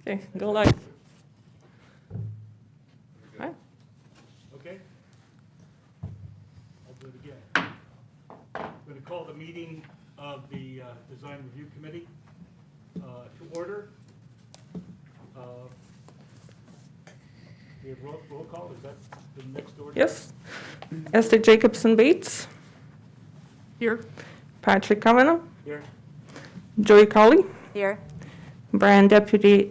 Okay, go live. Hi. Okay? I'll do it again. I'm going to call the meeting of the Design Review Committee to order. We have roll call. Is that the next order? Yes. Esther Jacobson Bates. Here. Patrick Kavanaugh. Here. Joey Colley. Here. Brian Deputy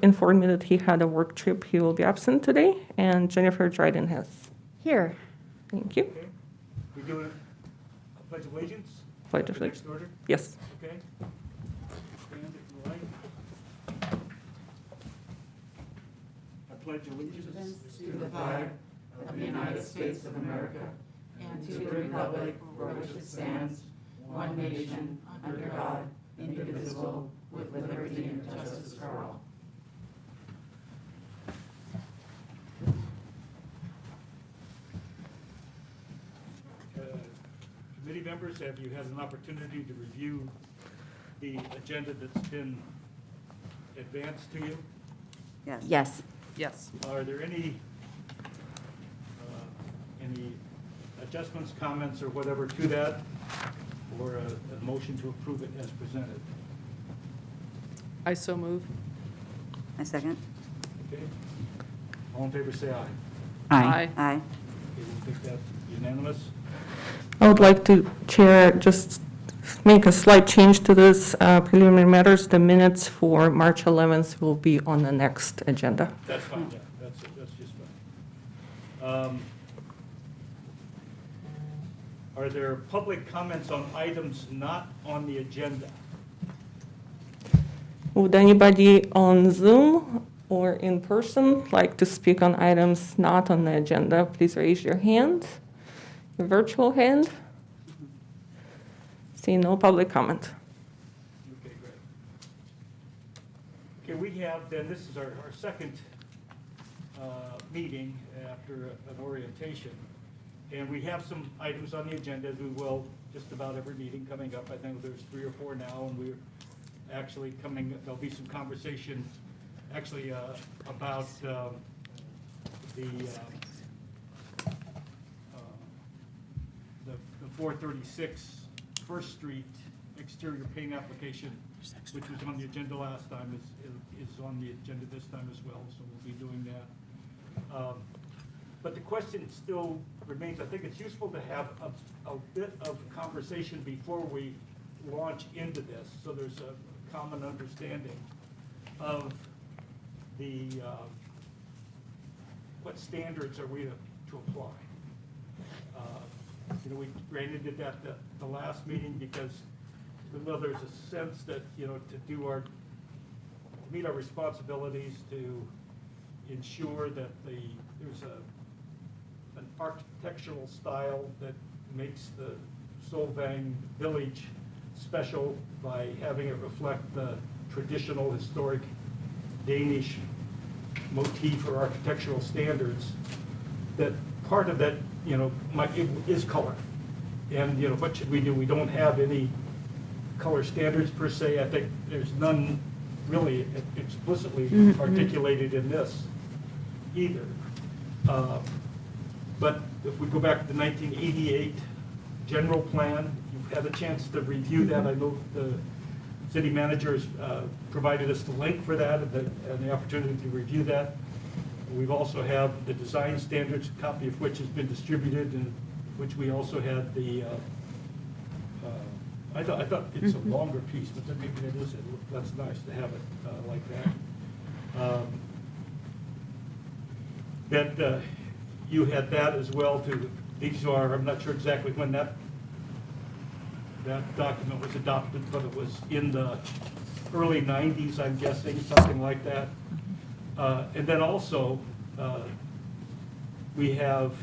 informed me that he had a work trip. He will be absent today. And Jennifer Dryden has. Here. Thank you. Okay. We doing a pledge of allegiance? Pledge The of next order? Yes. Okay. Stand if you like. I pledge allegiance To the flag of the United States of America and to the republic for which it stands, one nation, under God, indivisible, with liberty and justice for all. Committee members, have you had an opportunity to review the agenda that's been advanced to you? Yes. Yes. Yes. Are there any adjustments, comments, or whatever to that, or a motion to approve it as presented? I so move. I second. Okay. All in favor, say aye. Aye. Aye. Okay, we think that's unanimous. I would like to, Chair, just make a slight change to this preliminary matters. The minutes for March 11th will be on the next agenda. That's fine, yeah, that's just fine. Are there public comments on items not on the agenda? Would anybody on Zoom or in person like to speak on items not on the agenda? Please raise your hand, your virtual hand. See no public comment. Okay, great. Okay, we have, then, this is our second meeting after an orientation. And we have some items on the agenda, as we will just about every meeting coming up. I think there's 3 or 4 now, and we're actually coming, there'll be some conversation actually about the 436 First Street exterior paint application, which was on the agenda last time, is on the agenda this time as well, so we'll be doing that. But the question still remains, I think it's useful to have a bit of conversation before we launch into this, so there's a common understanding of the, what standards are we to apply. We granted it at the last meeting because, well, there's a sense that, to meet our responsibilities, to ensure that there's an architectural style that makes the Solvang village special by having it reflect the traditional historic Danish motif or architectural standards, that part of that, is color. And, what should we do? We don't have any color standards per se. I think there's none really explicitly articulated in this either. But if we go back to the 1988 general plan, you've had a chance to review that. I know the city manager has provided us the link for that and the opportunity to review that. We've also have the design standards, a copy of which has been distributed, and which we also had the, I thought it's a longer piece, but then maybe it isn't. That's nice to have it like that. That you had that as well too. These are, I'm not sure exactly when that document was adopted, but it was in the early 90s, I'm guessing, something like that. And then also, we have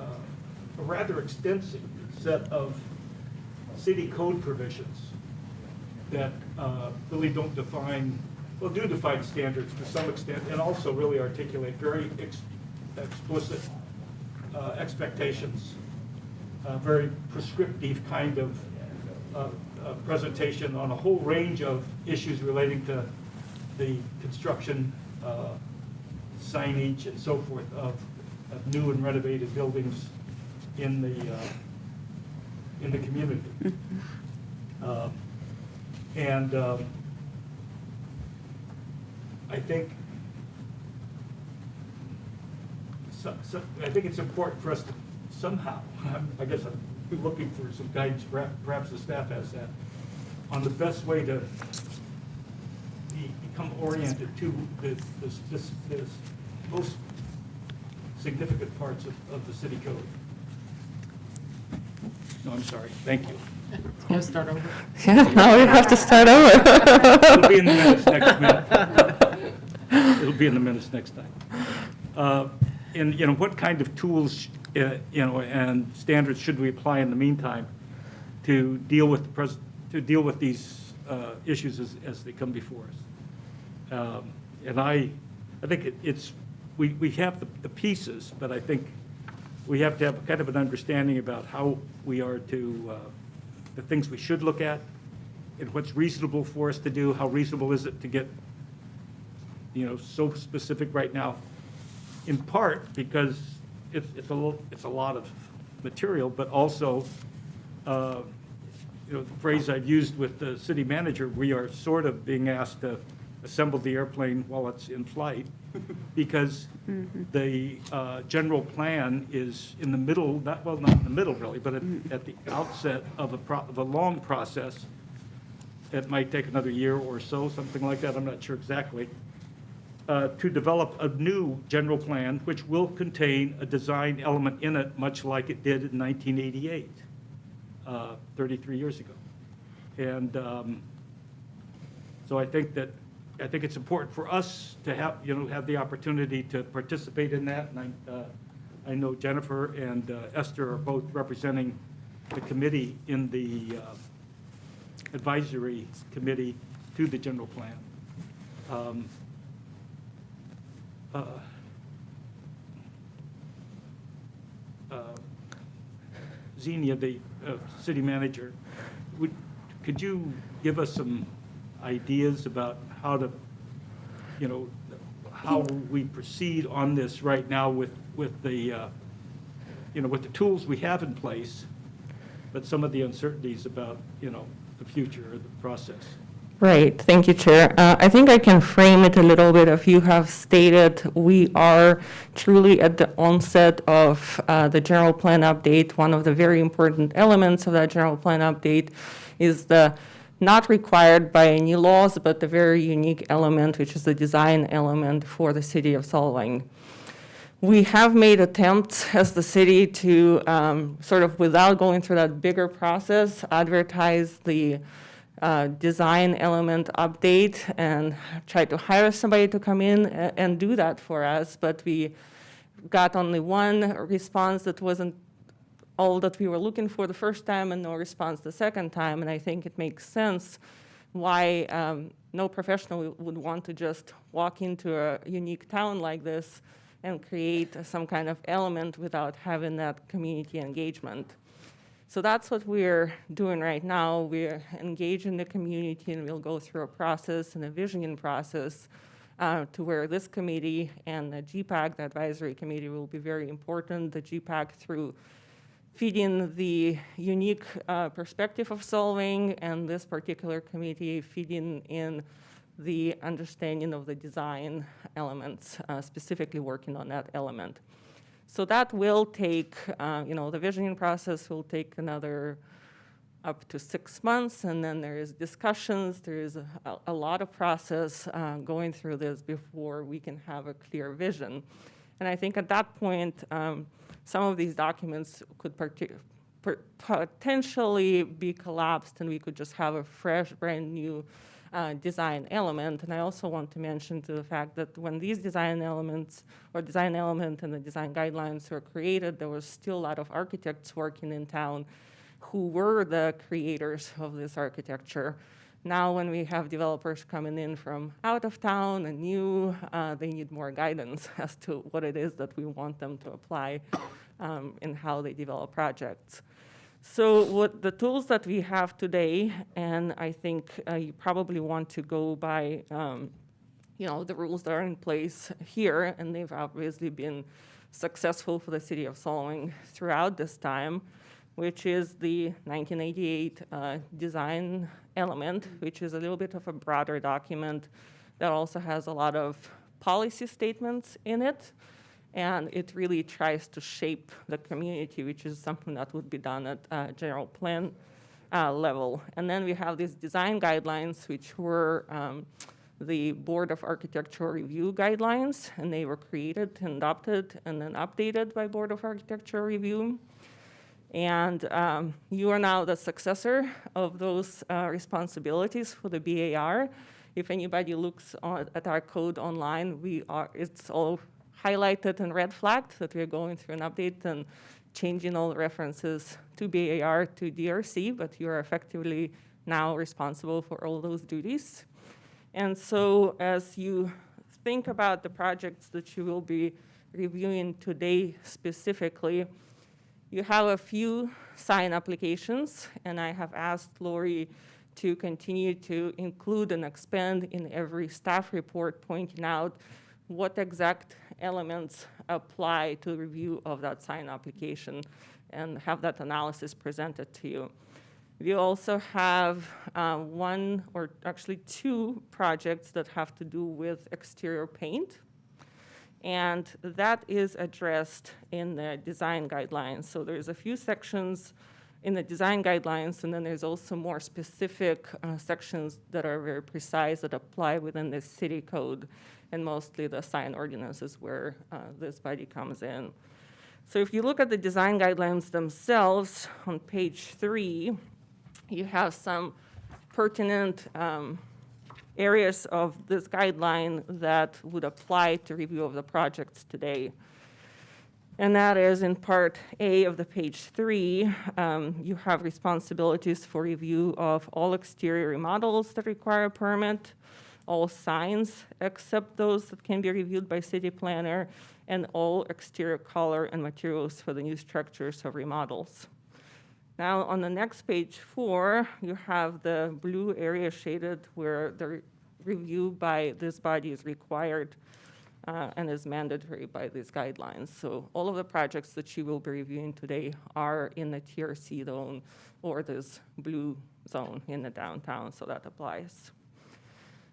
a rather extensive set of city code provisions that really don't define, well, do define standards to some extent, and also really articulate very explicit expectations, very prescriptive kind of presentation on a whole range of issues relating to the construction, signage and so forth of new and renovated buildings in the community. And I think I think it's important for us to somehow, I guess I'm looking for some guidance, perhaps the staff has that, on the best way to become oriented to this most significant parts of the city code. No, I'm sorry, thank you. Can I start over? Yeah, now we have to start over. It'll be in the minutes next minute. It'll be in the minutes next time. And, you know, what kind of tools, you know, and standards should we apply in the meantime to deal with these issues as they come before us? And I think we have the pieces, but I think we have to have kind of an understanding about how we are to, the things we should look at, and what's reasonable for us to do. How reasonable is it to get, you know, so specific right now? In part because it's a lot of material, but also, you know, the phrase I've used with the city manager, we are sort of being asked to assemble the airplane while it's in flight, because the general plan is in the middle, not in the middle really, but at the outset of a long process. It might take another year or so, something like that, I'm not sure exactly, to develop a new general plan, which will contain a design element in it, much like it did in 1988, 33 years ago. And so I think it's important for us to have the opportunity to participate in that. And I know Jennifer and Esther are both representing the committee in the advisory committee to the general plan. Xenia, the city manager, could you give us some ideas about how to, you know, how we proceed on this right now with the, you know, with the tools we have in place, but some of the uncertainties about, you know, the future or the process? Right, thank you, Chair. I think I can frame it a little bit. If you have stated, we are truly at the onset of the general plan update. One of the very important elements of that general plan update is the not required by any laws, but the very unique element, which is the design element for the city of Solvang. We have made attempts as the city to sort of, without going through that bigger process, advertise the design element update and try to hire somebody to come in and do that for us, but we got only one response that wasn't all that we were looking for the first time and no response the second time. And I think it makes sense why no professional would want to just walk into a unique town like this and create some kind of element without having that community engagement. So that's what we're doing right now. We're engaging the community, and we'll go through a process and a visioning process to where this committee and the GPAC, the advisory committee, will be very important. The GPAC through feeding the unique perspective of Solvang, and this particular committee feeding in the understanding of the design elements, specifically working on that element. So that will take, you know, the visioning process will take another up to 6 months, and then there is discussions. There is a lot of process going through this before we can have a clear vision. And I think at that point, some of these documents could potentially be collapsed, and we could just have a fresh, brand new design element. And I also want to mention to the fact that when these design elements or design element and the design guidelines were created, there was still a lot of architects working in town who were the creators of this architecture. Now when we have developers coming in from out of town and new, they need more guidance as to what it is that we want them to apply in how they develop projects. So what the tools that we have today, and I think you probably want to go by the rules that are in place here, and they've obviously been successful for the city of Solomon throughout this time, which is the 1988 design element, which is a little bit of a broader document that also has a lot of policy statements in it. And it really tries to shape the community, which is something that would be done at general plan level. And then we have these design guidelines, which were the Board of Architectural Review guidelines, and they were created and adopted and then updated by Board of Architectural Review. And you are now the successor of those responsibilities for the BAR. If anybody looks at our code online, it's all highlighted and red flagged that we're going through an update and changing all the references to BAR to DRC, but you are effectively now responsible for all those duties. And so as you think about the projects that you will be reviewing today specifically, you have a few sign applications, and I have asked Lori to continue to include and expand in every staff report, pointing out what exact elements apply to the review of that sign application and have that analysis presented to you. We also have one or actually two projects that have to do with exterior paint, and that is addressed in the design guidelines. So there's a few sections in the design guidelines, and then there's also more specific sections that are very precise that apply within the city code, and mostly the sign ordinances where this body comes in. So if you look at the design guidelines themselves on page 3, you have some pertinent areas of this guideline that would apply to review of the projects today. And that is in part A of the page 3, you have responsibilities for review of all exterior remodels that require a permit, all signs except those that can be reviewed by city planner, and all exterior color and materials for the new structures of remodels. Now on the next page 4, you have the blue area shaded where the review by this body is required and is mandatory by these guidelines. So all of the projects that you will be reviewing today are in the TRC zone or this blue zone in the downtown, so that applies.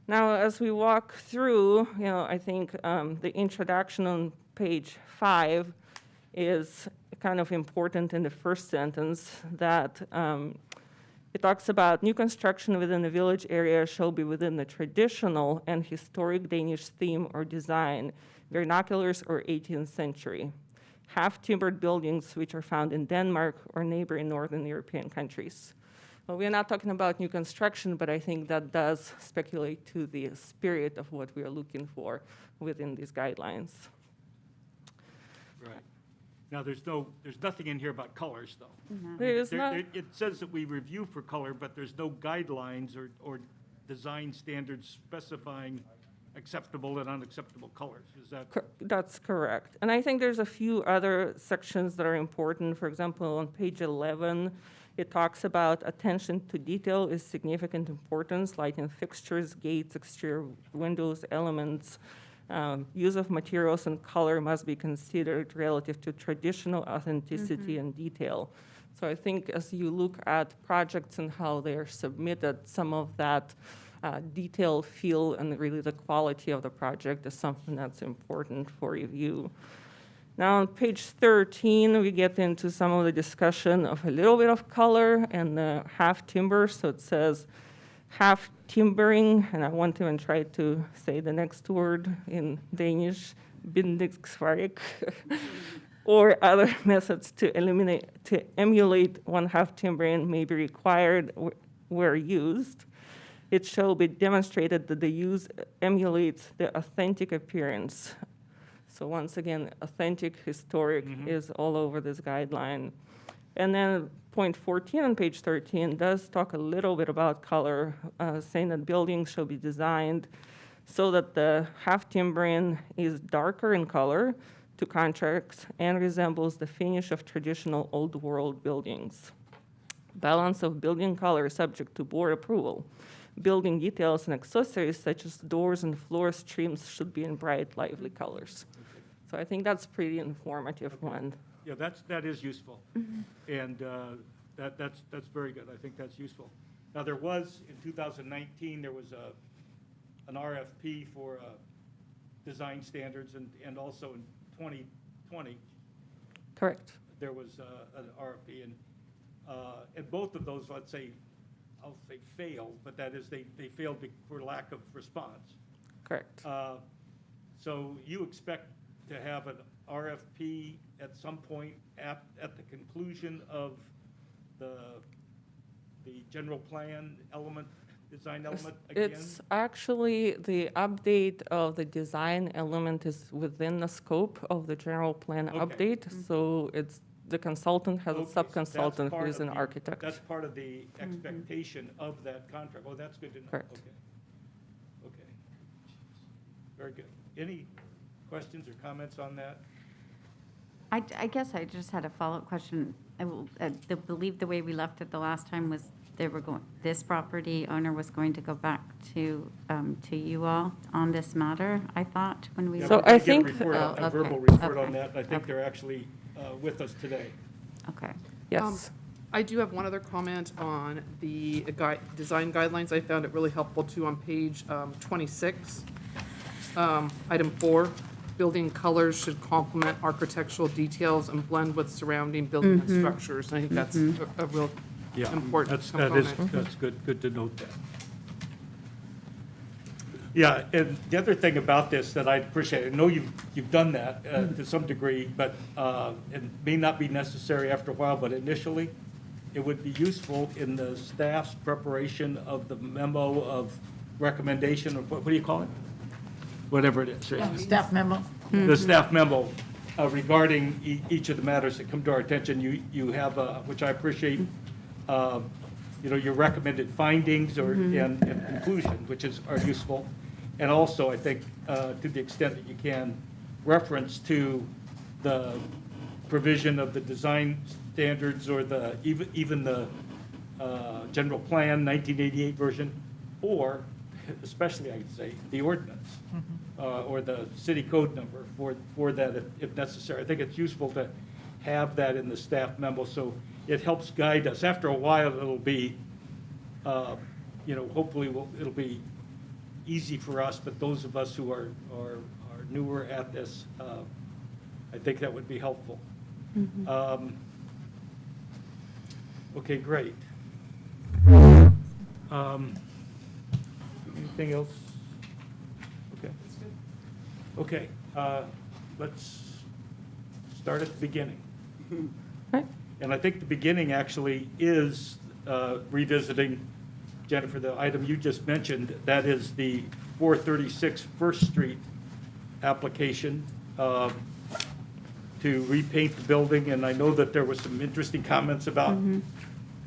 Now, as we walk through, I think the introduction on page 5 is kind of important in the first sentence that it talks about new construction within the village area shall be within the traditional and historic Danish theme or design, vernaculars or 18th century, half-timbered buildings which are found in Denmark or neighboring northern European countries. Well, we're not talking about new construction, but I think that does speculate to the spirit of what we are looking for within these guidelines. Right. Now, there's nothing in here about colors, though. There is not. It says that we review for color, but there's no guidelines or design standards specifying acceptable and unacceptable colors. Is that? That's correct. And I think there's a few other sections that are important. For example, on page 11, it talks about attention to detail is significant importance, lighting fixtures, gates, exterior windows, elements. Use of materials and color must be considered relative to traditional authenticity and detail. So I think as you look at projects and how they are submitted, some of that detail feel and really the quality of the project is something that's important for review. Now on page 13, we get into some of the discussion of a little bit of color and the half timber. So it says half timbering, and I want to even try to say the next word in Danish, bindingsvarik, or other methods to emulate one half timbering may be required where used. It shall be demonstrated that the use emulates the authentic appearance. So once again, authentic, historic is all over this guideline. And then point 14 on page 13 does talk a little bit about color, saying that buildings shall be designed so that the half timbering is darker in color to contrast and resembles the finish of traditional old world buildings. Balance of building color is subject to board approval. building details and accessories such as doors and floors trims should be in bright, lively colors. So I think that's pretty informative one. Yeah, that is useful. And that's very good. I think that's useful. Now, there was, in 2019, there was an RFP for design standards, and also in 2020, Correct. there was an RFP, and both of those, I'll say failed, but that is, they failed for lack of response. Correct. So you expect to have an RFP at some point at the conclusion of the general plan element, design element again? It's actually, the update of the design element is within the scope of the general plan Okay. update. So it's, the consultant has a Okay, so that's sub-consultant part who's of an the- architect. That's part of the expectation of that contract. Oh, that's good to know. Correct. Okay. Very good. Any questions or comments on that? I guess I just had a follow-up question. I believe the way we left it the last time was this property owner was going to go back to you all on this matter, I thought, when we. Yeah, So we're gonna I get a think- report on- Oh, a verbal okay, report on okay, that. I think okay. they're actually with us today. Okay. Yes. I do have one other comment on the design guidelines. I found it really helpful too on page 26. Item 4, building colors should complement architectural details and blend with surrounding building and structures. And I think that's a real important component. That's good to note that. Yeah, and the other thing about this that I appreciate, I know you've done that to some degree, but it may not be necessary after a while, but initially, it would be useful in the staff's preparation of the memo of recommendation, or what do you call it? Whatever it is. right? Staff memo. The staff memo regarding each of the matters that come to our attention, you have, which I appreciate, your recommended findings and conclusion, which are useful. And also, I think, to the extent that you can, reference to the provision of the design standards or even the general plan, 1988 version, or especially, I'd say, the ordinance or the city code number for that if necessary. I think it's useful to have that in the staff memo, so it helps guide us. After a while, it'll be, hopefully it'll be easy for us, but those of us who are newer at this, I think that would be helpful. Okay, great. Anything else? Okay. Okay, let's start at the beginning. Right. And I think the beginning actually is revisiting, Jennifer, the item you just mentioned. That is the 436 First Street application to repaint the building. And I know that there was some interesting comments about,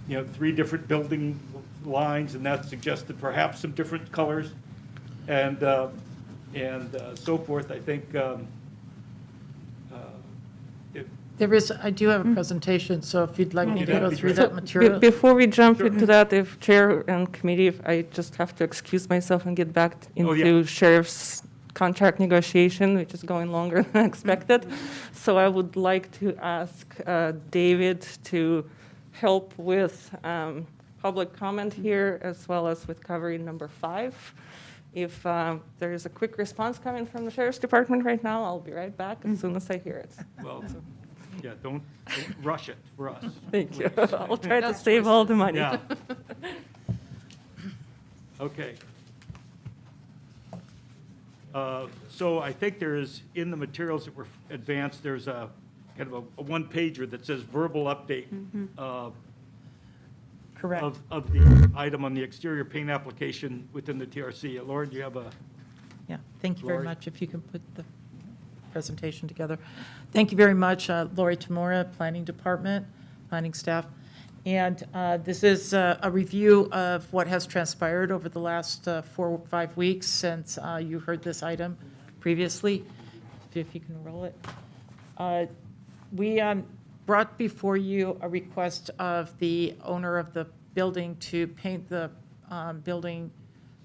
3 different building lines, and that suggested perhaps some different colors and so forth. I think I do have a presentation, so if you'd like me to Yeah, go that'd be through great. that material. Before we jump Sure. into that, if chair and committee, if I just have to excuse myself and get back Oh, yeah. into sheriff's contract negotiation, which is going longer than expected. So I would like to ask David to help with public comment here, as well as with covering number 5. If there is a quick response coming from the sheriff's department right now, I'll be right back as soon as I hear it. well, yeah, don't rush it for us. Thank you. I'll try to save all the money. Yeah. Okay. So I think there is, in the materials that were advanced, there's a kind of a one-pager that says verbal update Correct. of the item on the exterior paint application within the TRC. Lauren, do you have a? Yeah, thank you very Lori? much. If you can put the presentation together. Thank you very much, Lori Tamura, Planning Department, Planning Staff. And this is a review of what has transpired over the last 4 or 5 weeks since you heard this item previously. If you can roll it. We brought before you a request of the owner of the building to paint the building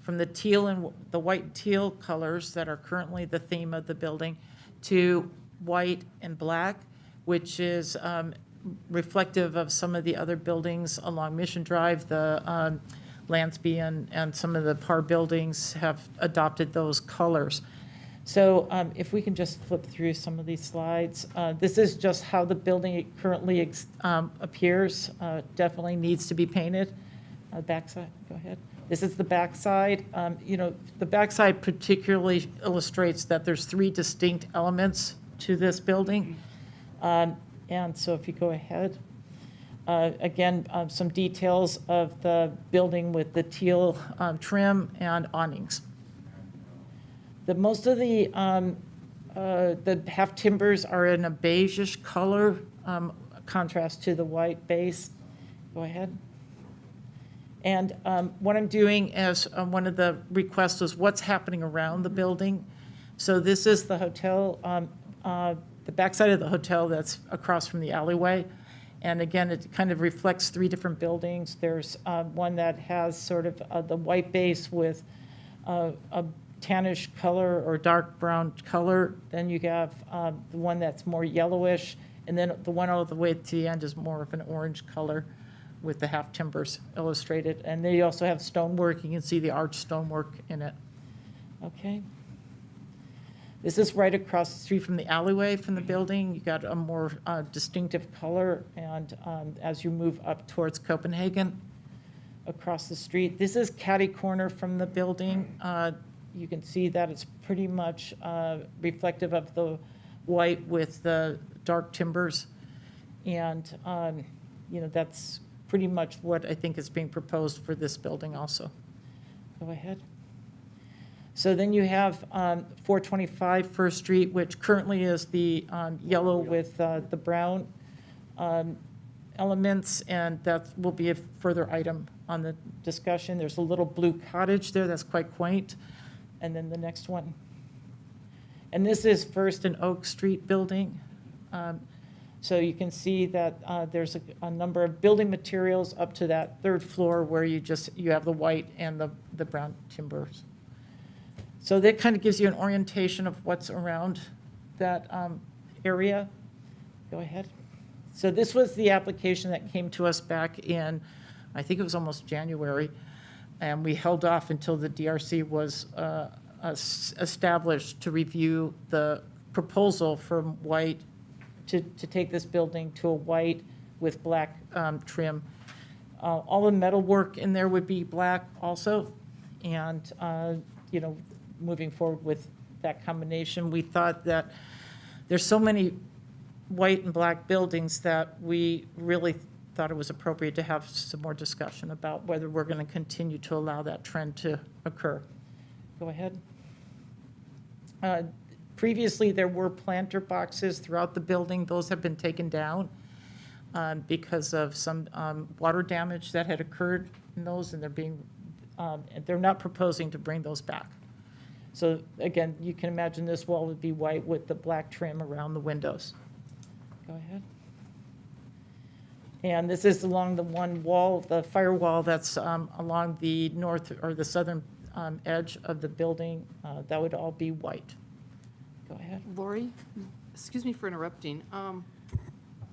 from the teal and the white and teal colors that are currently the theme of the building to white and black, which is reflective of some of the other buildings along Mission Drive. The Lansby and some of the PAR buildings have adopted those colors. So if we can just flip through some of these slides. This is just how the building currently appears. Definitely needs to be painted. Backside, go ahead. This is the backside. The backside particularly illustrates that there's 3 distinct elements to this building. And so if you go ahead. Again, some details of the building with the teal trim and awnings. Most of the half timbers are in a beigeish color, contrast to the white base. Go ahead. And what I'm doing is one of the requests was what's happening around the building. So this is the hotel, the backside of the hotel that's across from the alleyway. And again, it kind of reflects 3 different buildings. There's one that has sort of the white base with a tannish color or dark brown color. Then you have the one that's more yellowish. And then the one all the way to the end is more of an orange color with the half timbers illustrated. And they also have stonework. You can see the arched stonework in it. Okay. This is right across the street from the alleyway from the building. You got a more distinctive color, and as you move up towards Copenhagen, across the street. This is catty corner from the building. You can see that it's pretty much reflective of the white with the dark timbers, and that's pretty much what I think is being proposed for this building also. Go ahead. So then you have 425 First Street, which currently is the yellow with the brown elements, and that will be a further item on the discussion. There's a little blue cottage there that's quite quaint. And then the next one. And this is First and Oak Street building. So you can see that there's a number of building materials up to that 3rd floor where you have the white and the brown timbers. So that kind of gives you an orientation of what's around that area. Go ahead. So this was the application that came to us back in, I think it was almost January, and we held off until the DRC was established to review the proposal from white to take this building to a white with black trim. All the metal work in there would be black also, and moving forward with that combination, we thought that there's so many white and black buildings that we really thought it was appropriate to have some more discussion about whether we're going to continue to allow that trend to occur. Go ahead. Previously, there were planter boxes throughout the building. Those have been taken down because of some water damage that had occurred in those, and they're not proposing to bring those back. So again, you can imagine this wall would be white with the black trim around the windows. Go ahead. And this is along the one wall, the firewall that's along the north or the southern edge of the building. That would all be white. Go ahead. Lori, excuse me for interrupting. Am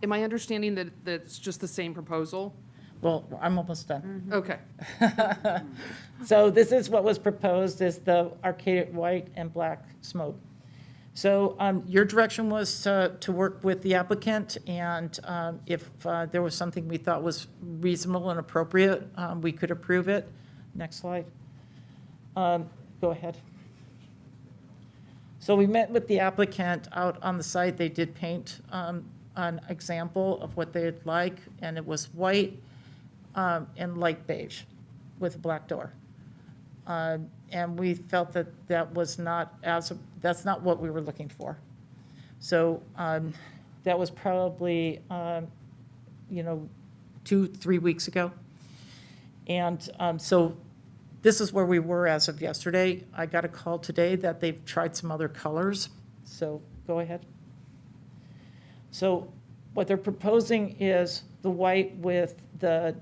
I understanding that it's just the same proposal? Well, I'm almost done. Okay. So this is what was proposed, is the arcaded white and black smoke. So your direction was to work with the applicant, and if there was something we thought was reasonable and appropriate, we could approve it. Next slide. Go ahead. So we met with the applicant out on the site. They did paint an example of what they'd like, and it was white and light beige with a black door. And we felt that that's not what we were looking for. So that was probably 2-3 weeks ago. And so this is where we were as of yesterday. I got a call today that they've tried some other colors. So go ahead. So what they're proposing is the white with the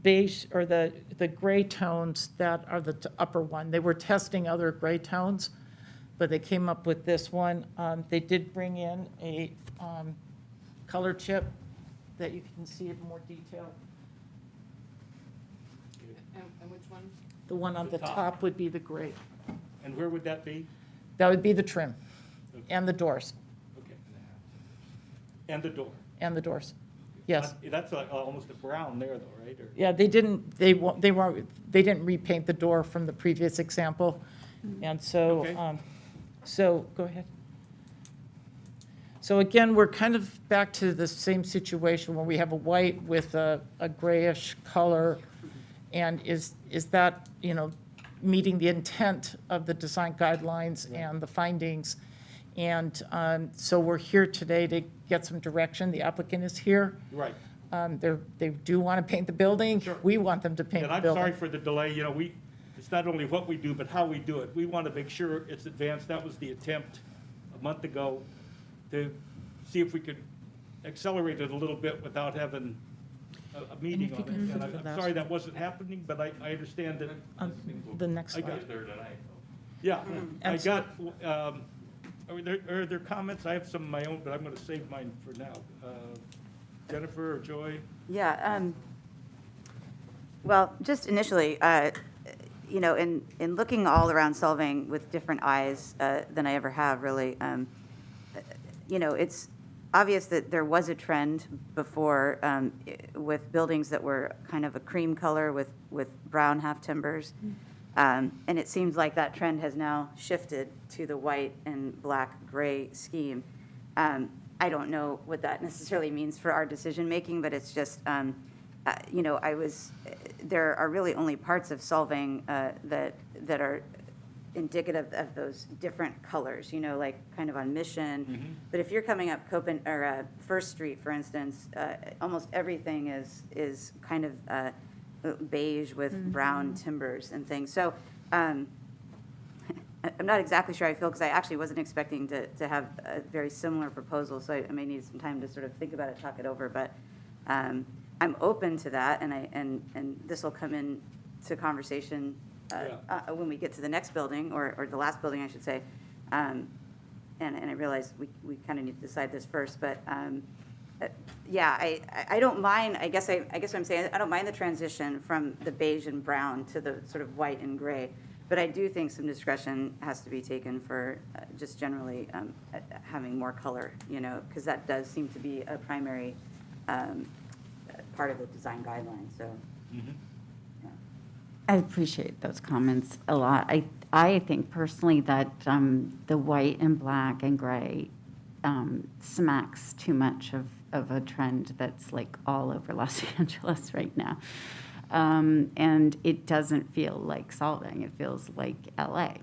beige or the gray tones that are the upper one. They were testing other gray tones, but they came up with this one. They did bring in a color chip that you can see in more detail. And which one? The one on the The top. top would be the gray. And where would that be? That would be the trim and the doors, Okay. And the door? and the doors. Yes. That's like almost a brown there though, right? Or- Yeah, they didn't repaint the door from the previous example. And so, Okay. go ahead. So again, we're kind of back to the same situation where we have a white with a grayish color. And is that, meeting the intent of the design guidelines and the findings? And so we're here today to get some direction. The applicant is here. Right. They do want to paint the building. Sure. We want them to paint And the I'm building. sorry for the delay, it's not only what we do, but how we do it. We want to make sure it's advanced. That was the attempt a month ago to see if we could accelerate it a little bit without having a meeting if you on can it. move And to the I'm last sorry one. that wasn't happening, but I understand that, The next I slide. got, yeah, I And got, are there comments? I have some of my own, but I'm going to save mine for now. Jennifer or Joy? Yeah, well, just initially, in looking all around Solvang with different eyes than I ever have, really, it's obvious that there was a trend before with buildings that were kind of a cream color with brown half timbers. And it seems like that trend has now shifted to the white and black gray scheme. I don't know what that necessarily means for our decision-making, but it's just, there are really only parts of Solvang that are indicative of those different colors, like kind of on Mission. But if you're coming up First Street, for instance, almost everything is kind of beige with brown timbers and things. So I'm not exactly sure how I feel, because I actually wasn't expecting to have a very similar proposal, so I may need some time to sort of think about it, talk it over, but I'm open to that, and this will come into conversation when we get to the next building, or the last building, I should say. And I realize we kind of need to decide this first, but yeah, I don't mind, I guess what I'm saying, I don't mind the transition from the beige and brown to the sort of white and gray, but I do think some discretion has to be taken for just generally having more color, because that does seem to be a primary part of the design guidelines, so. Yeah. I appreciate those comments a lot. I think personally that the white and black and gray smacks too much of a trend that's like all over Los Angeles right now. And it doesn't feel like Solvang. It feels like LA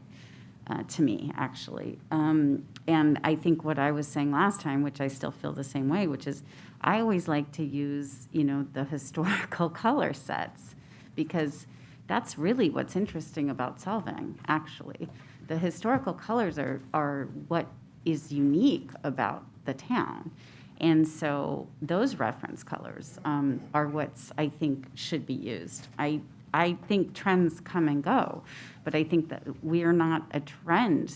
to me, actually. And I think what I was saying last time, which I still feel the same way, which is I always like to use, the historical color sets, because that's really what's interesting about Solvang, actually. The historical colors are what is unique about the town. And so those reference colors are what's, I think, should be used. I think trends come and go, but I think that we are not a trend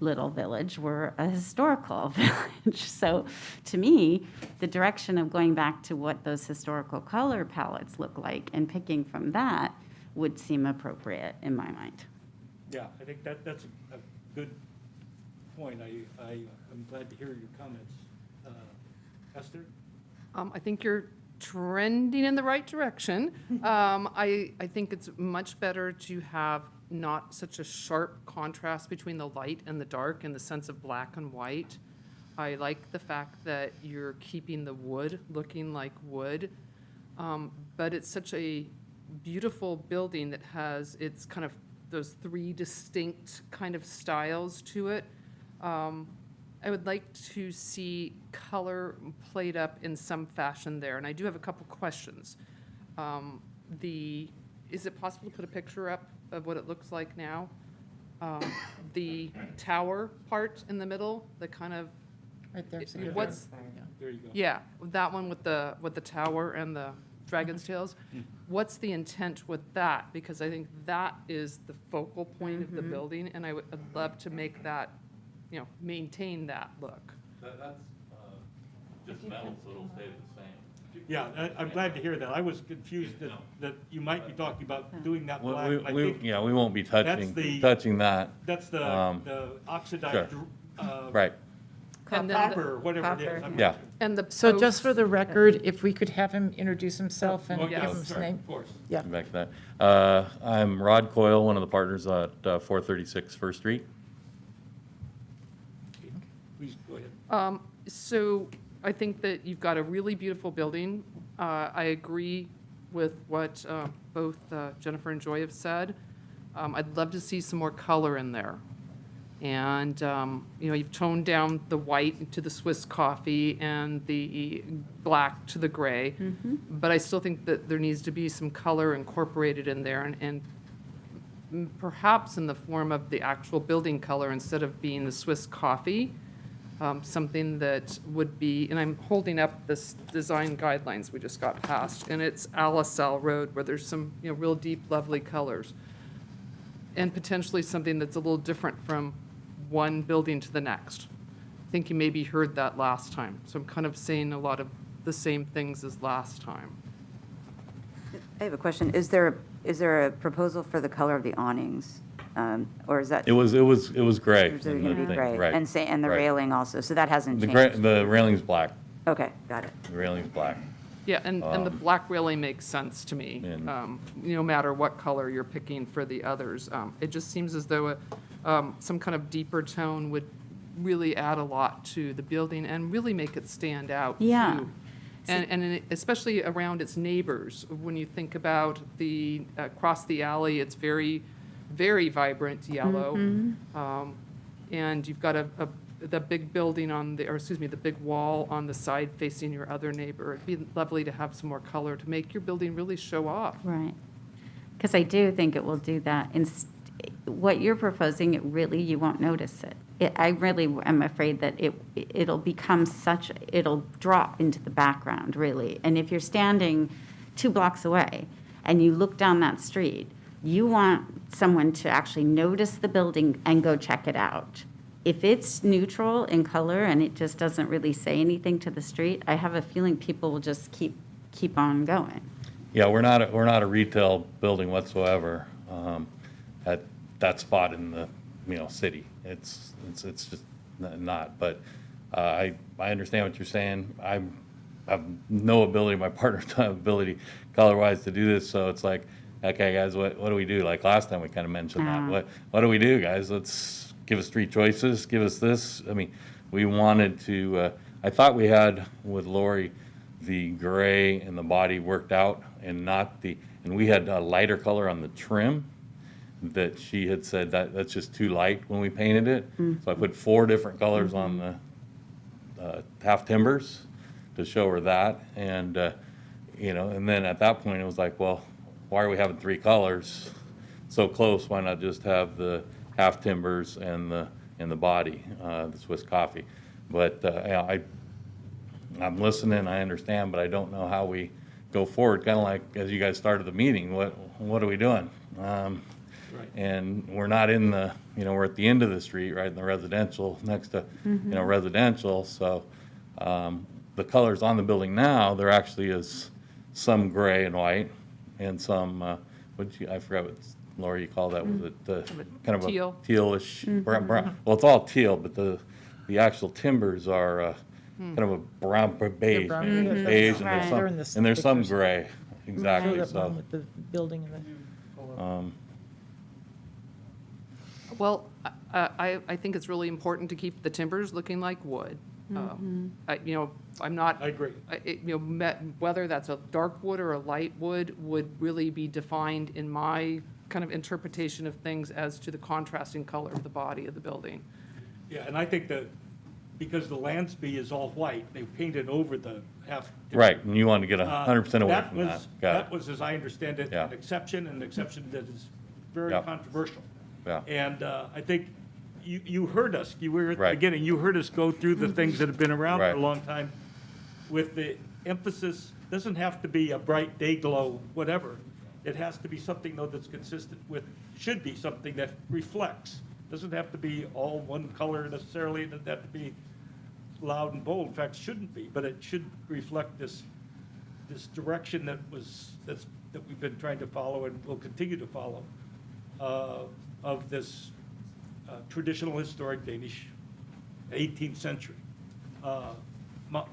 little village, we're a historical village. So to me, the direction of going back to what those historical color palettes look like and picking from that would seem appropriate in my mind. Yeah, I think that's a good point. I'm glad to hear your comments. Esther? I think you're trending in the right direction. I think it's much better to have not such a sharp contrast between the light and the dark in the sense of black and white. I like the fact that you're keeping the wood looking like wood, but it's such a beautiful building that has its kind of those three distinct kind of styles to it. I would like to see color played up in some fashion there, and I do have a couple questions. Is it possible to put a picture up of what it looks like now? The tower part in the middle, the kind of, Right there. so It- you're what's- there. Yeah. There you go. yeah, that one with the tower and the dragon's tails. What's the intent with that? Because I think that is the focal point of the building, and I'd love to make that, maintain that look. That's just metal, so it'll stay the same. Yeah, I'm glad to hear that. I was confused that you might be talking about doing that black. I We think won't be touching that. that's the oxidized, Right, And then the- copper, or whatever it is. Copper. I'm not yeah. sure. And the So just for posts- the record, if we could have him introduce himself and Oh, give yeah, him his sorry, name. of course. Yeah. Back to that. I'm Rod Coyle, one of the partners at 436 First Street. Please go ahead. So I think that you've got a really beautiful building. I agree with what both Jennifer and Joy have said. I'd love to see some more color in there. And, you've toned down the white to the Swiss coffee and the black to the gray. But I still think that there needs to be some color incorporated in there, and perhaps in the form of the actual building color instead of being the Swiss coffee. Something that would be, and I'm holding up this design guidelines we just got passed, and it's Alisal Road, where there's some, real deep, lovely colors. And potentially something that's a little different from one building to the next. I think you maybe heard that last time, so I'm kind of saying a lot of the same things as last time. I have a question. Is there a proposal for the color of the awnings? Or is that? It was gray. Or is it in going the to be thing, gray? right, And the right. railing also, so that hasn't The changed? the railing's black. Okay, got it. The railing's black. Yeah, and the black railing makes sense to me, And- no matter what color you're picking for the others. It just seems as though some kind of deeper tone would really add a lot to the building and really make it stand out, too. Yeah. And especially around its neighbors. When you think about across the alley, it's very, very vibrant yellow. And you've got the big building the big wall on the side facing your other neighbor. It'd be lovely to have some more color to make your building really show off. Right. Because I do think it will do that. What you're proposing, you won't notice it. I really am afraid that it'll become it'll drop into the background, really. And if you're standing 2 blocks away and you look down that street, you want someone to actually notice the building and go check it out. If it's neutral in color and it just doesn't really say anything to the street, I have a feeling people will just keep on going. Yeah, we're not a retail building whatsoever at that spot in the city. It's just not. But I understand what you're saying. I have no ability. My partner doesn't have ability color-wise to do this. So it's like, okay, guys, what do we do? Like last time we kind of mentioned that. What do we do, guys? Let's give us 3 choices. Give us this. I mean, we wanted to. I thought we had with Lori the gray and the body worked out, and not the. And we had a lighter color on the trim that she had said that's just too light when we painted it. So I put 4 different colors on the half timbers to show her that, and and then at that point it was like, well, why are we having 3 colors so close? Why not just have the half timbers and the body, the Swiss coffee? But I'm listening, I understand, but I don't know how we go forward. Kind of like as you guys started the meeting, what are we doing? And we're not in we're at the end of the street, right in the residential, next to residential. So the colors on the building now, there actually is some gray and white, and some I forgot what Laura you call that. Was it kind of Teal. a tealish brown? Well, it's all teal, but the actual timbers are kind of a brown beige, brown, maybe, yeah, beige, and right. They're in there's the some pictures. gray. Exactly. Show that So. one with the building and the. Well, I think it's really important to keep the timbers looking like wood. I'm not. I agree. Whether that's a dark wood or a light wood would really be defined in my kind of interpretation of things as to the contrasting color of the body of the building. Yeah, and I think that because the Lansby is all white, they painted over the half. Right, and you want to get 100% away That from was- that. Got That it. was, as I understand it, Yeah. an exception that is very Yeah. controversial. Yeah. And I think you heard us, you were at the Right. beginning, you heard us go through the things that have been around for Right. a long time with the emphasis doesn't have to be a bright day glow, whatever. It has to be something, though, that's consistent with, should be something that reflects. Doesn't have to be all one color necessarily, it doesn't have to be loud and bold. In fact, shouldn't be, but it should reflect this direction that we've been trying to follow and will continue to follow, of this traditional historic Danish 18th century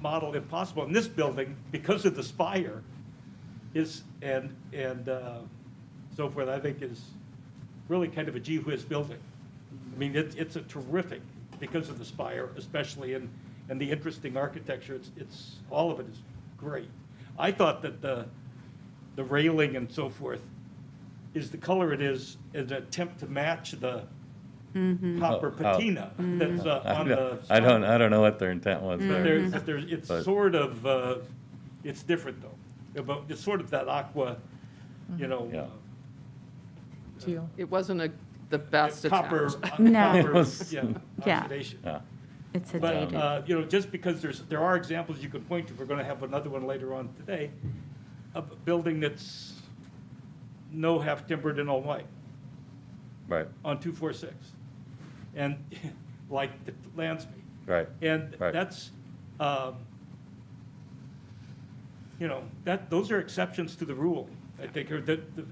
model, if possible. And this building, because of the spire, is, and so forth, I think is really kind of a gee whiz building. I mean, it's a terrific, because of the spire especially, and the interesting architecture, it's all of it is great. I thought that the railing and so forth is the color it is an attempt to match the copper patina that's on the. I don't know what their intent was there. It's But- sort of, it's different though. But it's sort of that aqua, you know. Yeah. Teal. It wasn't the best Copper, attempt. No. copper, yeah, Yeah. oxidation. Yeah. It's a But, dated. you know, just because there are examples you can point to, we're going to have another one later on today, of a building that's no half timbered and all white Right, on 246. And like the Lansby. right. And Right. that's, you know, those are exceptions to the rule, I think, or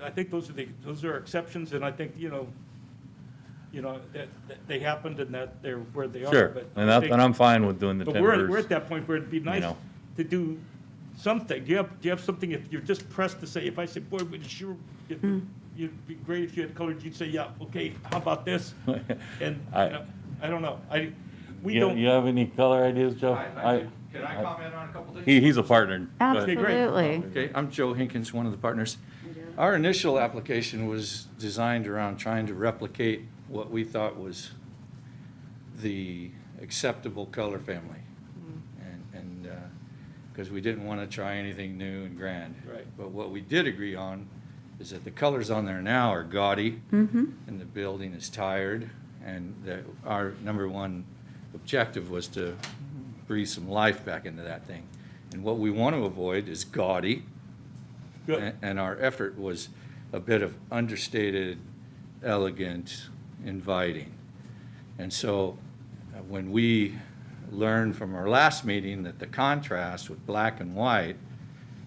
I think those are exceptions, and I think, you know, that they happened and that they're where they are. Sure, but and I think- I'm fine with doing the But we're at timbers. that point where it'd be nice know. to do something. Do you have something, if you're just pressed to say, if I say, boy, would sure, it'd be great if you had colored, you'd say, yeah, okay, how about this? And, I- you know, I don't know, we You don't. you have any color ideas, Joe? Can I comment on a couple things? He's a partner. Go ahead. Okay, great. Absolutely. Okay, I'm Joe Hinkins, one of the partners. Our initial application was designed around trying to replicate what we thought was the acceptable color family. And because we didn't want to try anything new and grand. Right. But what we did agree on is that the colors on there now are gaudy, and the building is tired, and that our number one objective was to breathe some life back into that thing. And what we want to avoid is gaudy. Good. And our effort was a bit of understated, elegant, inviting. And so when we learned from our last meeting that the contrast with black and white,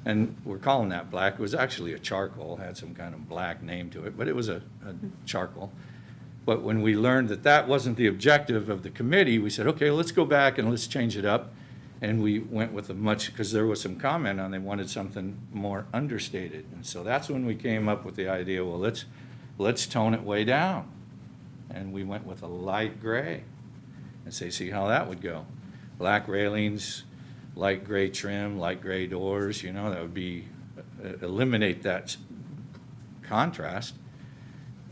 and we're calling that black, it was actually a charcoal, had some kind of black name to it, but it was a charcoal. But when we learned that that wasn't the objective of the committee, we said, okay, let's go back and let's change it up. And we went with a much, because there was some comment on they wanted something more understated. And so that's when we came up with the idea, well, let's tone it way down. And we went with a light gray and say, see how that would go. Black railings, light gray trim, light gray doors, you know, that would be, eliminate that contrast.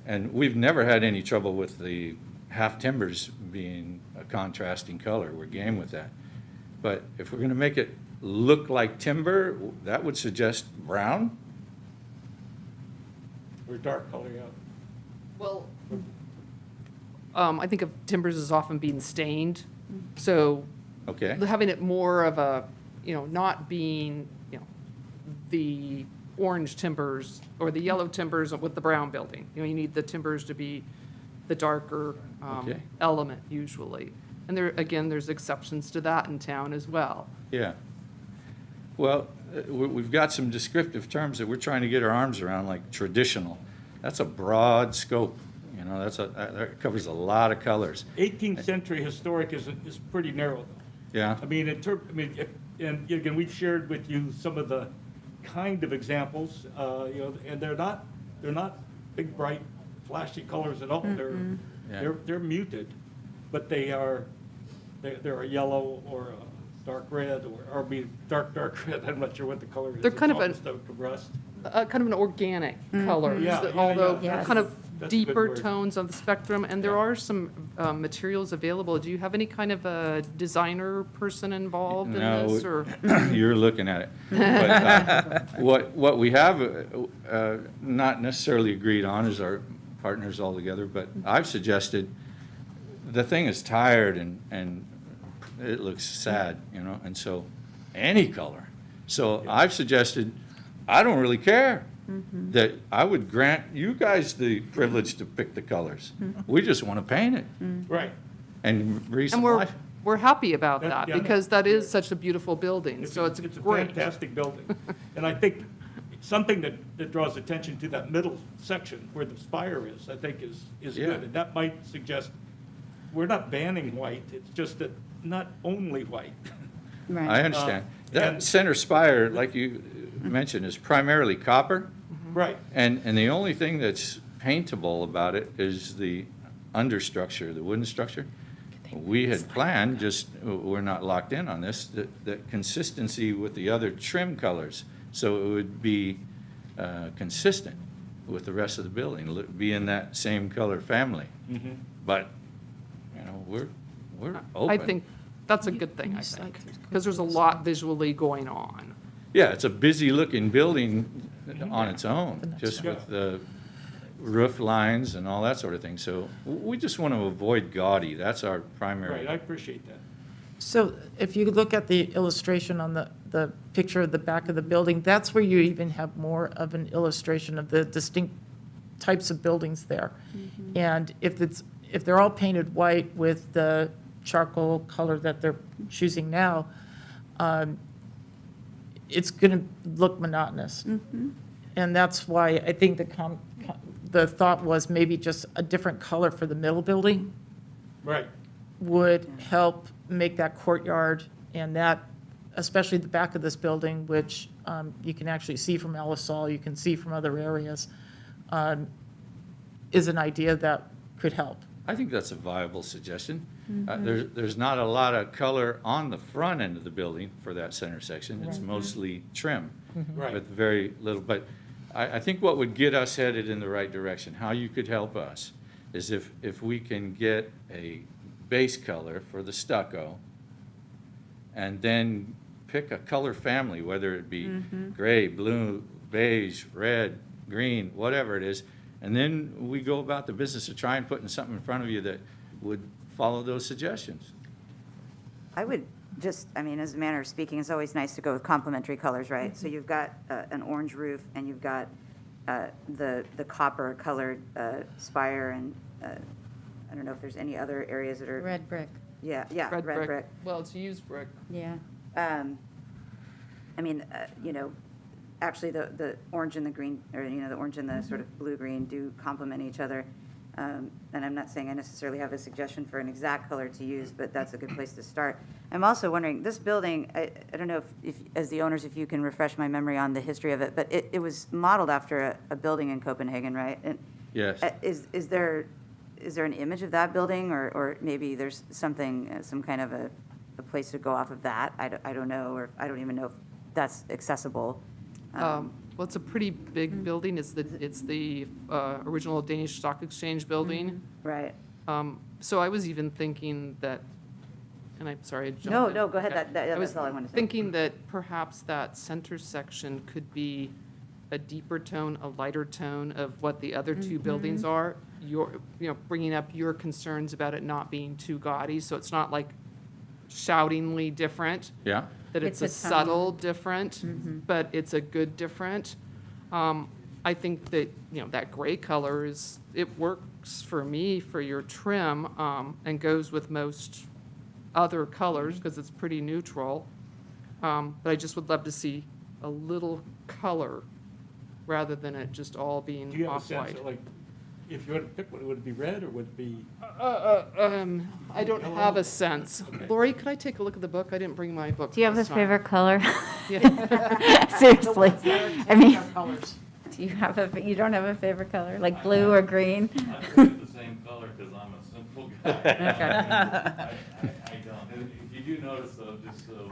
And we've never had any trouble with the half timbers being a contrasting color. We're game with that. But if we're going to make it look like timber, that would suggest brown. Or dark color, yeah. Well, I think of timbers as often being stained, so Okay. having it more of a, not being, the orange timbers or the yellow timbers with the brown building. You need the timbers to be the darker Okay. element usually. And there's exceptions to that in town as well. Yeah. Well, we've got some descriptive terms that we're trying to get our arms around, like traditional. That's a broad scope, that covers a lot of colors. 18th century historic is pretty narrow, though. Yeah. I mean, and again, we've shared with you some of the kind of examples, and they're not big, bright, flashy colors at all. Yeah. They're muted, but they're a yellow or a dark red or dark red. I'm not sure what the color is. They're kind It's of almost a rust. Kind of an organic color, Yeah, yeah, although yeah. kind of That's a good deeper word. tones of the spectrum. And there are some materials available. Do you have any kind of a designer person involved in No, this? Or You're looking at it. But what we have not necessarily agreed on is our partners all together, but I've suggested, the thing is tired and it looks sad, and so any color. So I've suggested, I don't really care, that I would grant you guys the privilege to pick the colors. We just want to paint it Right. and breathe some And we're, life. we're happy about That- that, yeah. because that is such a beautiful building, so it's a great. fantastic building. And I think something that draws attention to that middle section where the spire is, I think is Yeah. good. And that might suggest, we're not banning white, it's just that not only white. Right. I understand. That and- center spire, like you mentioned, is primarily copper. Right. And the only thing that's paintable about it is the understructure, the wooden structure. We had planned, just, we're not locked in on this, that consistency with the other trim colors. So it would be consistent with the rest of the building, be in that same color family. But, you know, we're open. I think that's a good thing, I think, because there's a lot visually going on. Yeah, it's a busy-looking building on its own, just with the roof lines and all that sort of thing. So we just want to avoid gaudy. That's our Right, primary. I appreciate that. So if you look at the illustration on the picture of the back of the building, that's where you even have more of an illustration of the distinct types of buildings there. And if they're all painted white with the charcoal color that they're choosing now, it's going to look monotonous. And that's why I think the thought was maybe just a different color for the middle building Right. would help make that courtyard and that, especially the back of this building, which you can actually see from Elisol, you can see from other areas, is an idea that could help. I think that's a viable suggestion. There's not a lot of color on the front end of the building for that center section. It's mostly trim Right. with very little, but I think what would get us headed in the right direction, how you could help us, is if we can get a base color for the stucco and then pick a color family, whether it be gray, blue, beige, red, green, whatever it is, and then we go about the business of trying putting something in front of you that would follow those suggestions. I would just, I mean, as a manner of speaking, it's always nice to go with complementary colors, right? So you've got an orange roof, and you've got the copper colored spire, and I don't know if there's any other areas that are. Red brick, Yeah, Red red brick. Well, it's used brick. yeah. I mean, actually, the orange and the green, or, the orange and the sort of blue-green do complement each other. And I'm not saying I necessarily have a suggestion for an exact color to use, but that's a good place to start. I'm also wondering, this building, I don't know if, as the owners, if you can refresh my memory on the history of it, but it was modeled after a building in Copenhagen, right? And Yes. Is there an image of that building, or maybe there's something, some kind of a place to go off of that? I don't know, or I don't even know if that's accessible. Well, it's a pretty big building. It's the original Danish Stock Exchange building. Right. So I was even thinking that, and I'm sorry, I jumped No, in. no, go ahead. Okay. That's all I wanted to say. Thinking that perhaps that center section could be a deeper tone, a lighter tone of what the other two buildings are. Bringing up your concerns about it not being too gaudy, so it's not like shoutingly different. Yeah? That it's a It's a tone. subtle different, but it's a good different. I think that, that gray color it works for me for your trim, and goes with most other colors because it's pretty neutral. But I just would love to see a little color rather than it just all being Do you have a sense off-white. of, like, if you had to pick one, would it be red, or would it be? I don't have a sense. Okay. Lori, could I take a look at the book? I didn't bring my book. Do you have a this time. favorite color? Yeah. Seriously. I mean, Colors. do you you don't have a favorite color, like blue or green? I pick the same color because I'm a simple guy. I don't. If you do notice though, just so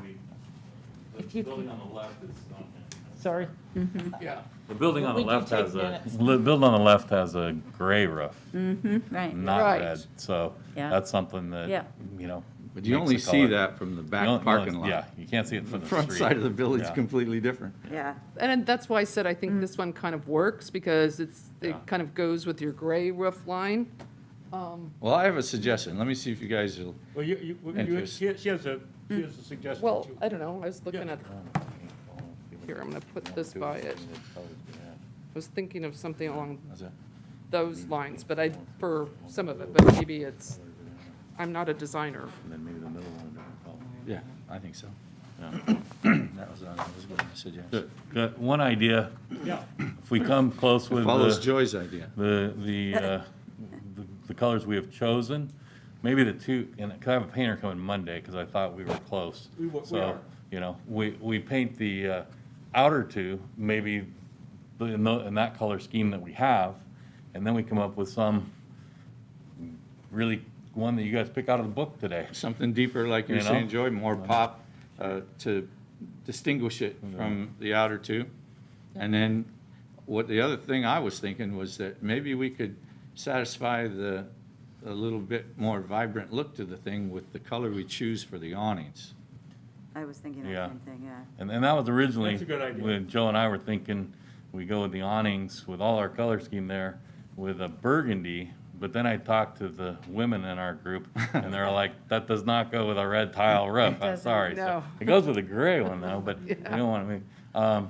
If the you building on the left is, Sorry. Yeah. the building on the We can left take has minutes. the building on the left has a gray roof, Right. not Right. red. So Yeah. that's something that, Yeah. But you makes only the see color. that from the You back only- parking lot. Yeah, you can't see it The from the front street. side of the building's Yeah. completely different. Yeah. And that's why I said I think this one kind of works because it Yeah. kind of goes with your gray roof line. Well, I have a suggestion. Let me see if you guys will, Well, Interest. she has a suggestion. Well, too. I don't know, I was looking Yeah. at, Here, I'm gonna put this by it. I was thinking of something along How's that? those lines, but for some of it, but maybe it's, I'm not a designer. And then maybe the middle one, a different color. Yeah, I think so. Yeah. That was good, I said yes. Got one idea, Yeah, if we come close with Follows the, Joy's idea. the colors we have chosen, maybe the two, and I have a painter coming Monday, because I thought we were close. We are. So, you know, we paint the outer two, maybe in that color scheme that we have, and then we come up with some really, one that you guys pick out of the book today. Something deeper, like you're You know? saying, Joy, more pop to distinguish it from the outer two. And then what the other thing I was thinking was that maybe we could satisfy a little bit more vibrant look to the thing with the color we choose for the awnings. I was thinking Yeah. the same thing, yeah. And that was originally, That's a good idea. when Joe and I were thinking, we go with the awnings with all our color scheme there with a burgundy, but then I talked to the women in our group, and they're like, that does not go with a red tile roof, I'm doesn't, sorry. So no. it goes with a gray one though, but you don't want to,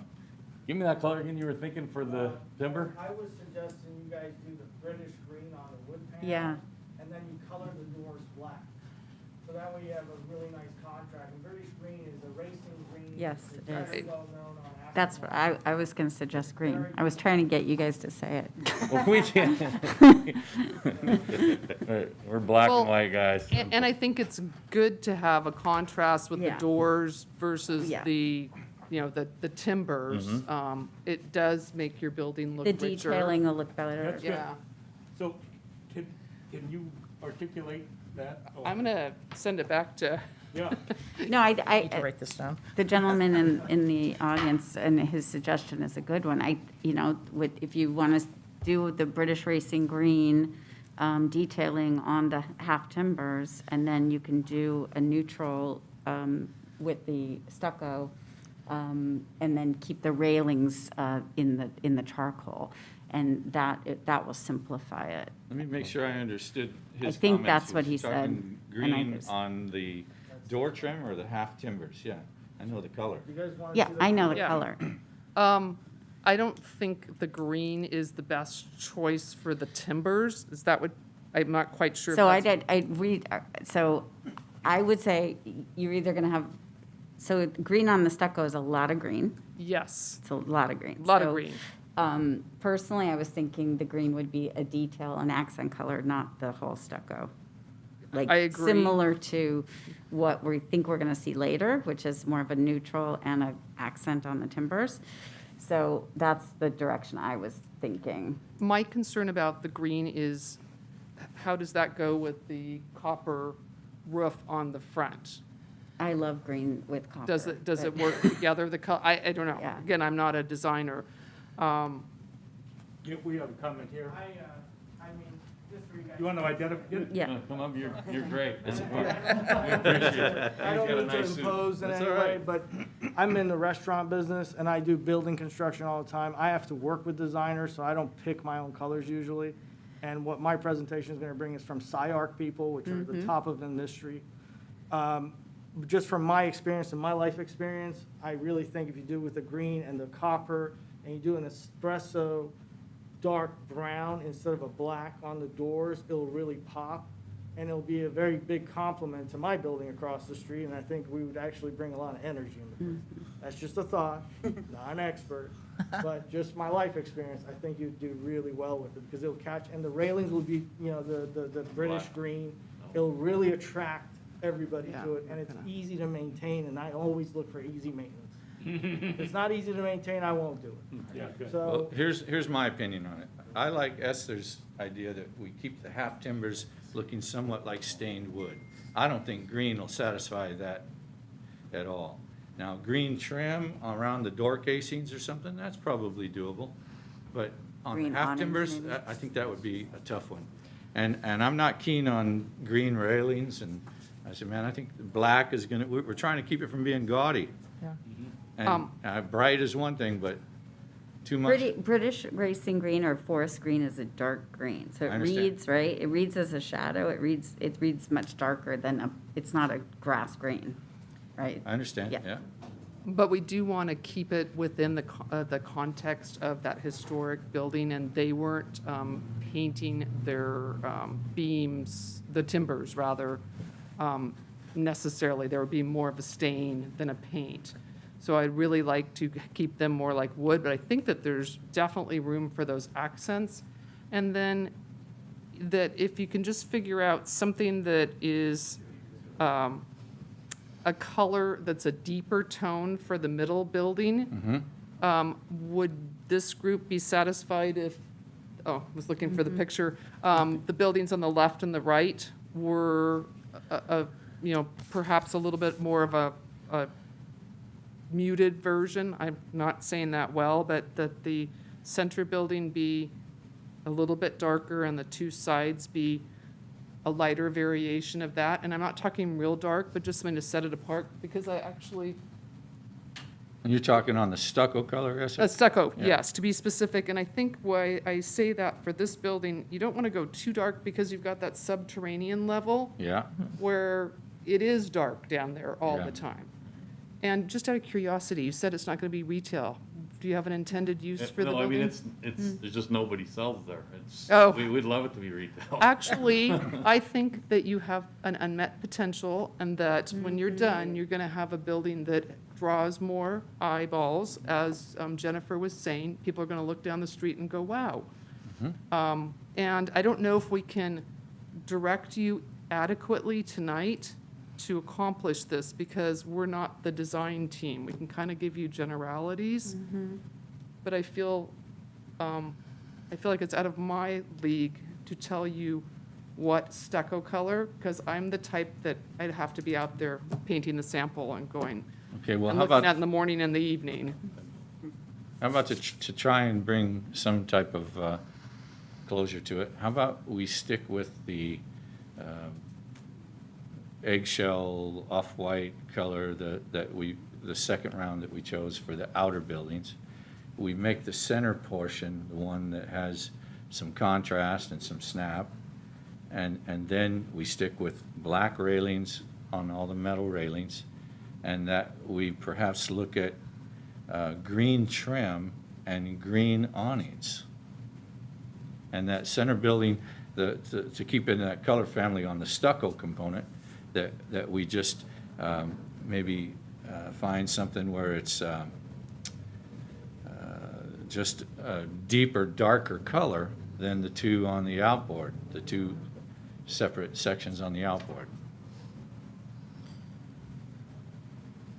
give me that color again you were thinking for the timber? I was suggesting you guys do the British green on the wood panel. Yeah. And then you color the doors black. So that way you have a really nice contrast. And British green is a racing green. Yes, It's it very is. well known on That's what I was going to suggest green. I was trying to get you guys to say it. Well, we can't. We're black Well, and white guys. And I think it's good to have a contrast with the Yeah. doors versus Yeah. the, the timbers. It does make your building look The richer. detailing will look better. That's good. Yeah. so can you articulate that? Oh, I'm gonna send it back to, Yeah, Need No, I, to write this down. the gentleman in the audience, and his suggestion is a good one. If you want to do the British Racing Green detailing on the half timbers, and then you can do a neutral with the stucco, and then keep the railings in the charcoal, and that will simplify it. Let me make sure I understood his I think comments. that's what Was he said, talking and I Green just- on the door trim or the half timbers? Yeah, I know the color. You guys want to Yeah, see the I know the Yeah. color. I don't think the green is the best choice for the timbers. Is that what, I'm not quite sure. if So that's- so I would say you're either going to have, so green on the stucco is a lot of green. Yes, It's a lot of green. a lot of So, green. Personally, I was thinking the green would be a detail, an accent color, not the whole stucco. Like, I agree. similar to what we think we're going to see later, which is more of a neutral and an accent on the timbers. So that's the direction I was thinking. My concern about the green is, how does that go with the copper roof on the front? I love green with copper. Does but- it work together, the color? I don't know. Yeah. Again, I'm not a designer. we have a comment here. I mean, just for you guys. You want to identify? Yeah. Come up, you're great. I don't mean to impose in That's any all way, right. but I'm in the restaurant business and I do building construction all the time. I have to work with designers, so I don't pick my own colors usually. And what my presentation is going to bring is from SciArc people, which are the top of the industry. Just from my experience and my life experience, I really think if you do with the green and the copper, and you do an espresso dark brown instead of a black on the doors, it'll really pop. And it'll be a very big compliment to my building across the street, and I think we would actually bring a lot of energy in the business. That's just a thought, not an expert, but just my life experience, I think you'd do really well with it, because it'll catch, and the railings will be, the British green. It'll really attract everybody to it, and it's easy to maintain, and I always look for easy maintenance. If it's not easy to maintain, I won't do it. Yeah, good. Well, So, here's my opinion on it. I like Esther's idea that we keep the half timbers looking somewhat like stained wood. I don't think green will satisfy that at all. Now, green trim around the door casings or something, that's probably doable. But on the Green half awnings, timbers, maybe? I think that would be a tough one. And I'm not keen on green railings, and I said, man, I think the black is gonna, we're trying to keep it from being gaudy. Yeah. And bright is one thing, but too much. British Racing Green or Forest Green is a dark green, so I it understand. reads, right? It reads as a shadow, it reads much darker than it's not a grass green, right? I understand, Yeah. yeah. But we do want to keep it within the context of that historic building, and they weren't painting their beams, the timbers rather, necessarily. There would be more of a stain than a paint. So I'd really like to keep them more like wood, but I think that there's definitely room for those accents. And then that if you can just figure out something that is a color that's a deeper tone for the middle building, would this group be satisfied if, I was looking for the picture, the buildings on the left and the right were, perhaps a little bit more of a muted version? I'm not saying that well, but that the center building be a little bit darker and the two sides be a lighter variation of that. And I'm not talking real dark, but just something to set it apart, because I actually, And you're talking on the stucco color, Esther? stucco, Yeah. yes, to be specific. And I think why I say that for this building, you don't want to go too dark because you've got that subterranean level Yeah, where it is dark down there all Yeah. the time. And just out of curiosity, you said it's not going to be retail. Do you have an intended use for the No, I mean, building? it's, there's just nobody sells there. It's, Oh. we'd love it to be retail. Actually, I think that you have an unmet potential, and that when you're done, you're going to have a building that draws more eyeballs. As Jennifer was saying, people are going to look down the street and go, wow. And I don't know if we can direct you adequately tonight to accomplish this, because we're not the design team. We can kind of give you generalities, but I feel like it's out of my league to tell you what stucco color, because I'm the type that I'd have to be out there painting the sample and going, okay, well, and how looking at it about, in the morning and the evening. to try and bring some type of closure to it, how about we stick with the eggshell off-white color the second round that we chose for the outer buildings. We make the center portion the one that has some contrast and some snap, and then we stick with black railings on all the metal railings, and that we perhaps look at green trim and green awnings. And that center building, to keep in that color family on the stucco component, that we just maybe find something where it's just a deeper, darker color than the two on the outboard, the two separate sections on the outboard.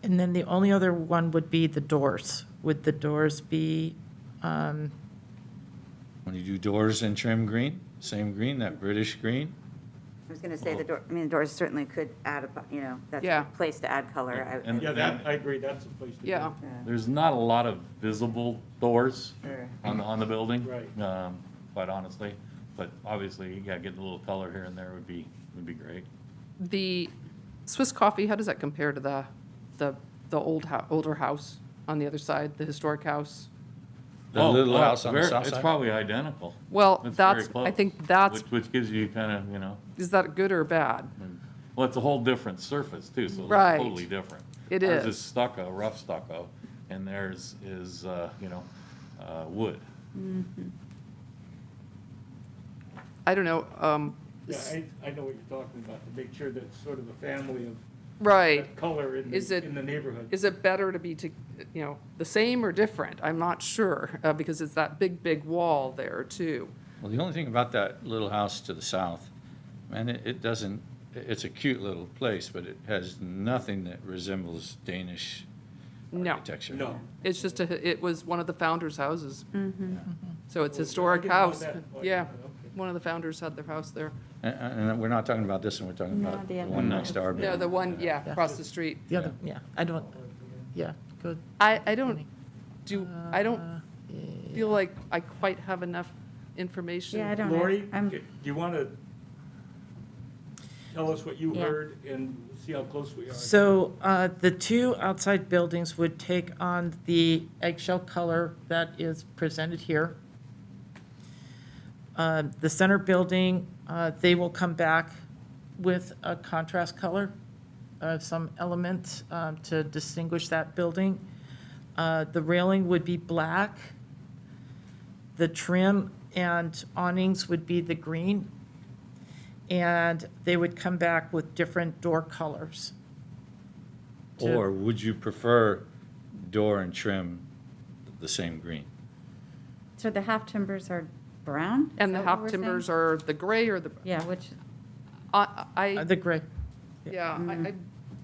And then the only other one would be the doors. Would the doors be, When you do doors in trim green, same green, that British green, I was going to say the doors certainly could add, that's Yeah. a place to add color. And- Yeah, I agree, that's a place to do it. Yeah. There's not a lot of visible doors Sure. on the building. Right. Quite honestly, but obviously, yeah, getting a little color here and there would be great. The Swiss Coffee, how does that compare to the older house on the other side, the historic house? the little house on the south It's side. probably identical. Well, It's very that's, I close, think that's, Which gives you kind of, is that good or bad? well, it's a whole different surface too, so it's Right. totally different. It Ours is. is stucco, rough stucco, and theirs is, wood. I don't know, Yeah, I know what you're talking about, to make sure that it's sort of the family of right. that color in Is it- in the neighborhood. Is it better to be, the same or different? I'm not sure, because it's that big wall there, too. Well, the only thing about that little house to the south, man, it doesn't, it's a cute little place, but it has nothing that resembles Danish No, architecture. No. it's just, it was one of the founders' houses. So it's a Oh, historic I didn't know house. that. Yeah, Okay. one of the founders had their house there. And we're not talking about this one, we're talking No, about the the other one one. next to our No, building. the one, yeah, across the street. the other, yeah, I don't, yeah, good. I don't feel like I quite have enough information. Yeah, I don't know. Lori, I'm- do you want to tell us what you Yeah. heard and see how close we are? So the two outside buildings would take on the eggshell color that is presented here. The center building, they will come back with a contrast color some elements to distinguish that building. The railing would be black. The trim and awnings would be the green. And they would come back with different door colors. to- Or would you prefer door and trim the same green? So the half timbers are brown? And Is the that what half we're timbers saying? are the gray or the, Yeah, which, I, The gray. yeah,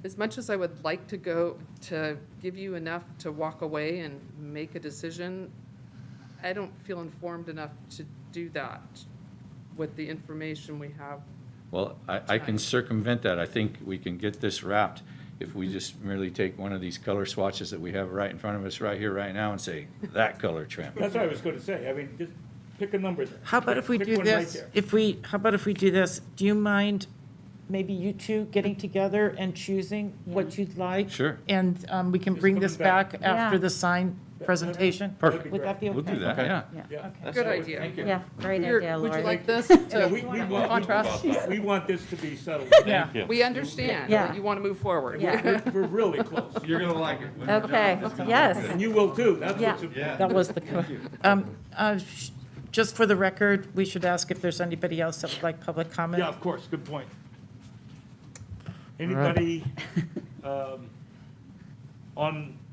as much as I would like to go, to give you enough to walk away and make a decision, I don't feel informed enough to do that with the information we have. Well, I can circumvent that. I think we can get this wrapped if we just merely take one of these color swatches that we have right in front of us right here, right now, and say, that color trim. That's what I was gonna say, I mean, just pick a number there. How about if we Pick do one right this? there. How about if we do this? Do you mind maybe you two getting together and choosing what you'd like? Sure. And we can Just bring coming this back. back after Yeah. the sign presentation? Perfect. Would that be okay? We'll do that, yeah. yeah. Okay. That's Good all. idea. Thank you. Yeah, great Here, idea, would you Lori. like this Yeah, to we want, contrast? we want this to be settled. Yeah. We understand Yeah. that you want to move forward. Yeah. We're really close, You're gonna like it. Okay, yes. and you will too, that's Yeah. what's important. That was the, just for the record, we should ask if there's anybody else that would like public comment? Yeah, of course, good point. Anybody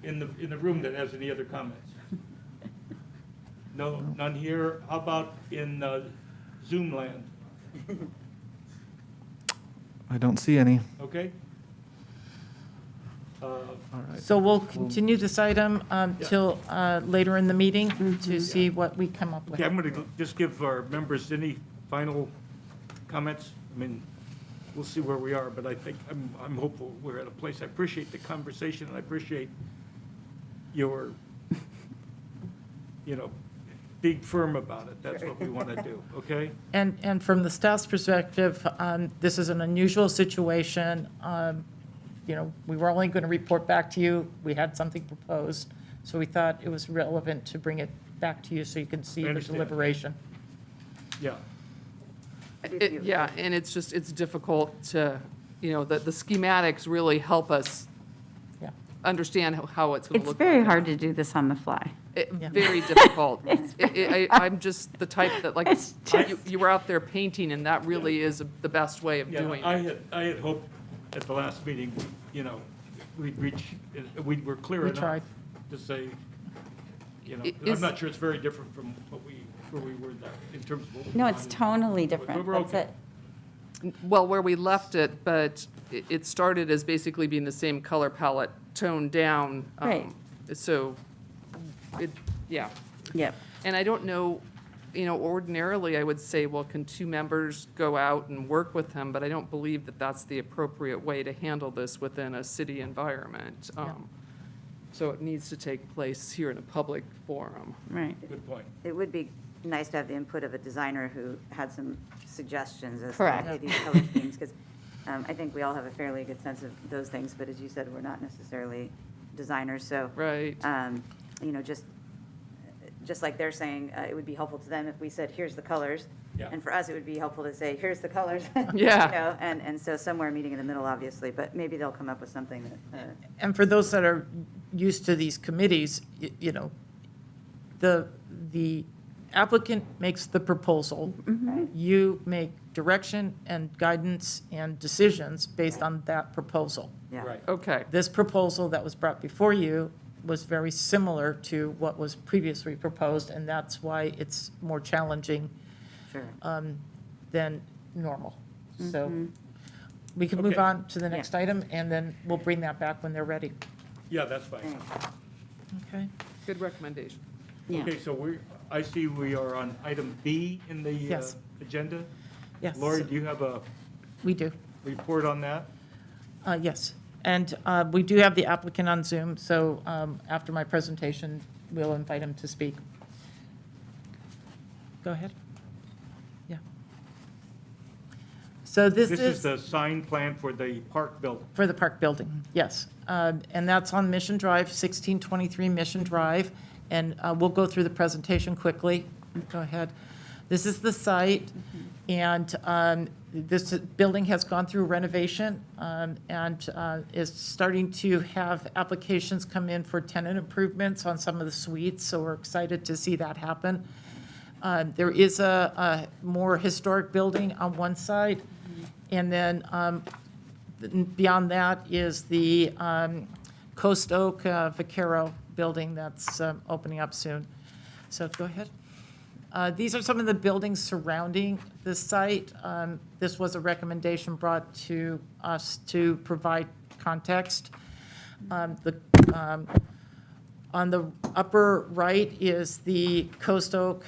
in the room that has any other comments? No, none here. How about in Zoom land? I don't see any. Okay? So we'll continue this item till later in the meeting to see what we come up with. Okay, I'm going to just give our members any final comments. I mean, we'll see where we are, but I think, I'm hopeful we're at a place. I appreciate the conversation, and I appreciate your, being firm about it. That's what we want to do, okay? And from the staff's perspective, this is an unusual situation. We were only going to report back to you. We had something proposed, so we thought it was relevant to bring it back to you so you can see I the understand. deliberation. Yeah. Yeah, and it's difficult to, the schematics really help us Yeah. understand how it's going to It's look. very hard to do this on the fly. Yeah. Very difficult. I'm just the type that, like, It's just- you were out there painting, and that really is the best way of Yeah, doing I it. had hoped at the last meeting, we'd reach, we were clear We enough tried. to say, I- I'm is- not sure it's very different from where we were there in terms of what we No, it's wanted. tonally But different, we're that's okay. it. Well, where we left it, but it started as basically being the same color palette, toned down. Right. So, yeah. Yep. And I don't know, ordinarily, I would say, well, can two members go out and work with him? But I don't believe that that's the appropriate way to handle this within a city environment. So it needs to take place here in a public forum. Right. Good point. It would be nice to have the input of a designer who had some suggestions as to Correct. hey, these color schemes, because I think we all have a fairly good sense of those things, but as you said, we're not necessarily designers, so. Right. Just like they're saying, it would be helpful to them if we said, here's the colors. Yeah. And for us, it would be helpful to say, here's the colors. Yeah. And so somewhere meeting in the middle, obviously, but maybe they'll come up with something that, And for those that are used to these committees, the applicant makes the proposal. You make direction and guidance and decisions based on that proposal. yeah. Right. Okay. This proposal that was brought before you was very similar to what was previously proposed, and that's why it's more challenging Sure. than normal. So we can Okay. move on to the next item, and then we'll bring that back when they're ready. Yeah, that's fine. Thanks. Okay? Good recommendation. Yeah. Okay, so I see we are on item B in the Yes. agenda. Yes. Lori, do you have a We do. report on that? Yes. And we do have the applicant on Zoom, so after my presentation, we'll invite him to speak. Go ahead. Yeah. So this This is is the sign plan for the park building. for the park building, yes. And that's on Mission Drive, 1623 Mission Drive. And we'll go through the presentation quickly. Go ahead. This is the site, and this building has gone through renovation and is starting to have applications come in for tenant improvements on some of the suites, so we're excited to see that happen. There is a more historic building on one side, and then beyond that is the Coast Oak Vaquero building that's opening up soon. So go ahead. These are some of the buildings surrounding this site. This was a recommendation brought to us to provide context. On the upper right is the Coast Oak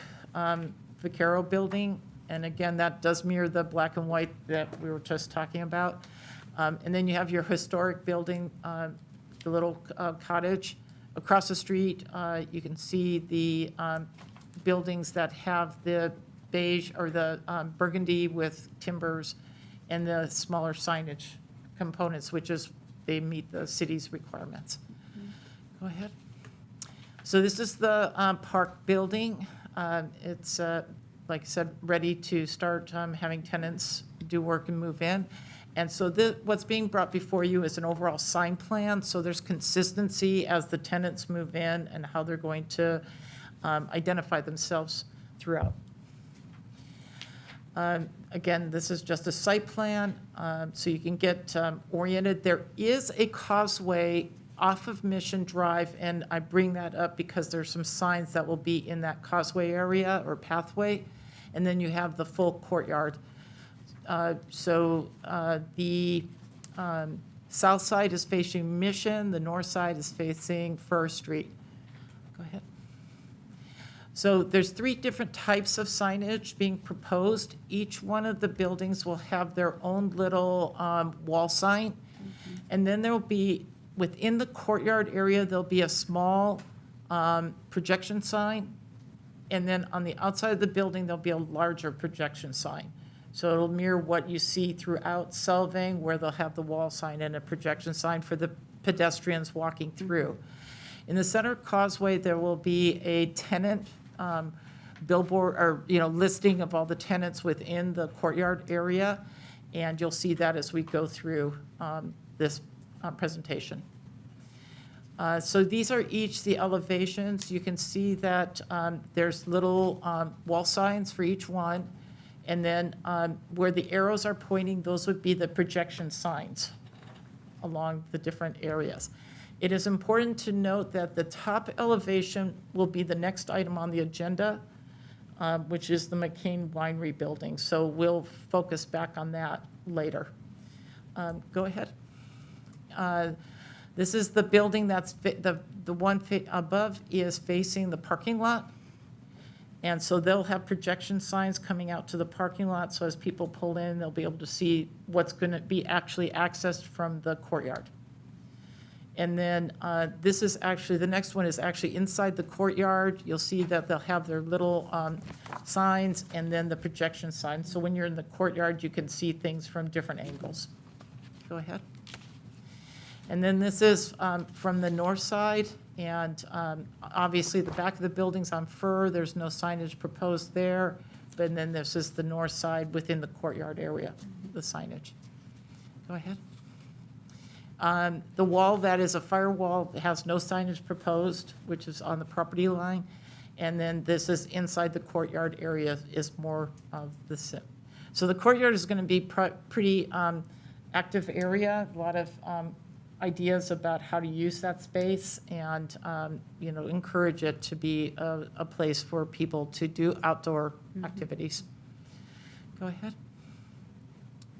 Vaquero building, and again, that does mirror the black and white that we were just talking about. And then you have your historic building, the little cottage. Across the street, you can see the buildings that have the beige or the burgundy with timbers and the smaller signage components, which is they meet the city's requirements. Go ahead. So this is the park building. It's, like I said, ready to start having tenants do work and move in. And so what's being brought before you is an overall sign plan, so there's consistency as the tenants move in and how they're going to identify themselves throughout. Again, this is just a site plan, so you can get oriented. There is a causeway off of Mission Drive, and I bring that up because there's some signs that will be in that causeway area or pathway, and then you have the full courtyard. So the south side is facing Mission, the north side is facing Fir Street. Go ahead. So there's 3 different types of signage being proposed. Each one of the buildings will have their own little wall sign. And then there will be, within the courtyard area, there'll be a small projection sign. And then on the outside of the building, there'll be a larger projection sign. So it'll mirror what you see throughout Solvang, where they'll have the wall sign and a projection sign for the pedestrians walking through. In the center causeway, there will be a tenant billboard or, listing of all the tenants within the courtyard area. And you'll see that as we go through this presentation. So these are each the elevations. You can see that there's little wall signs for each one. And then where the arrows are pointing, those would be the projection signs along the different areas. It is important to note that the top elevation will be the next item on the agenda, which is the Mccain Winery building. So we'll focus back on that later. Go ahead. This is the building that's, the one above is facing the parking lot. And so they'll have projection signs coming out to the parking lot, so as people pull in, they'll be able to see what's going to be actually accessed from the courtyard. And then this is actually, the next one is actually inside the courtyard. You'll see that they'll have their little signs and then the projection signs. So when you're in the courtyard, you can see things from different angles. Go ahead. And then this is from the north side. And obviously, the back of the building's on Fir. There's no signage proposed there. But then this is the north side within the courtyard area, the signage. Go ahead. The wall that is a firewall has no signage proposed, which is on the property line. And then this is inside the courtyard area is more of the same. So the courtyard is going to be pretty active area, a lot of ideas about how to use that space and, encourage it to be a place for people to do outdoor activities. Go ahead.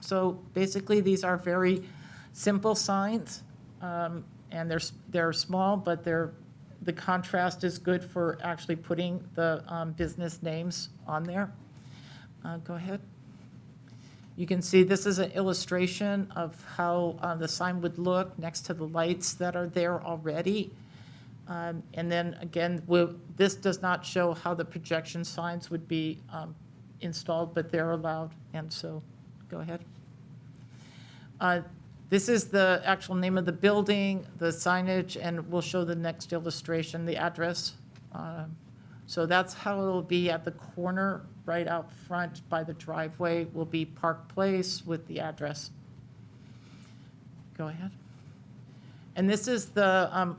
So basically, these are very simple signs, and they're small, but the contrast is good for actually putting the business names on there. Go ahead. You can see this is an illustration of how the sign would look next to the lights that are there already. And then again, this does not show how the projection signs would be installed, but they're allowed, and so go ahead. This is the actual name of the building, the signage, and we'll show the next illustration, the address. So that's how it'll be at the corner right out front by the driveway will be Park Place with the address. Go ahead. And this is the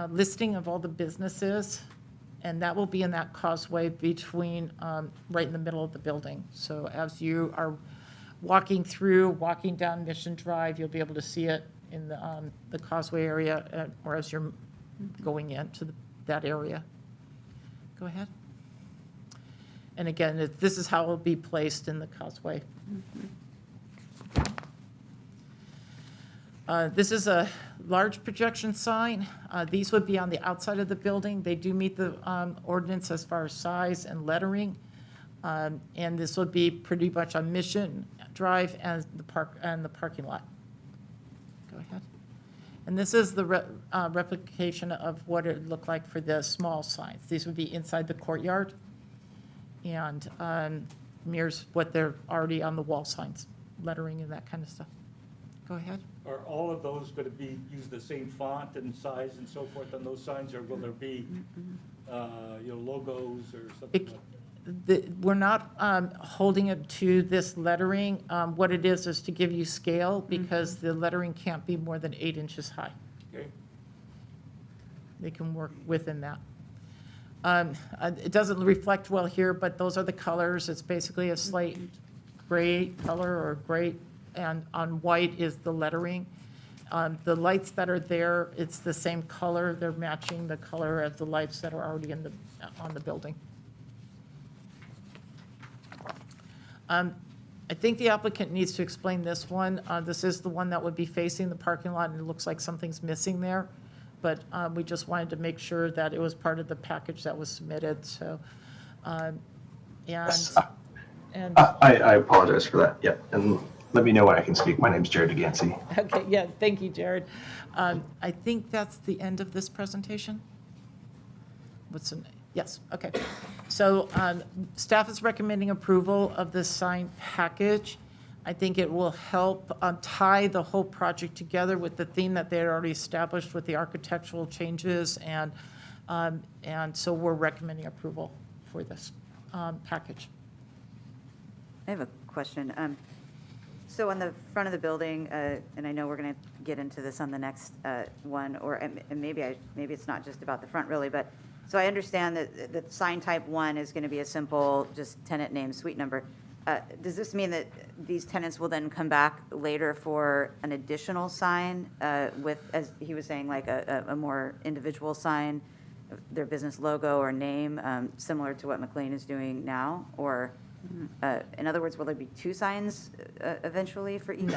listing of all the businesses, and that will be in that causeway between, right in the middle of the building. So as you are walking down Mission Drive, you'll be able to see it in the causeway area, or as you're going into that area. Go ahead. And again, this is how it will be placed in the causeway. This is a large projection sign. These would be on the outside of the building. They do meet the ordinance as far as size and lettering. And this would be pretty much on Mission Drive and the parking lot. Go ahead. And this is the replication of what it looked like for the small signs. These would be inside the courtyard and mirrors what they're already on the wall signs, lettering and that kind of stuff. Go ahead. Are all of those going to use the same font and size and so forth on those signs, or will there be, logos or something like that? We're not holding it to this lettering. What it is to give you scale, because the lettering can't be more than 8 inches high. Okay. They can work within that. It doesn't reflect well here, but those are the colors. It's basically a slate gray color or gray, and on white is the lettering. The lights that are there, it's the same color. They're matching the color of the lights that are already on the building. I think the applicant needs to explain this one. This is the one that would be facing the parking lot, and it looks like something's missing there. But we just wanted to make sure that it was part of the package that was submitted, so. Yes. I apologize for that. Yep. And let me know when I can speak. My name's Jared DeGansey. Okay, yeah, thank you, Jared. I think that's the end of this presentation. Yes, okay. So staff is recommending approval of this sign package. I think it will help tie the whole project together with the theme that they had already established with the architectural changes, and so we're recommending approval for this package. I have a question. So on the front of the building, and I know we're going to get into this on the next one, and maybe it's not just about the front really, but so I understand that sign type 1 is going to be a simple, just tenant name, suite number. Does this mean that these tenants will then come back later for an additional sign with, as he was saying, like a more individual sign, their business logo or name, similar to what Mclean is doing now? Or in other words, will there be 2 signs eventually for each?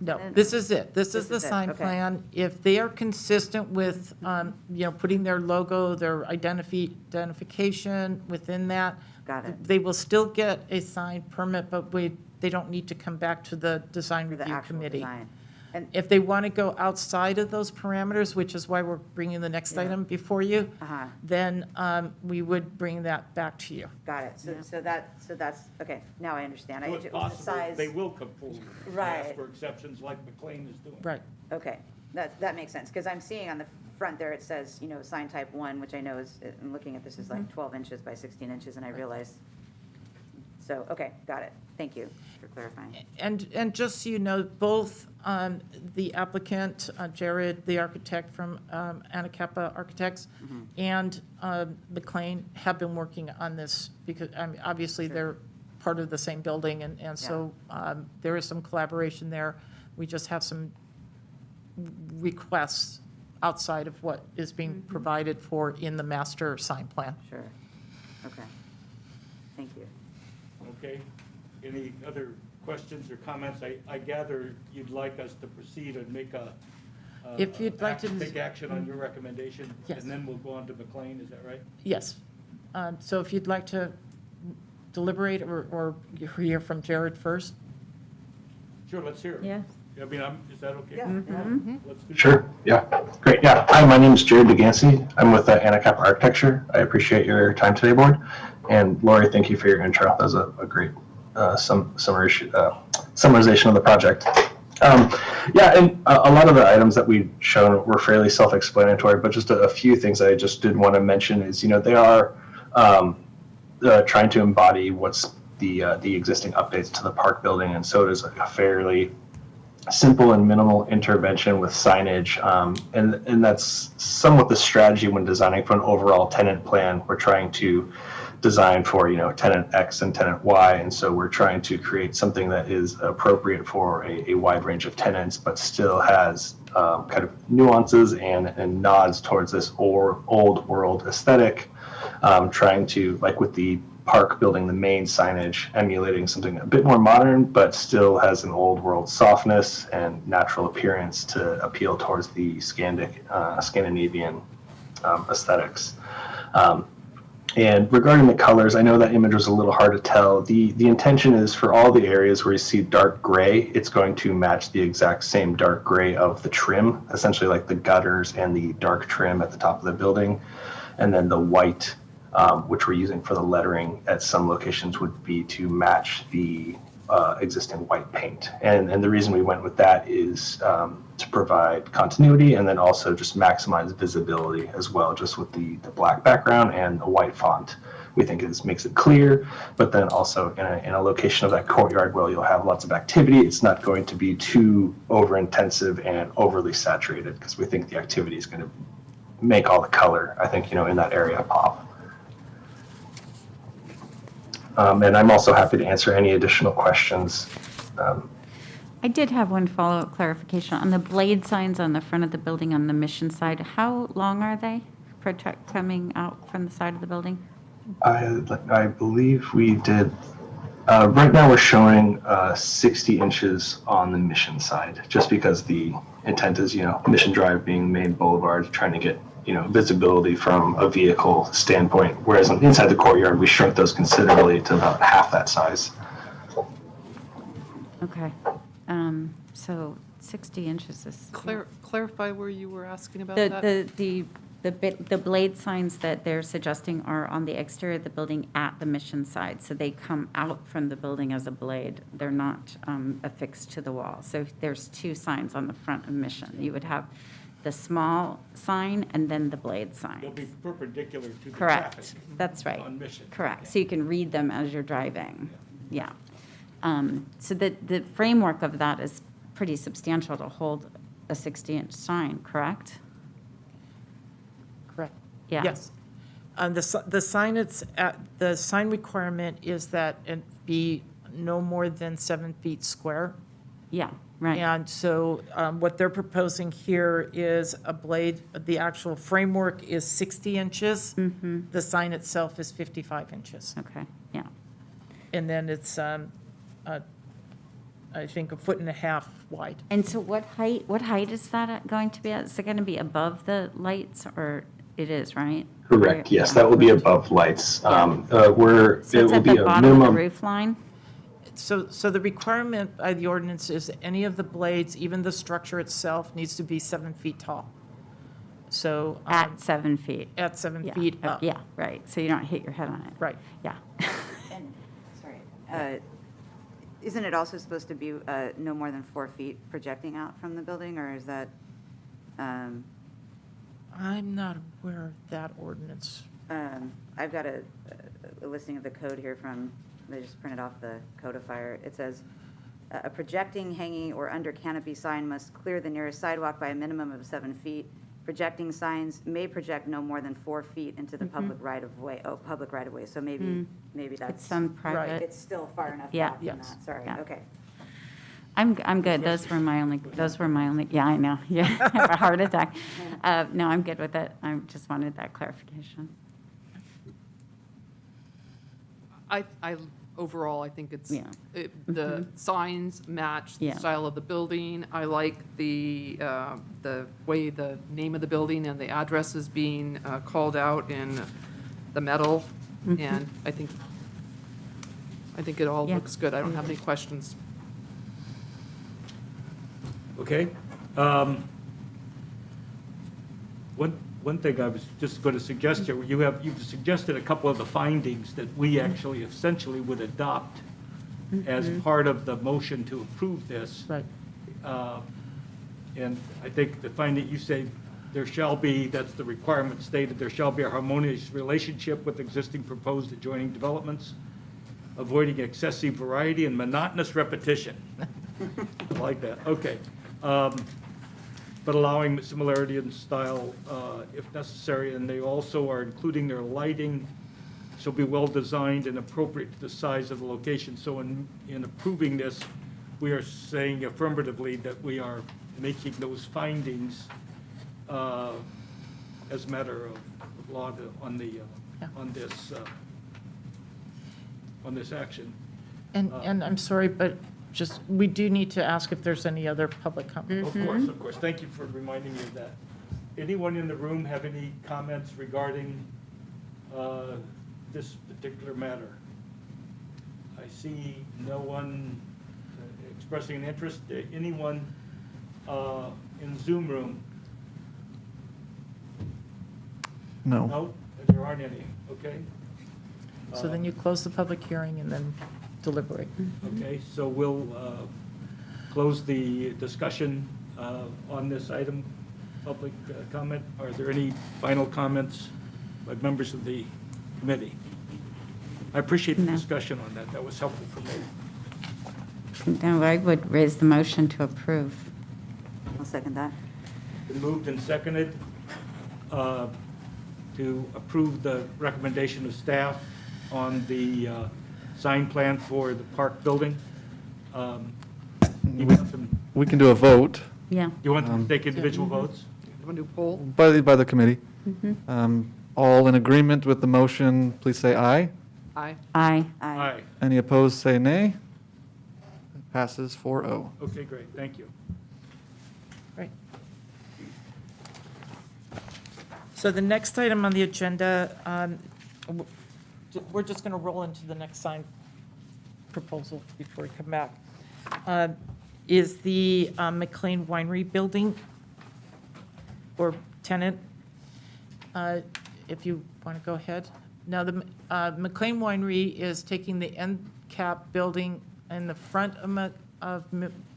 No, this is it. This is the is it, sign okay. plan. If they are consistent with, putting their logo, their identification within that. Got it. They will still get a sign permit, but they don't need to come back to the design For the review actual committee. design. And, If they want to go outside of those parameters, which is why we're bringing the next item before you, then we would bring that back to you. got it. So that's, okay, now I understand. So It it's was the possible size. they will come forward and Right. ask for exceptions like McLean is doing. Right. Okay, that makes sense, because I'm seeing on the front there, it says, sign type 1, which I know is, I'm looking at this, is like 12 inches by 16 inches, and I realize, so, okay, got it. Thank you for clarifying. And just so you know, both the applicant, Jared, the architect from Anacapa Architects, and Mclean have been working on this, because obviously they're part of the same building, and so there is some collaboration there. We just have some requests outside of what is being provided for in the master sign plan. Sure. Okay. Thank you. Okay. Any other questions or comments? I gather you'd like us to proceed and make If you'd like to- take action on your recommendation? Yes. And then we'll go on to McLean, is that right? Yes. So if you'd like to deliberate or hear from Jared first? Sure, let's hear it. Yeah. I mean, is that okay? Yeah. Let's do that. Sure. Yeah. Great. Yeah. Hi, my name is Jared DeGansey. I'm with Anacapa Architecture. I appreciate your time today, board. And Lori, thank you for your intro. That was a great summarization of the project. Yeah, and a lot of the items that we've shown were fairly self-explanatory, but just a few things I just did want to mention is, they are trying to embody what's the existing updates to the park building, and so it is a fairly simple and minimal intervention with signage, and that's somewhat the strategy when designing for an overall tenant plan. We're trying to design for tenant X and tenant Y, and so we're trying to create something that is appropriate for a wide range of tenants, but still has kind of nuances and nods towards this old world aesthetic. Trying to, like with the park building, the main signage, emulating something a bit more modern, but still has an old world softness and natural appearance to appeal towards the Scandinavian aesthetics. And regarding the colors, I know that image was a little hard to tell. The intention is for all the areas where you see dark gray, it's going to match the exact same dark gray of the trim, essentially like the gutters and the dark trim at the top of the building. And then the white, which we're using for the lettering at some locations, would be to match the existing white paint. And the reason we went with that is to provide continuity and then also just maximize visibility as well, just with the black background and the white font. We think it makes it clear, but then also in a location of that courtyard where you'll have lots of activity, it's not going to be too over-intensive and overly saturated, because we think the activity is going to make all the color, I think, in that area pop. And I'm also happy to answer any additional questions. I did have one follow-up clarification. On the blade signs on the front of the building on the Mission side, how long are they for truck coming out from the side of the building? I believe we did, right now we're showing 60 inches on the Mission side, just because the intent is, Mission Drive being main boulevard, trying to get, visibility from a vehicle standpoint, whereas on inside the courtyard, we shrunk those considerably to about half that size. Okay. So 60 inches is. Clarify where you were asking about The, that? the blade signs that they're suggesting are on the exterior of the building at the Mission side. So they come out from the building as a blade. They're not affixed to the wall. So there's two signs on the front of Mission. You would have the small sign and then the blade signs. They'll be perpendicular to the traffic. Correct. That's right. On Mission. Correct. So you can read them as you're driving. Yeah. So the framework of that is pretty substantial to hold a 60-inch sign, correct? Correct. Yeah. Yes. The sign requirement is that it be no more than 7 feet square. Yeah, right. And so what they're proposing here is a blade, the actual framework is 60 inches. Mm-hmm. The sign itself is 55 inches. Okay, yeah. And then it's, I think, 1.5 feet wide. And so what height is that going to be at? Is it going to be above the lights, or it is, right? Correct, yes, that will be above lights. Yeah. It So will it's at be the a bottom of the minimum. roof line? So the requirement by the ordinance is any of the blades, even the structure itself, needs to be 7 feet tall. So. At 7 feet? At 7 Yeah, feet up. Yeah, right, so you don't hit your head on it. Right. Yeah. And, sorry, isn't it also supposed to be no more than 4 feet projecting out from the building, or is that? I'm not aware of that ordinance. I've got a listing of the code here from, they just printed off the codifier. It says, a projecting, hanging, or under canopy sign must clear the nearest sidewalk by a minimum of 7 feet. Projecting signs may project no more than 4 feet into the public right-of-way, public right-of-way, so maybe It's that's, some private. it's still far enough Yeah. back from Yes. that, sorry, Yeah. okay. I'm good. Those were my only, yeah, I know. Yeah, I have a heart attack. No, I'm good with it. I just wanted that clarification. Overall, I think it's, Yeah. the signs match the Yeah. style of the building. I like the way the name of the building and the address is being called out in the metal. And I think it all Yeah. looks good. I don't have any questions. Okay. One thing I was just going to suggest here, you've suggested a couple of the findings that we actually essentially would adopt as part of the motion to approve this. Right. And I think the finding, you say there shall be, that's the requirement stated, there shall be a harmonious relationship with existing proposed adjoining developments, avoiding excessive variety and monotonous repetition. I like that, okay. But allowing similarity in style if necessary, and they also are including their lighting shall be well-designed and appropriate to the size of the location. So in approving this, we are saying affirmatively that we are making those findings as a matter of law on this action. And I'm sorry, but just, we do need to ask if there's any other public comment. Of course. Thank you for reminding me of that. Anyone in the room have any comments regarding this particular matter? I see no one expressing an interest. Anyone in Zoom room? No. No, there aren't any, okay? So then you close the public hearing and then deliberate. Okay, so we'll close the discussion on this item. Public comment. Are there any final comments by members of the committee? I appreciate the No. discussion on that. That was helpful for me. No, I would raise the motion to approve. I'll second that. Been moved and seconded to approve the recommendation of staff on the sign plan for the park building. You want them, We can do a vote Yeah. you want them to take individual votes? Have a new poll? by the committee. All in agreement with the motion, please say aye. Aye. Aye. Aye. Any opposed, say nay. It passes 4-0. Okay, great, thank you. Right. So the next item on the agenda, we're just going to roll into the next sign proposal before we come back, is the Mclean Winery building or tenant. If you want to go ahead. Now, the Mclean Winery is taking the end cap building in the front of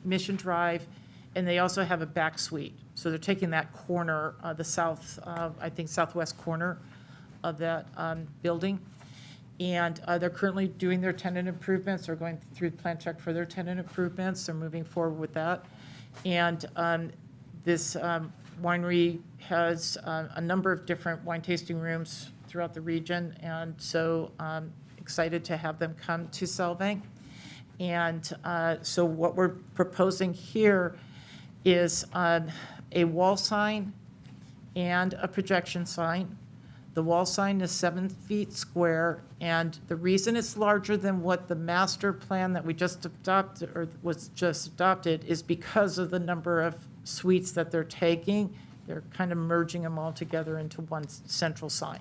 Mission Drive, and they also have a back suite. So they're taking that corner, the southwest corner of that building. And they're currently doing their tenant improvements. They're going through the plan check for their tenant improvements. They're moving forward with that. And this winery has a number of different wine tasting rooms throughout the region, and so excited to have them come to Solvang. And so what we're proposing here is a wall sign and a projection sign. The wall sign is 7 feet square, and the reason it's larger than what the master plan that we just adopted, or was just adopted, is because of the number of suites that they're taking. They're kind of merging them all together into one central sign.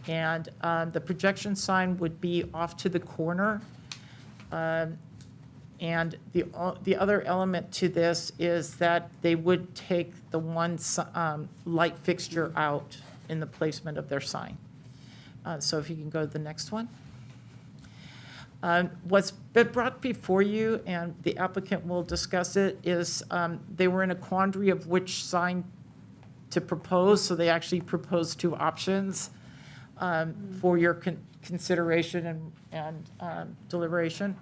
And the projection sign would be off to the corner. And the other element to this is that they would take the one light fixture out in the placement of their sign. So if you can go to the next one. What's been brought before you, and the applicant will discuss it, is they were in a quandary of which sign to propose, so they actually proposed two options for your consideration and deliberation.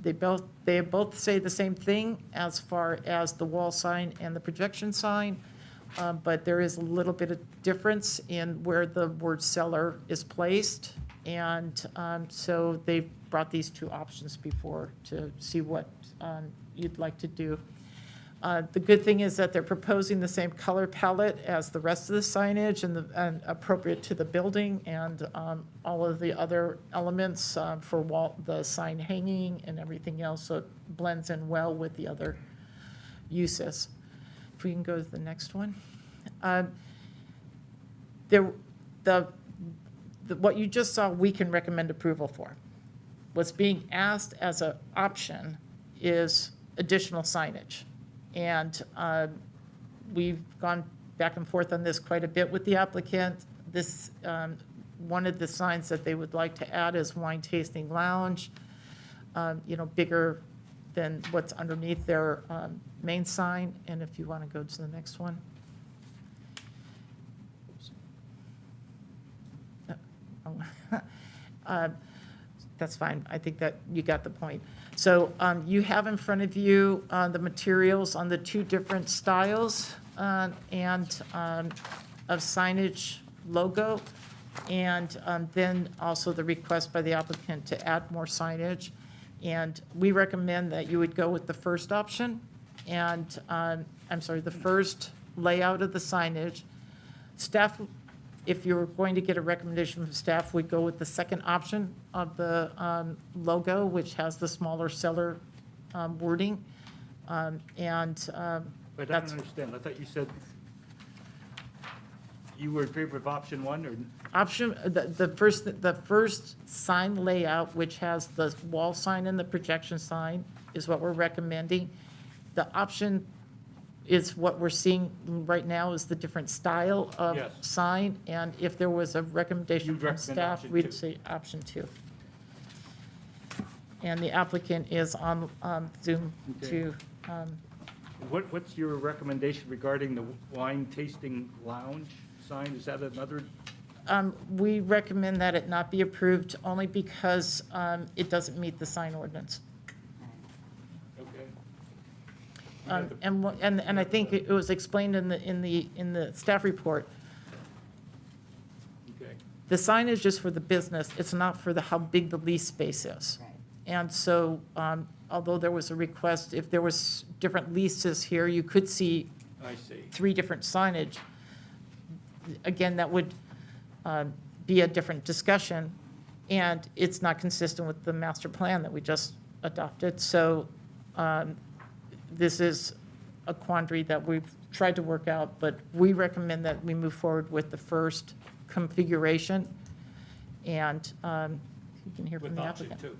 They both say the same thing as far as the wall sign and the projection sign, but there is a little bit of difference in where the word cellar is placed. And so they brought these two options before to see what you'd like to do. The good thing is that they're proposing the same color palette as the rest of the signage and appropriate to the building, and all of the other elements for the sign hanging and everything else, so it blends in well with the other uses. If we can go to the next one. What you just saw, we can recommend approval for. What's being asked as an option is additional signage. And we've gone back and forth on this quite a bit with the applicant. This, one of the signs that they would like to add is wine tasting lounge, bigger than what's underneath their main sign. And if you want to go to the next one. That's fine. I think that you got the point. So you have in front of you the materials on the two different styles and of signage logo, and then also the request by the applicant to add more signage. And we recommend that you would go with the first option, and, the first layout of the signage. Staff, if you were going to get a recommendation from staff, would go with the second option of the logo, which has the smaller seller wording. But I don't That's- understand. I thought you said you were in favor of option one, or? Option, the first sign layout, which has the wall sign and the projection sign, is what we're recommending. The option is what we're seeing right now is the different style of Yes. sign, and if there was a recommendation You'd from recommend staff, option we'd two. say option 2. And the applicant is on Zoom Okay. to, What's your recommendation regarding the wine tasting lounge sign? Is that another? we recommend that it not be approved only because it doesn't meet the sign ordinance. Okay. And I think it was explained in the staff report. Okay. The signage is for the business, it's not for how big the lease space is. And so, although there was a request, if there was different leases here, you could see I see. 3 different signage. Again, that would be a different discussion, and it's not consistent with the master plan that we just adopted. So this is a quandary that we've tried to work out, but we recommend that we move forward with the first configuration, and you can hear from With the option applicant. two.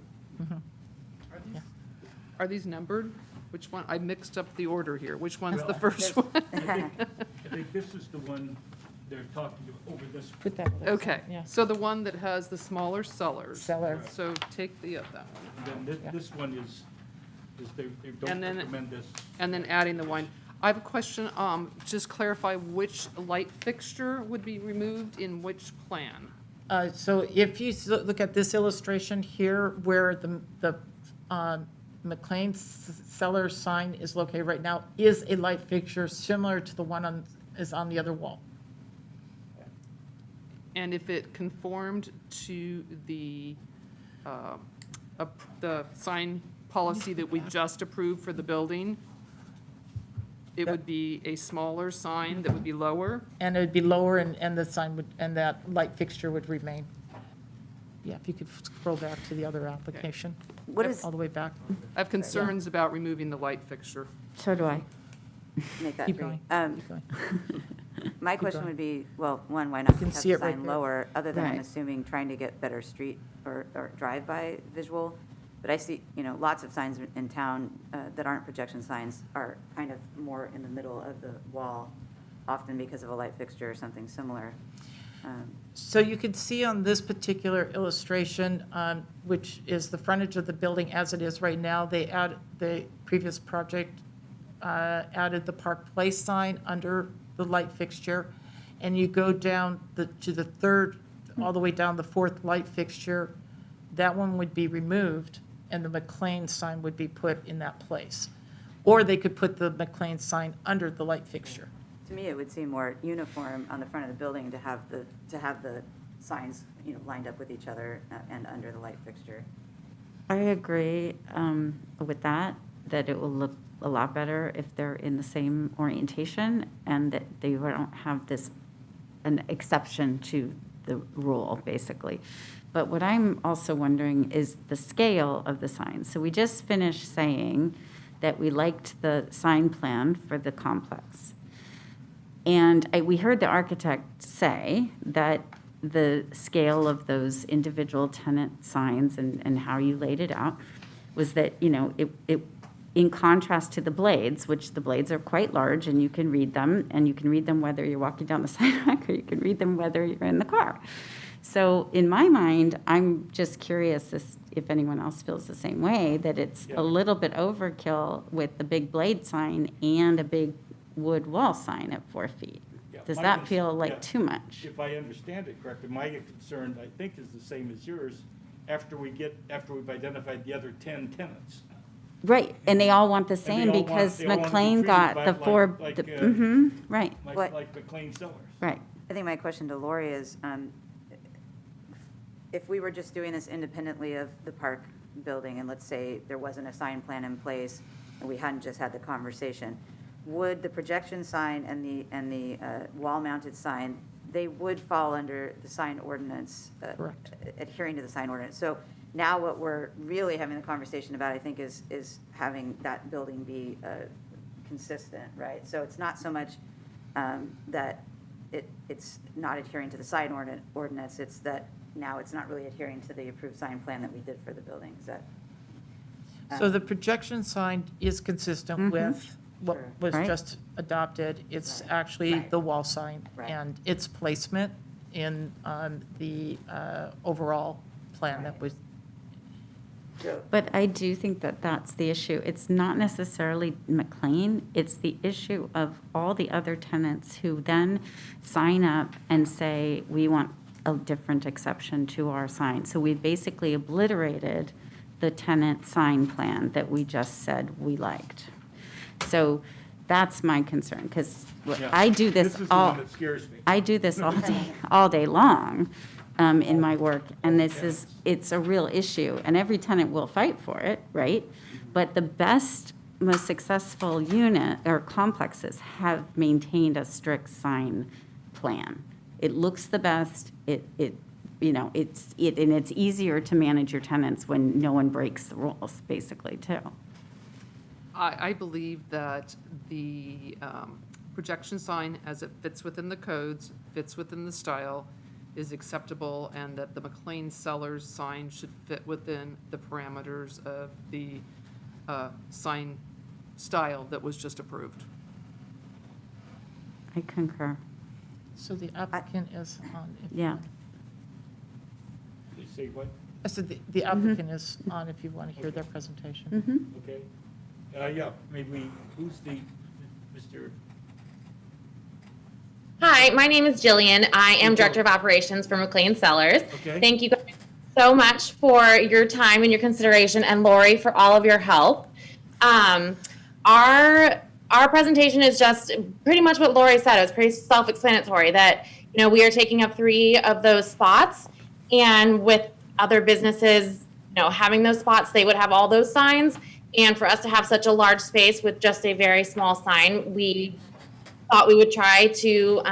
Are these numbered? Which one? I mixed up the order here. Which one's the Well, first yes. one? I think this is the one they're talking about over this. Put that. Okay, Yeah. so the one that has the smaller cellars. Seller. So take that one. And then this one is they don't And then- recommend this. And then adding the wine. I have a question, just clarify which light fixture would be removed in which plan? So if you look at this illustration here, where the Mclean cellar sign is located right now, is a light fixture similar to the one is on the other wall. And if it conformed to the sign policy that we just approved for the building, it would be a smaller sign that would be lower? And it would be lower, and the sign would, and that light fixture would remain. Yeah, if you could scroll back to the other application, What is, all the way back. I have concerns about removing the light fixture. So do I. make that Keep free. going. Keep going. My question going. would be, well, one, why not can have see the it right sign there. lower, other than I'm Right. assuming trying to get better street or drive-by visual? But I see, lots of signs in town that aren't projection signs are kind of more in the middle of the wall, often because of a light fixture or something similar. So you can see on this particular illustration, which is the frontage of the building as it is right now, the previous project added the Park Place sign under the light fixture. And you go down to the third, all the way down the fourth light fixture, that one would be removed, and the Mclean sign would be put in that place. Or they could put the Mclean sign under the light fixture. To me, it would seem more uniform on the front of the building to have the signs, lined up with each other and under the light fixture. I agree with that it will look a lot better if they're in the same orientation and that they don't have an exception to the rule, basically. But what I'm also wondering is the scale of the signs. So we just finished saying that we liked the sign plan for the complex. And we heard the architect say that the scale of those individual tenant signs and how you laid it out was that, it in contrast to the blades, which the blades are quite large and you can read them, and you can read them whether you're walking down the sidewalk or you can read them whether you're in the car. So in my mind, I'm just curious if anyone else feels the same way, that it's Yeah. a little bit overkill with the big blade sign and a big wood wall sign at 4 feet. Yeah. Does my that cons- feel yeah. like too much? If I understand it correctly, my concern, I think, is the same as yours, after we've identified the other 10 tenants. Right, and they all want the they same all want- because they all wanna be McLean treated got like- the four, like, right, What- Like McLean Cellars. right. I think my question to Lori is, if we were just doing this independently of the park building, and let's say there wasn't a sign plan in place, and we hadn't just had the conversation, would the projection sign and the wall-mounted sign, they would fall under the sign ordinance? Correct. Adhering to the sign ordinance. So now what we're really having the conversation about, I think, is having that building be consistent, right? So it's not so much that it's not adhering to the sign ordinance, it's that now it's not really adhering to the approved sign plan that we did for the building. Is that? So the projection sign is consistent with what Sure. was Right. just adopted. It's Right. actually Right. the wall sign Right. and its placement in the overall plan that Right. was, But I do think that that's the issue. It's not necessarily McLean, it's the issue of all the other tenants who then sign up and say, we want a different exception to our sign. So we basically obliterated the tenant sign plan that we just said we liked. So that's my concern, because Yeah. I do this This is the all. one that scares me. I do this all day long in my work, and it's a real issue, and every tenant will fight for it, right? But the best, most successful unit or complexes have maintained a strict sign plan. It looks the best, and it's easier to manage your tenants when no one breaks the rules, basically, too. I believe that the projection sign, as it fits within the codes, fits within the style, is acceptable, and that the McLean Cellars sign should fit within the parameters of the sign style that was just approved. I concur. so the applicant is on. Yeah. They say what? I said the applicant is on if you want to hear their presentation. Mhm. Okay. Yeah, maybe, who's the, Mr. Hi, my name is Jillian. I am Director of Operations for Mclean Cellars. Okay. Thank you guys so much for your time and your consideration, and Lori for all of your help. Our presentation is just pretty much what Lori said. It was pretty self-explanatory that, we are taking up 3 of those spots, and with other businesses, having those spots, they would have all those signs. And for us to have such a large space with just a very small sign, we thought we would try to,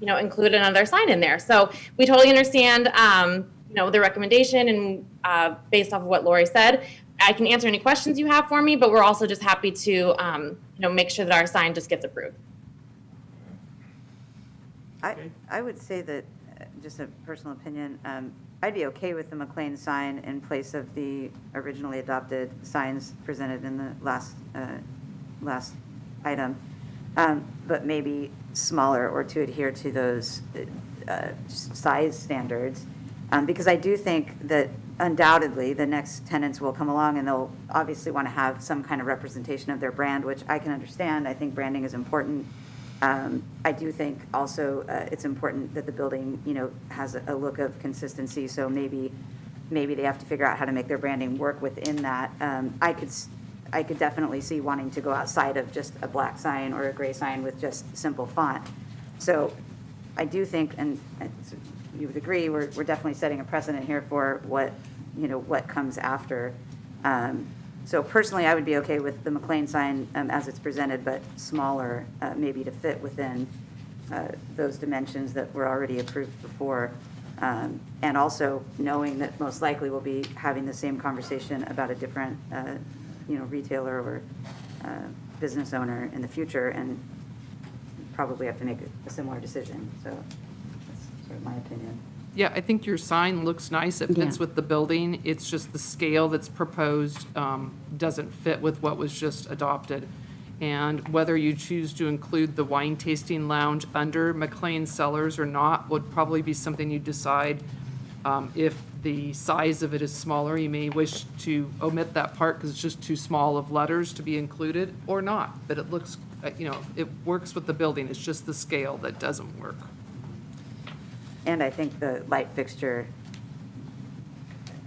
include another sign in there. So we totally understand, the recommendation, and based off of what Lori said, I can answer any questions you have for me, but we're also just happy to, make sure that our sign just gets approved. I would say that, just a personal opinion, I'd be okay with the McLean sign in place of the originally adopted signs presented in the last item, but maybe smaller, or to adhere to those size standards. Because I do think that undoubtedly the next tenants will come along and they'll obviously want to have some kind of representation of their brand, which I can understand. I think branding is important. I do think also it's important that the building, has a look of consistency. So maybe they have to figure out how to make their branding work within that. I could definitely see wanting to go outside of just a black sign or a gray sign with just simple font. So I do think, and you would agree, we're definitely setting a precedent here for what comes after. So personally, I would be okay with the McLean sign as it's presented, but smaller, maybe to fit within those dimensions that were already approved before. And also knowing that most likely we'll be having the same conversation about a different, retailer or business owner in the future, and probably have to make a similar decision. So that's sort of my opinion. Yeah, I think your sign looks nice. It fits Yeah. with the building. It's just the scale that's proposed doesn't fit with what was just adopted. And whether you choose to include the wine tasting lounge under McLean Cellars or not would probably be something you decide. If the size of it is smaller, you may wish to omit that part because it's just too small of letters to be included, or not, but it looks it works with the building, it's just the scale that doesn't work. And I think the light fixture.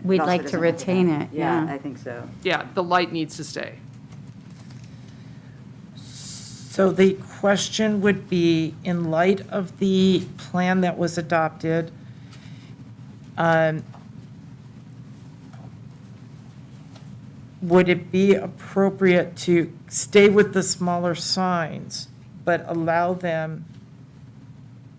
We'd also like to doesn't have retain have- it, Yeah, yeah. I think so. Yeah, the light needs to stay. So the question would be, in light of the plan that was adopted, would it be appropriate to stay with the smaller signs, but allow them,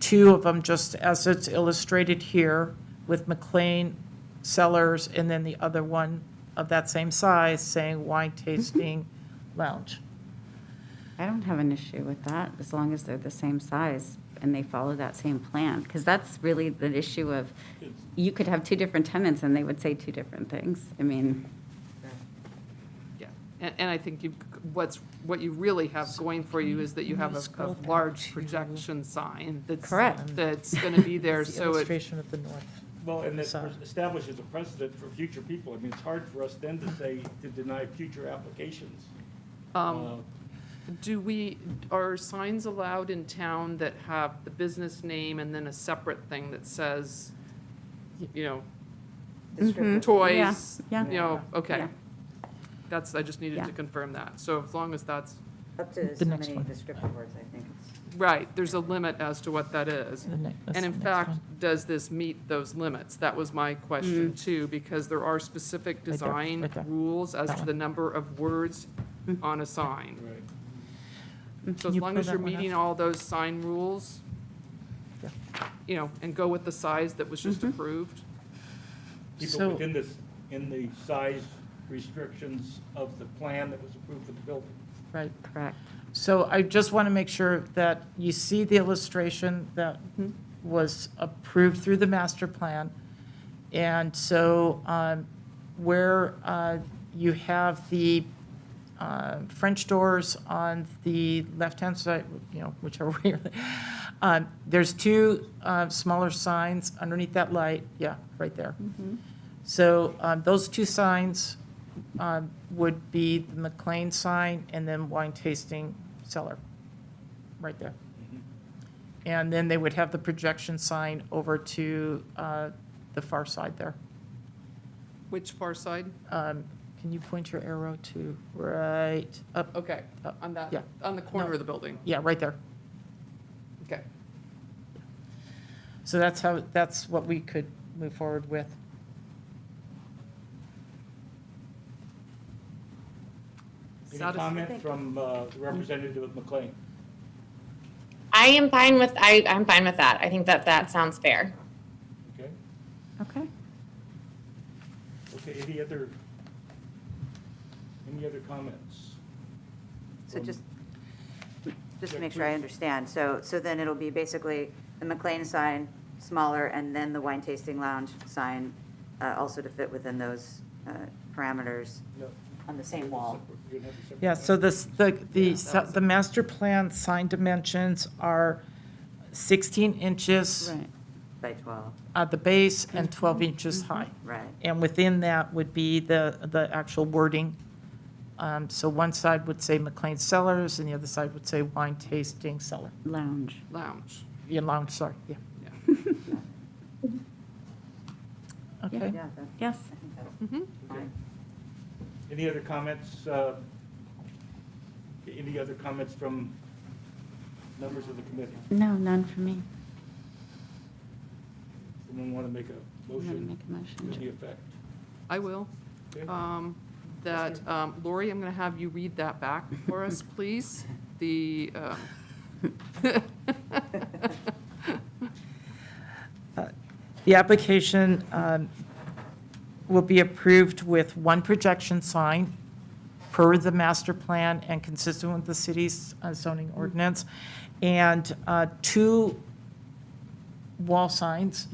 two of them, just as it's illustrated here, with Mclean Cellars, and then the other one of that same size saying wine tasting lounge? I don't have an issue with that, as long as they're the same size and they follow that same plan. Because that's really the issue of, you could have two different tenants and they would say two different things. I mean, Yeah, and I think what you really have going for you is that you have a large projection sign that's. Correct. That's gonna be there, The so it, illustration of the north. Well, and it Sorry. establishes a precedent for future people. I mean, it's hard for us then to say, to deny future applications. are signs allowed in town that have the business name and then a separate thing that says, Descriptive. toys? Yeah, yeah. Okay. Yeah. I just needed to Yeah. confirm that. So as long as that's, Up to The so next many one. descriptive words, I think. It's- right, there's a limit as to what that is. That's And in the next fact, one. does this meet those limits? That was my question too, because there are specific there, design right there. rules as That to one. the number of words on a sign. Right. So Can as you long pull as that you're one up? meeting all those sign rules, Yeah. and go with the size that was just approved. People So- within this, in the size restrictions of the plan that was approved for the building. Right. correct. So I just want to make sure that you see the illustration that was approved through the master plan. And so where you have the French doors on the left-hand side, whichever way, there's two smaller signs underneath that light, yeah, right there. So those two signs would be the Mclean sign and then wine tasting cellar, right there. And then they would have the projection sign over to the far side there. Which far side? Can you point your arrow to right up? Okay, Up. on that, Yeah. on the corner No. of the building. Yeah, right there. Okay. So that's what we could move forward with. Any Satis- comment from the representative of McLean? I'm fine with that. I think that sounds fair. Okay, Okay. okay, any other comments? So from- just to Yeah, make sure I please. understand, so then it'll be basically the McLean sign smaller and then the wine tasting lounge sign also to fit within those parameters No, on the same wall. separate- you're gonna have a separate Yeah, so plan. the master plan sign dimensions are 16 inches Right. By 12, at the base and 12 inches high. right. And within that would be the actual wording. So one side would say Mclean Cellars, and the other side would say wine tasting cellar. Lounge. Lounge. Yeah, lounge, sorry, yeah. Yeah. Okay. Yeah, that- Yes. I think that's Mm-hmm. fine. Any other comments? Any other comments from members of the committee? No, none for me. Someone want to make a I'm going to motion make a to motion. the effect? I will. Okay. Lori, I'm going to have you read that back for us, please. The, The application will be approved with one projection sign per the master plan and consistent with the city's zoning ordinance, and two wall signs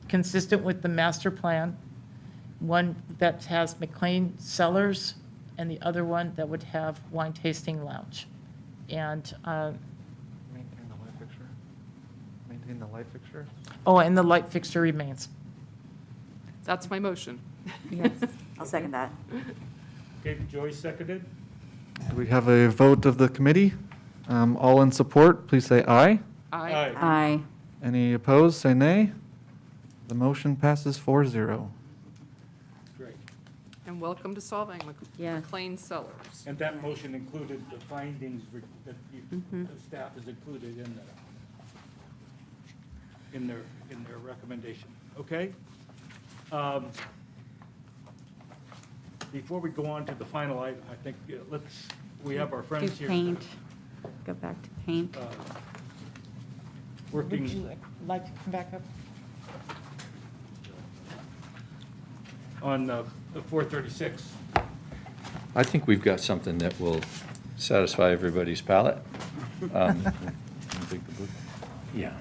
consistent with the master plan, one that has Mclean Cellars and the other one that would have wine tasting lounge. And, Maintain the light fixture? Maintain the light fixture? oh, and the light fixture remains. that's my motion. Yes. I'll second that. Okay, Joyce seconded. Do we have a vote of the committee? All in support, please say aye. I, Aye. Any opposed, say nay. The motion passes 4-0. Great. and welcome to solving Yes. McLean Cellars. And that motion included the findings that the staff has included in their recommendation, okay? Before we go on to the final item, I think, we have our Do friends here. paint. Go back to paint. Would Working, you like to come back up? on the 436. I think we've got something that will satisfy everybody's palate. Yeah.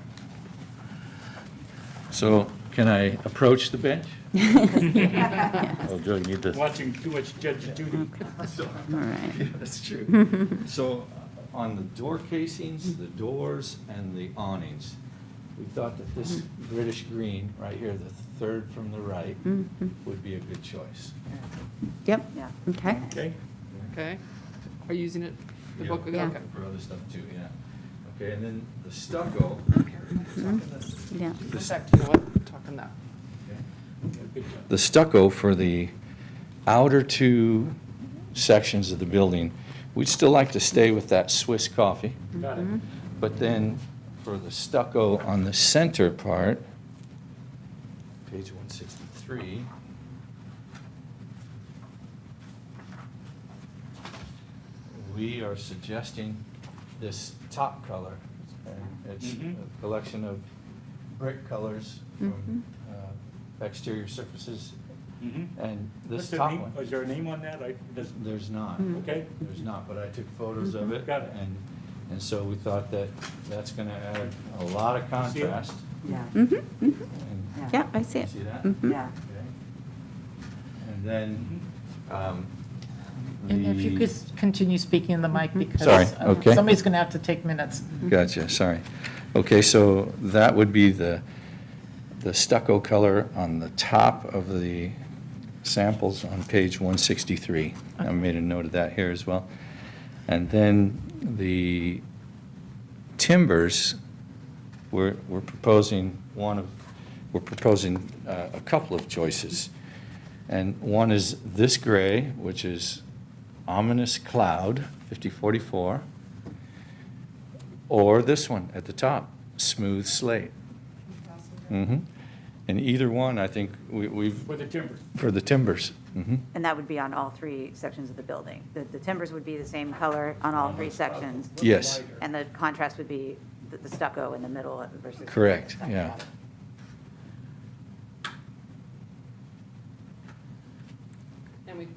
So can I approach the bench? Oh, Joe, you need to. Watching too much Judge Judy. All right. That's true. So on the door casings, the doors, and the awnings, we thought that this British green right here, the third from the right, would be a good choice. Yep, Yeah. okay. Okay? Okay? Are you using it, the Yeah, book? Yeah. Okay. For other stuff too, yeah. Okay, and then the stucco. Yeah. Go back to what, talking that. The stucco for the outer two sections of the building, we'd still like to stay with that Swiss coffee, Got it. but then for the stucco on the center part, page 163, we are suggesting this top color. And it's a collection of brick colors from exterior surfaces. And this What's the top name? one, Is there a name on that? there's not. Okay? There's not, but I took photos of it. Got it. And so we thought that that's going to add a lot of contrast. Yeah. And- Yeah, I see it. See that? Yeah. Okay. And then, And if you could continue speaking in the mic because Sorry, okay. somebody's going to have to take minutes. Gotcha, sorry. Okay, so that would be the stucco color on the top of the samples on page 163. I made a note of that here as well. And then the timbers, we're proposing a couple of choices. And one is this gray, which is ominous cloud, 5044, or this one at the top, smooth slate. And either one, I think we've, For the timber. for the timbers. And that would be on all three sections of the building. The timbers would be the same color on all three sections. Yes, And the contrast would be the stucco in the middle versus. correct, yeah. And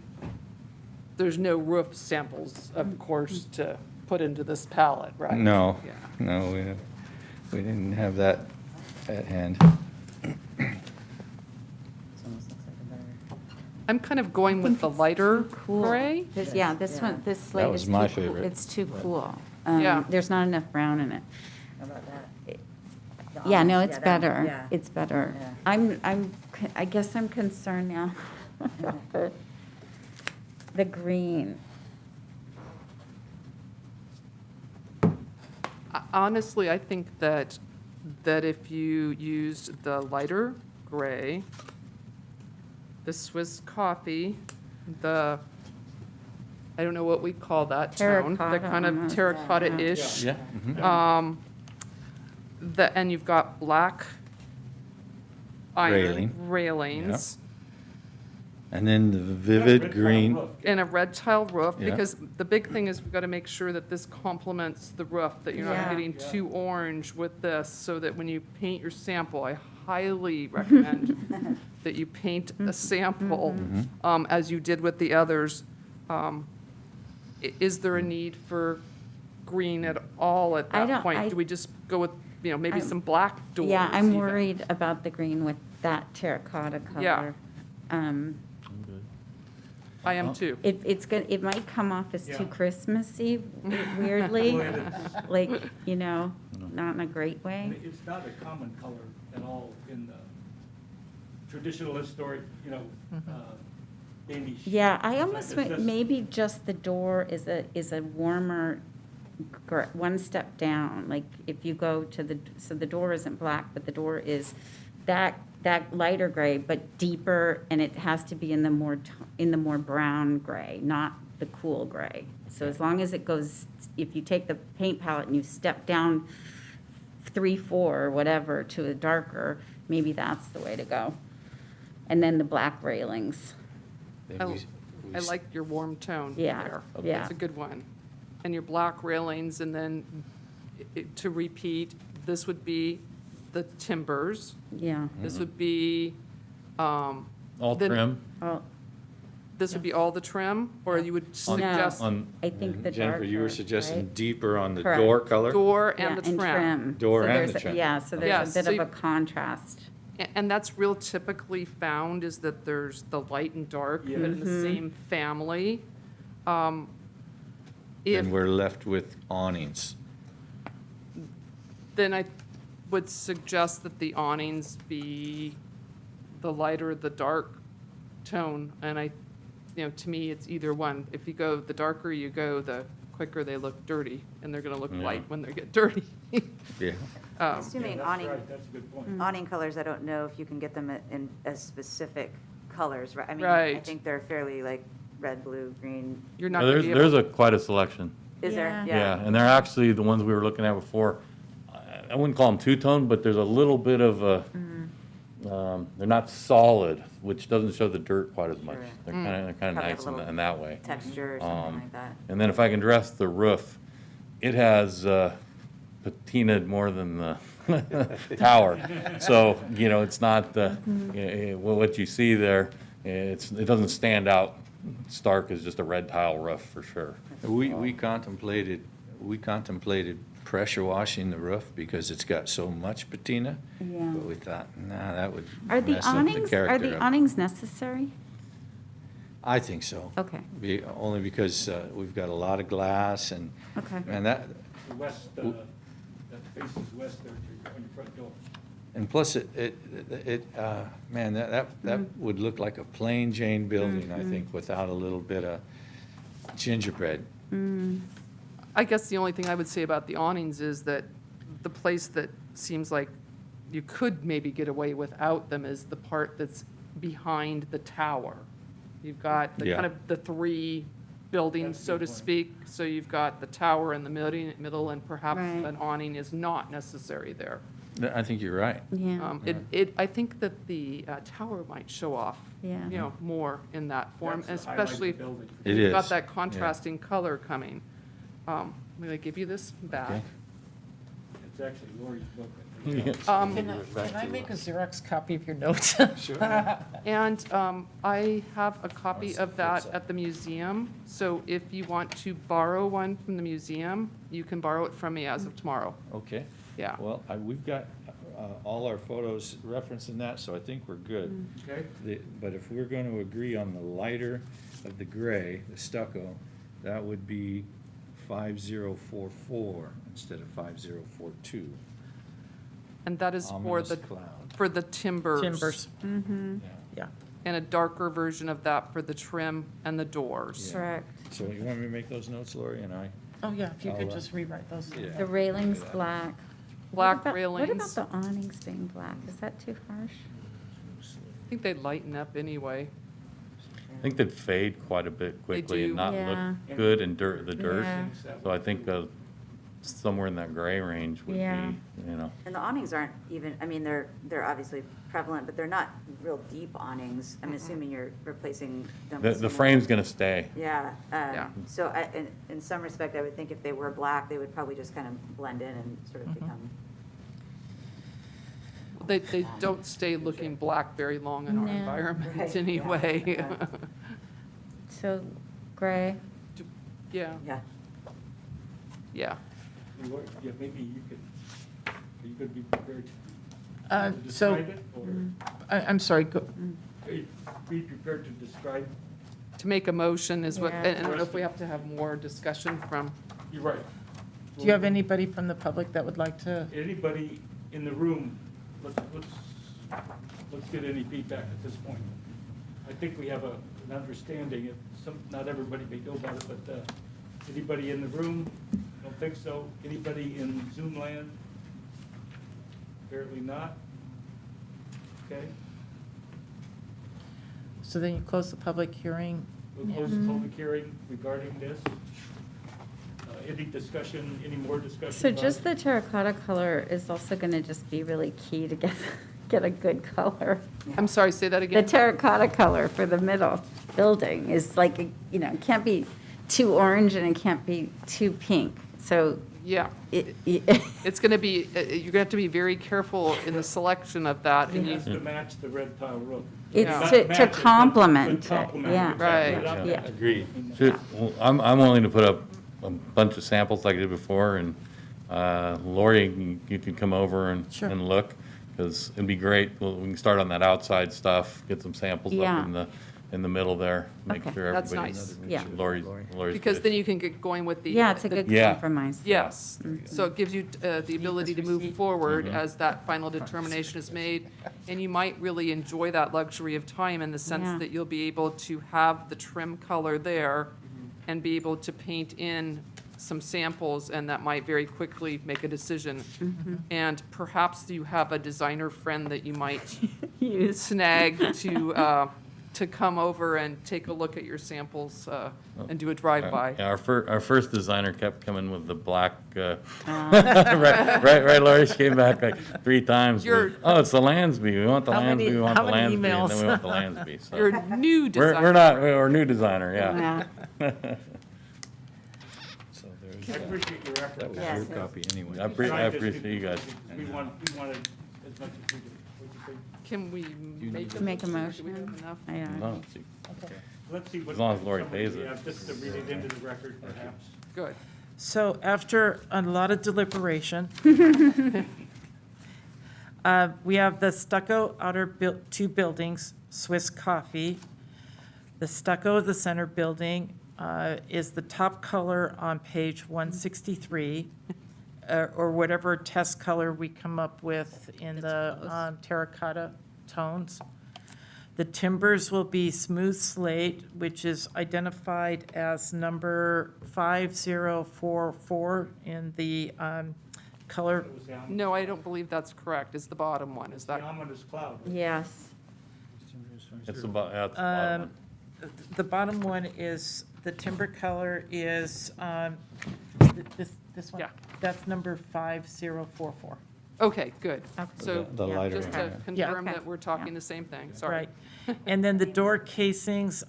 there's no roof samples, of course, to put into this palette, right? No, Yeah. no, we didn't have that at hand. I'm kind of going with the lighter Cool. gray. Yeah, this one, this slate was is my too cool. favorite. It's too cool. Yeah. There's not enough brown in it. How about that? Yeah, no, it's Yeah, that- better. yeah. It's better. Yeah. I guess I'm concerned now. The green. Honestly, I think that if you used the lighter gray, the Swiss coffee, I don't know what we call that tone, the Terracotta, kind of almost, terracotta-ish. Yeah. And you've got black iron Railing. railings And then the vivid Red green, tile roof. and a red tile roof, Yeah. because the big thing is we've got to make sure that this complements the roof, that you're not Yeah. getting too orange with this, so that when you paint your sample, I highly recommend that you paint a sample, as you did with the others. Is there a need for green at all at I that don't- point? Do we just go with, maybe I'm- some black doors? Yeah, I'm even? worried about the green with that terracotta color. I am too. It's good, it might come off as too Yeah. Christmassy weirdly, Well, it like, not in a great I way. mean, it's not a common color at all in the traditional historic, Amy. Yeah, I Is almost that- went, is this- maybe just the door is a warmer, one step down. Like if you go to so the door isn't black, but the door is that lighter gray, but deeper, and it has to be in the more brown gray, not the cool gray. So as long as it goes, if you take the paint palette and you step down 3, 4, or whatever to a darker, maybe that's the way to go. And then the black railings. I like your warm tone Yeah, there. yeah. That's a good one. And your black railings, and then to repeat, this would be the timbers. Yeah. This would be, All Then- trim Oh, this would be all the trim, or you would suggest on, I think the darker. Jennifer, you were suggesting right? deeper on the Correct. door color? door Yeah, and the trim. Door So and there's the a- trim. Yeah, so Yeah, there's a so bit you- of a contrast. And that's real typically found, is that there's the light and dark, but in the Mm-hmm. same family. And If, we're left with awnings. then I would suggest that the awnings be the lighter, the dark tone, and to me, it's either one. If you go, the darker you go, the quicker they look dirty, and they're gonna look Yeah. light when they get dirty. Yeah. Yeah, Assuming that's awning, right, that's a good point. awning colors, I don't know if you can get them in as specific colors, right? I mean, I Right. think they're fairly like red, blue, green. You're not gonna there's, be there's able, quite a selection. Is there? Yeah, and they're actually the ones we were looking at before. I wouldn't call them two-tone, but there's a little bit of a, they're not solid, which doesn't show the dirt quite as much. Sure. They're kind of Probably have nice a little in that way. Texture or something like that. And then if I can dress the roof, it has patinaed more than the tower. So, it's not what you see there, it doesn't stand out stark as just a red tile roof for sure. We contemplated pressure washing the roof because it's got so much patina. Yeah. But we thought, nah, that would Are the mess up the awnings, are character the of it. awnings necessary? I think so. Okay, Only because we've got a lot of glass and okay. The west, that faces west there to on your front door. And plus, man, that would look like a plain Jane building, I think, without a little bit of gingerbread. I guess the only thing I would say about the awnings is that the place that seems like you could maybe get away without them is the part that's behind the tower. You've got the Yeah. kind of the three buildings, That's a so good to point. speak. So you've got the tower in the middle, and perhaps Right. an awning is not necessary there. I think you're right. Yeah, I think that the tower might show off, yeah. more in that form, That's the highlight of the especially if building. It you've got is, that yeah. contrasting color coming. May I give you this back? Okay. It's actually Lori's book. Can I make a Xerox copy of your notes? And I have a copy of that at the museum, so if you want to borrow one from the museum, you can borrow it from me as of tomorrow. Okay. Yeah. Well, we've got all our photos referencing that, so I think we're good. Okay? But if we're going to agree on the lighter of the gray, the stucco, that would be 5044 instead of 5042. And that is Ominous cloud. for the timbers. Timbers, yeah. And a darker version of that for the trim and the doors. Yeah. Correct. So you want me to make those notes, Lori, and I? Oh, yeah, if you could I'll, just rewrite those. Yeah. The railings black. Black What railings. about the awnings being black? Is that too harsh? I think they lighten up anyway. I think they'd fade quite a bit quickly and do. not Yeah. look good in the dirt. Yeah. So I think somewhere in that gray range would Yeah. be, And the awnings aren't even, I mean, they're obviously prevalent, but they're not real deep awnings. I'm assuming you're replacing them with the some- frame's gonna stay. Yeah. Yeah. So in some respect, I would think if they were black, they would probably just kind of blend in and sort of become. They don't stay looking black very long in our No. environment Right, yeah, anyway. yeah. So gray, Yeah, Yeah. yeah. Lori, yeah, maybe you could, are you going to be prepared to So, describe it? Or I'm sorry, go- be prepared to describe? To make a motion is what, Yeah. and I don't know if we have to have more discussion from, You're right. do you have anybody from the public that would like to? Anybody in the room, let's get any feedback at this point. I think we have an understanding, not everybody may know about it, but anybody in the room? I don't think so. Anybody in Zoom land? Apparently not. Okay, So then you close the public hearing. we'll close the public hearing regarding this. Any discussion, any more discussion? So about just it? the terracotta color is also going to just be really key to get a good color. I'm sorry, say that The again? terracotta color for the middle building is like, it can't be too orange and it can't be too pink. So Yeah. it, It's going to be, you're going to have to be very careful in the selection of that. It And has you, to match the red tile roof. It's Not to match it, but complement it, complement yeah. exactly. Right. Not Yeah. match it. Agreed. Well, I'm willing to put up a bunch of samples like I did before, and Lori, you can come over Sure. and look, because it'd be great. We can start on that outside stuff, get some samples Yeah. up in the middle there, make Okay. sure That's everybody. nice. Yeah. Lori's because good. then you can get going with the. Yeah, it's a the- good Yeah. compromise. Yes, so it gives you the ability to move forward Mm-hmm. as that final determination is made. And you might really enjoy that luxury of time in the sense Yeah. that you'll be able to have the trim color there and be able to paint in some samples, and that might very quickly make a decision. And perhaps you have a designer friend that you might snag to come over and take a look at your samples and do a drive-by. Yeah, our first designer kept coming with the black, right, Lori, she came back like 3 times. You're- Oh, it's the Lansby, we want the How many- Lansby, we want how the many Lansby, and then emails? we want the Lansby, so. Your new design. We're new designer, yeah. Yeah. So I there's, appreciate your effort. that was Yes. your copy anyway. I appreciate you guys. We wanted as much as we could. What'd you think? Can we Make a Do we motion. have enough? No, see, Let's see what. As long as Lori somebody pays it. has, just to read it into the record perhaps. Good. So after a lot of deliberation, we have the stucco outer 2 buildings, Swiss Coffee. The stucco of the center building is the top color on page 163, or whatever test color we come up with in the terracotta tones. The timbers will be smooth slate, which is identified as number 5044 in the color. It was the No, I don't believe that's correct, is the bottom one, is that? ominous cloud. Yes. it's about, yeah, it's the bottom one. The bottom one is, the timber color is this one? Yeah. That's number 5044. Okay, good. Okay. So The Yeah. lighter just one, to yeah. confirm Okay. that we're talking Yeah. the same thing, sorry. Right. And then the door casings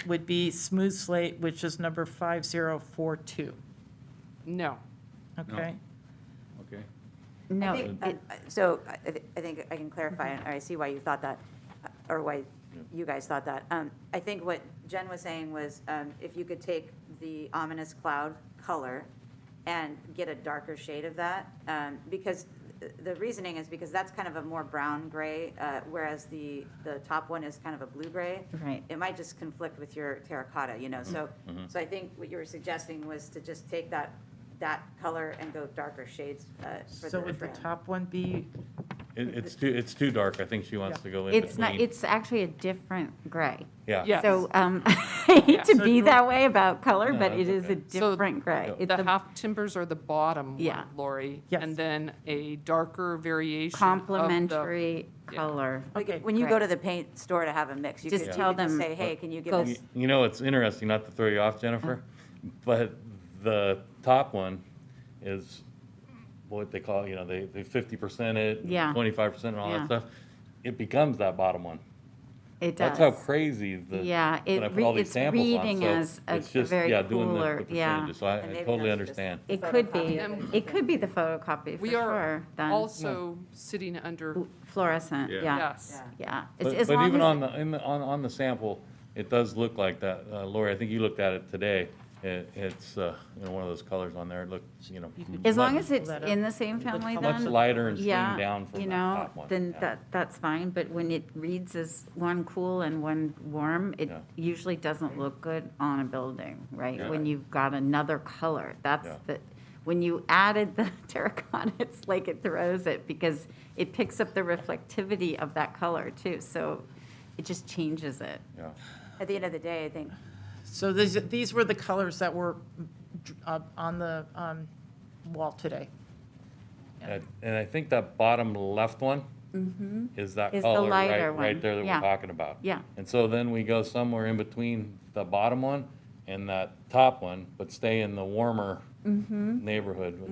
would be smooth slate, which is number 5042. No, Okay? Okay. No, I think, it- so I think I can clarify, and I see why you thought that, or why you guys thought that. I think what Jen was saying was, if you could take the ominous cloud color and get a darker shade of that, because the reasoning is because that's kind of a more brown gray, whereas the top one is kind of a blue gray. Right. It might just conflict with your terracotta, so, so I think what you were suggesting was to just take that color and go darker shades for So the would the trim. top one be, It's too dark, I think she wants to go in it's not, between. it's actually a different gray. Yeah. Yes. So I hate to So be you- that way about color, No, but that's it is a okay. So different gray. It's the a half timbers are the bottom one, Yeah. Lori. Yes. And then a darker variation of the. complementary color. Like, Okay, when you go great. to the paint store to have a mix, you Just could tell you could just them, say, hey, can you give go us? You know, it's interesting, not to throw you off, Jennifer, but the top one is what they call, they 50% it, Yeah. 25% and all Yeah. that stuff. It becomes that bottom one. It does. That's how crazy Yeah, when I put all these it's samples on. reading So as a it's just, very yeah, doing cooler, the yeah. percentages. So I And maybe totally that's just- understand. It could be, photocopy. it could be the photocopy for We are sure. then. also sitting under, Fluorescent, Yeah. yeah, yes. yeah. But As but long even as on on the sample, it does look like that. Lori, I think you looked at it today. It's, one of those colors on there. It looks, As long much- as it's that up. in the same family then. Much lighter and yeah, steamed down from you that know, top one. then Yeah. that's fine, but when it reads as one cool and one warm, it Yeah. usually doesn't look good on a building, right? Yeah. When you've got another color, that's Yeah. when you added the terracotta, it's like it throws it because it picks up the reflectivity of that color too, so it just changes it. Yeah. At the end of the day, I think, So these were the colors that were on the wall today. And I think that bottom left one is that Is the color lighter right one. there that Yeah. we're talking about. Yeah. And so then we go somewhere in between the bottom one and that top one, but stay in the warmer neighborhood with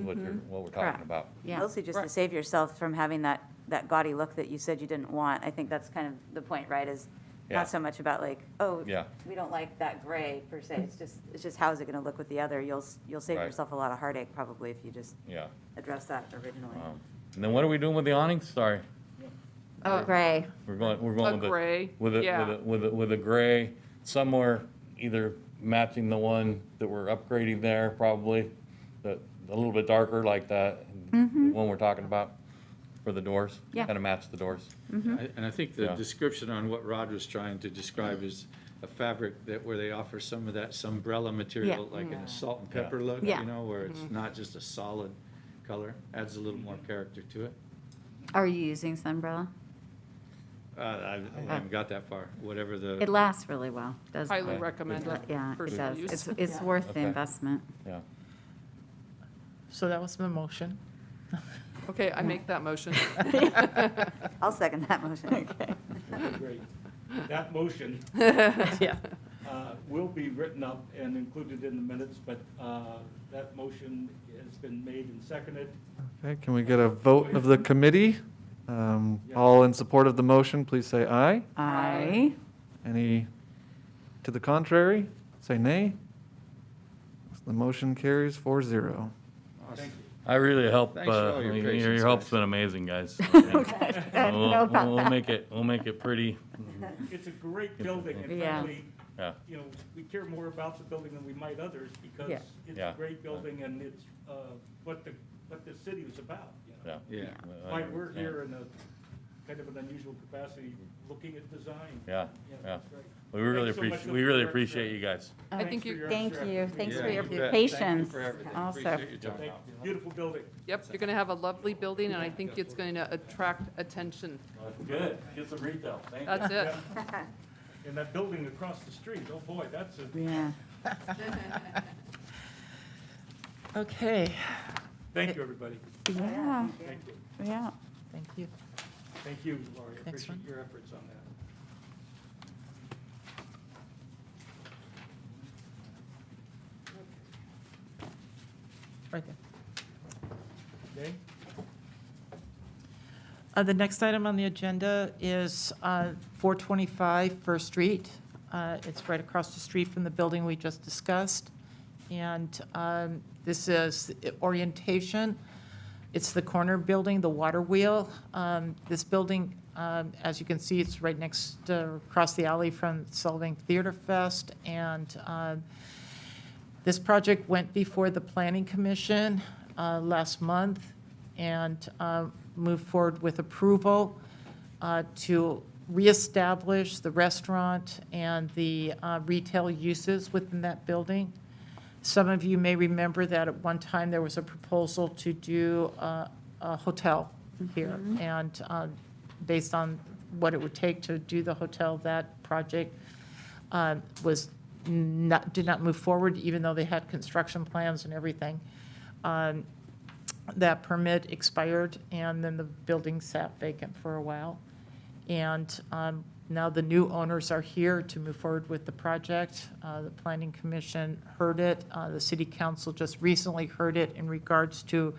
what we're Correct. talking about. Yeah. mostly just to save yourself from having that gaudy look that you said you didn't want. I think that's kind of the point, right, is Yeah. not so much about like, oh, Yeah. we don't like that gray per se. It's just how is it going to look with the other? You'll save Right. yourself a lot of heartache probably if you just Yeah. address that originally. And then what are we doing with the awnings? Sorry. Gray. We're going A with the. gray, With a, yeah. with a gray, somewhere either matching the one that we're upgrading there, probably, a little bit darker like that, the one we're talking about for the doors. Yeah. Kind of match the doors. And I think the Yeah. description on what Rod was trying to describe is a fabric that, where they offer some of that umbrella material, like in a salt and pepper look, Yeah. you know, where it's not just a solid color, adds a little more character to it. Are you using sunbrella? I haven't got that far, whatever It the, lasts really well, does. Highly Okay. recommend it. Yeah, it Personal does. use. It's worth the Okay. investment. Yeah. So that was the motion. Okay, I make that motion. I'll second that motion. Great. That motion Yeah. will be written up and included in the minutes, but that motion has been made and seconded. Okay, can we get a vote of the committee? All in support of the motion, please say aye. Aye. Any to the contrary, say nay. The motion carries 4-0. Thank you. I really hope, Thanks for all your patience, your help's guys. been amazing, guys. No about We'll that. make it pretty. It's a great building, and Yeah. frankly, Yeah. you know, we care more about the building than we might others, because Yeah. it's Yeah. a great building, and it's what the city was about, you know. Yeah. yeah. Why we're here in a kind of an unusual capacity, looking at design. Yeah, Yeah, yeah. that's great. We really Thanks so much appreciate, for we really your appreciate extra- you guys. I Thanks think for you, your Thank extra you. effort. Thanks Yeah, for your you bet. Thank you patience for everything. also. Appreciate your time. Thank you. Beautiful building. yep, you're gonna have a lovely building, and I think it's going to attract attention. Good, get some retail, thank you. That's it. And that building across the street, oh boy, that's a, Yeah. Okay, thank you, everybody. Yeah, Thank you. yeah. thank you. Thank you, Laurie. I Next appreciate one. your efforts on that. Right there. Okay? The next item on the agenda is 425 First Street. It's right across the street from the building we just discussed. And this is orientation. It's the corner building, the water wheel. This building, as you can see, it's right next, across the alley from Sullivan Theater Fest. And this project went before the Planning Commission last month and moved forward with approval to reestablish the restaurant and the retail uses within that building. Some of you may remember that at one time there was a proposal to do a hotel here. And based on what it would take to do the hotel, that project did not move forward, even though they had construction plans and everything. That permit expired, and then the building sat vacant for a while. And now the new owners are here to move forward with the project. The Planning Commission heard it. The City Council just recently heard it in regards to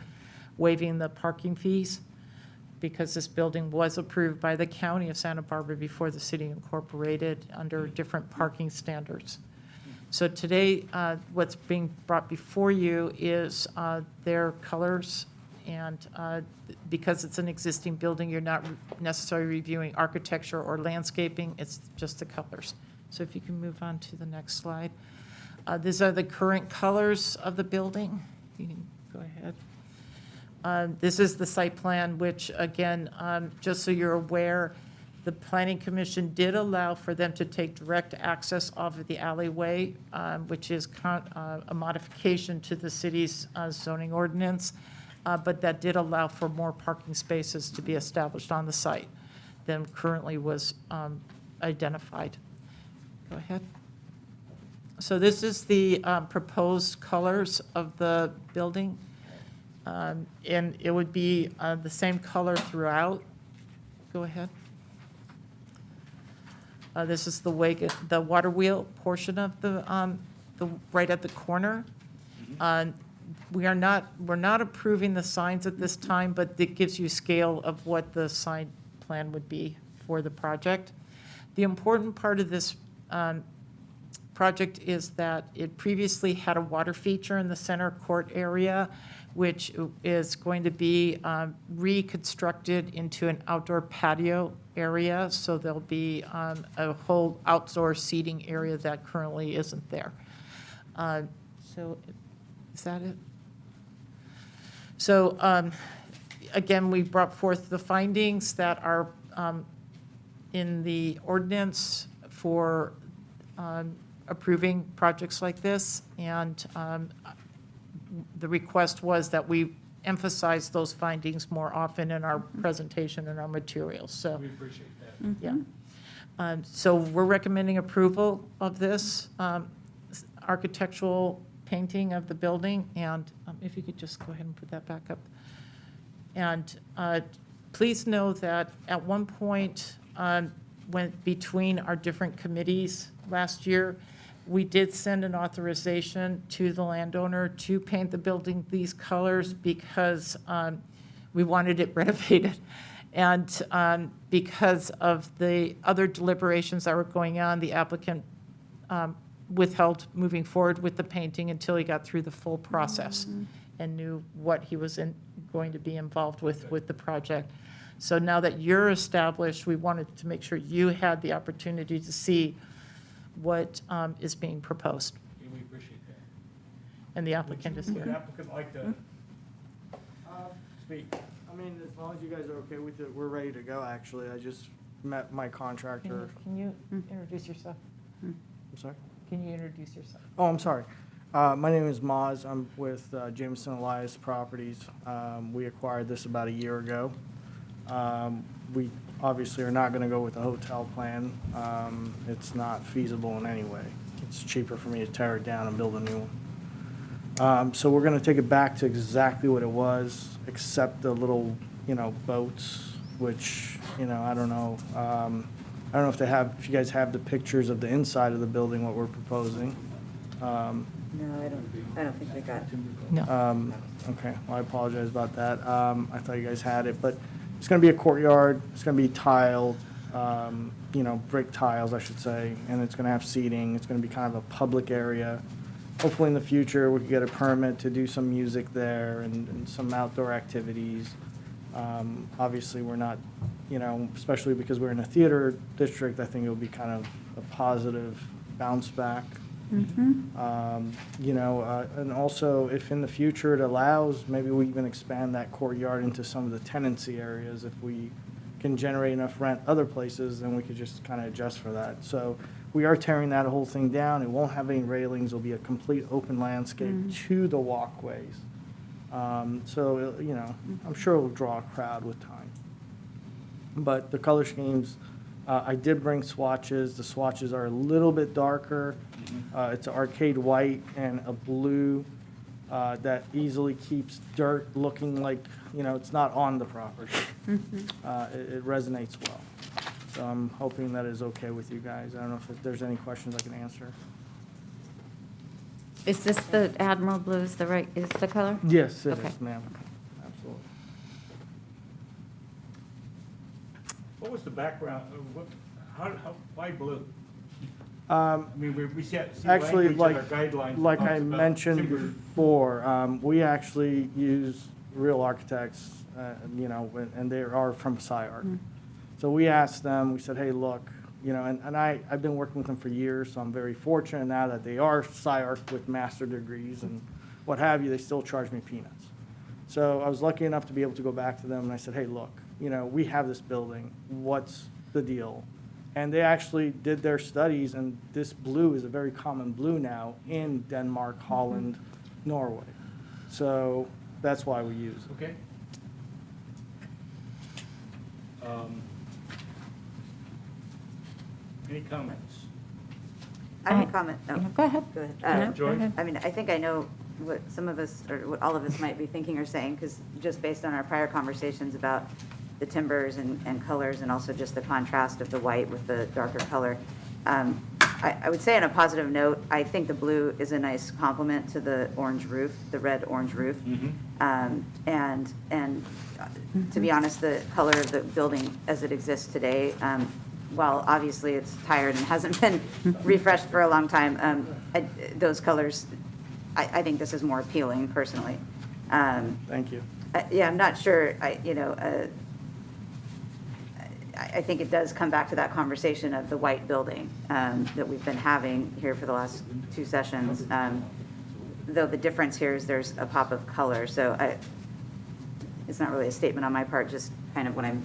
waiving the parking fees, because this building was approved by the County of Santa Barbara before the city incorporated under different parking standards. So today, what's being brought before you is their colors, and because it's an existing building, you're not necessarily reviewing architecture or landscaping, it's just the colors. So if you can move on to the next slide. These are the current colors of the building. You can go ahead. This is the site plan, which, again, just so you're aware, the Planning Commission did allow for them to take direct access off of the alleyway, which is a modification to the city's zoning ordinance, but that did allow for more parking spaces to be established on the site than currently was identified. Go ahead. So this is the proposed colors of the building. And it would be the same color throughout. Go ahead. This is the water wheel portion of the right at the corner. We're not approving the signs at this time, but it gives you scale of what the sign plan would be for the project. The important part of this project is that it previously had a water feature in the center court area, which is going to be reconstructed into an outdoor patio area. So there'll be a whole outdoor seating area that currently isn't there. So is that it? So again, we brought forth the findings that are in the ordinance for approving projects like this. And the request was that we emphasize those findings more often in our presentation and our materials. So, We appreciate that. yeah. So we're recommending approval of this architectural painting of the building. And if you could just go ahead and put that back up. And please know that at one point, went between our different committees last year, we did send an authorization to the landowner to paint the building these colors because we wanted it renovated. And because of the other deliberations that were going on, the applicant withheld moving forward with the painting until he got through the full process and knew what he was going to be involved with the project. So now that you're established, we wanted to make sure you had the opportunity to see what is being proposed. And we appreciate that. And the applicant is Would the here. applicant like to speak? I mean, as long as you guys are okay with it, we're ready to go, actually. I just met my contractor. Can you introduce yourself? I'm sorry? Can you introduce yourself? Oh, I'm sorry. My name is Maz. I'm with Jameson Elias Properties. We acquired this about a year ago. We obviously are not going to go with the hotel plan. It's not feasible in any way. It's cheaper for me to tear it down and build a new one. So we're going to take it back to exactly what it was, except the little, boats, which, I don't know. I don't know if you guys have the pictures of the inside of the building, what we're proposing. No, I don't think we got it. No. Okay, well, I apologize about that. I thought you guys had it, but it's going to be a courtyard. It's going to be tiled, brick tiles, I should say, and it's going to have seating. It's going to be kind of a public area. Hopefully in the future, we could get a permit to do some music there and some outdoor activities. Obviously, we're not, especially because we're in a theater district, I think it will be kind of a positive bounce back. And also if in the future it allows, maybe we even expand that courtyard into some of the tenancy areas. If we can generate enough rent other places, then we could just kind of adjust for that. So we are tearing that whole thing down. It won't have any railings. It'll be a complete open landscape to the walkways. So, I'm sure it'll draw a crowd with time. But the color schemes, I did bring swatches. The swatches are a little bit darker. It's an arcade white and a blue that easily keeps dirt looking like, it's not on the property. It resonates well. So I'm hoping that is okay with you guys. I don't know if there's any questions I can answer. Is this the Admiral Blue is the color? Yes, it Okay. is, ma'am. Absolutely. What was the background, why blue? Um, I mean, we see Actually, language in our guidelines. like talks I about mentioned timber. before, we actually use real architects, and they are from SciArc. So we asked them, we said, hey, look, and I've been working with them for years, so I'm very fortunate now that they are SciArc with master degrees and what have you, they still charge me peanuts. So I was lucky enough to be able to go back to them, and I said, hey, look, we have this building, what's the deal? And they actually did their studies, and this blue is a very common blue now in Denmark, Holland, Norway. So that's why we use it. Okay. Any comments? I have a comment. Oh, Go ahead. go ahead. No, go Joy? ahead. I mean, I think I know what some of us, or what all of us might be thinking or saying, because just based on our prior conversations about the timbers and colors, and also just the contrast of the white with the darker color. I would say on a positive note, I think the blue is a nice complement to the orange roof, the red orange roof. And to be honest, the color of the building as it exists today, while obviously it's tired and hasn't been refreshed for a long time, those colors, I think this is more appealing personally. Thank you. Yeah, I'm not sure, I think it does come back to that conversation of the white building that we've been having here for the last 2 sessions. Though the difference here is there's a pop of color, so it's not really a statement on my part, just kind of what I'm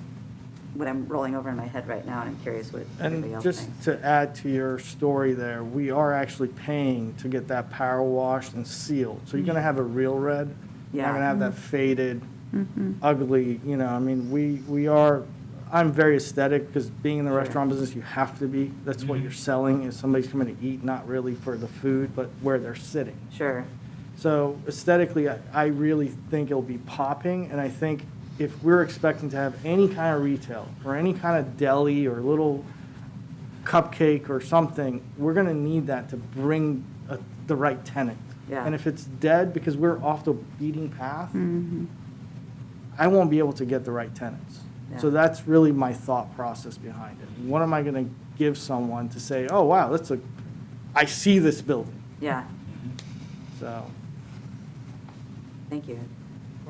rolling over in my head right now, and I'm curious what everybody And else just thinks. to add to your story there, we are actually paying to get that power washed and sealed. So you're gonna have a real red. You're not Yeah. gonna have that faded, ugly, I mean, we are, I'm very aesthetic, because being in the restaurant business, you have to be. That's what you're selling, is somebody's coming to eat, not really for the food, but where they're sitting. Sure, So aesthetically, I really think it'll be popping, and I think if we're expecting to have any kind of retail, or any kind of deli, or little cupcake or something, we're gonna need that to bring the right tenant. Yeah. And if it's dead because we're off the beaten path, I won't be able to get the right tenants. So Yeah. that's really my thought process behind it. What am I gonna give someone to say, oh, wow, I see this building, yeah, so. thank you.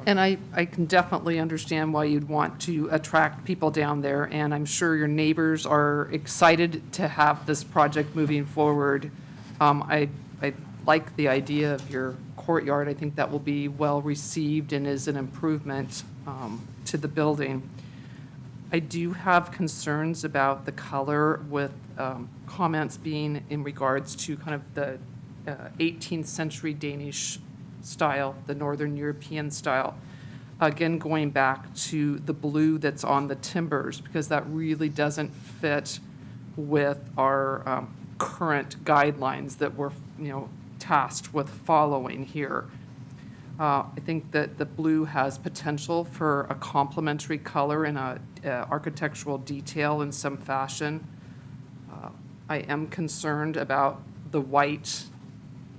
And I can definitely understand why you'd want to attract people down there, and I'm sure your neighbors are excited to have this project moving forward. I like the idea of your courtyard. I think that will be well-received and is an improvement to the building. I do have concerns about the color, with comments being in regards to kind of the 18th century Danish style, the Northern European style. Again, going back to the blue that's on the timbers, because that really doesn't fit with our current guidelines that we're, tasked with following here. I think that the blue has potential for a complementary color and a architectural detail in some fashion. I am concerned about the white,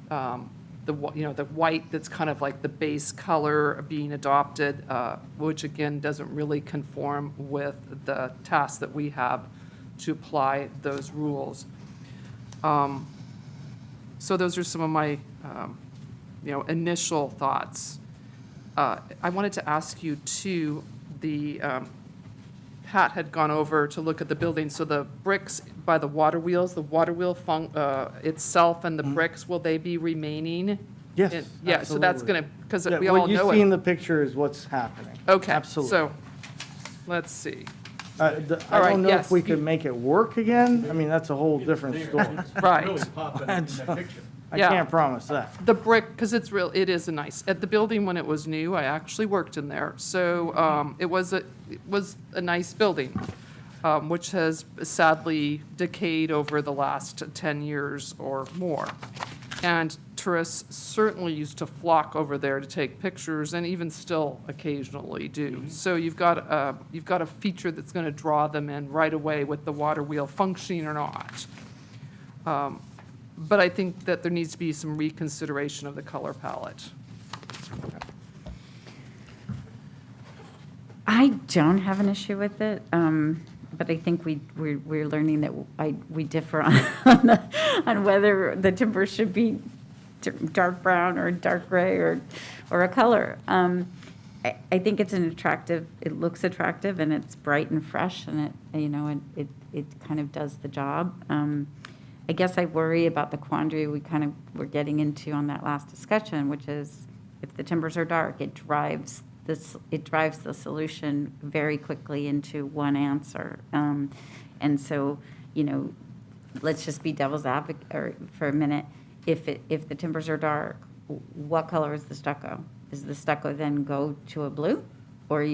the white that's kind of like the base color being adopted, which again doesn't really conform with the task that we have to apply those rules. So those are some of my, initial thoughts. I wanted to ask you too, Pat had gone over to look at the building, so the bricks by the water wheels, the water wheel itself and the bricks, will they be remaining? Yes, Yeah, so that's absolutely. gonna, because Yeah, we all what you know see in it. the picture is what's happening. Okay, Absolutely. so, let's see. I All right, don't know yes, if we could make it work again. I mean, that's a whole different story. Right. Really popping in that picture. I Yeah. can't promise that. The brick, because it is a nice, at the building when it was new, I actually worked in there. So it was a nice building, which has sadly decayed over the last 10 years or more. And tourists certainly used to flock over there to take pictures, and even still occasionally do. So you've got a feature that's going to draw them in right away with the water wheel functioning or not. But I think that there needs to be some reconsideration of the color palette. I don't have an issue with it, but I think we're learning that we differ on whether the timber should be dark brown or dark gray or a color. I think it's it looks attractive, and it's bright and fresh, and it kind of does the job. I guess I worry about the quandary we kind of were getting into on that last discussion, which is if the timbers are dark, it drives the solution very quickly into one answer. And so, let's just be devil's advocate for a minute. If the timbers are dark, what color is the stucco? Does the stucco then go to a blue? Or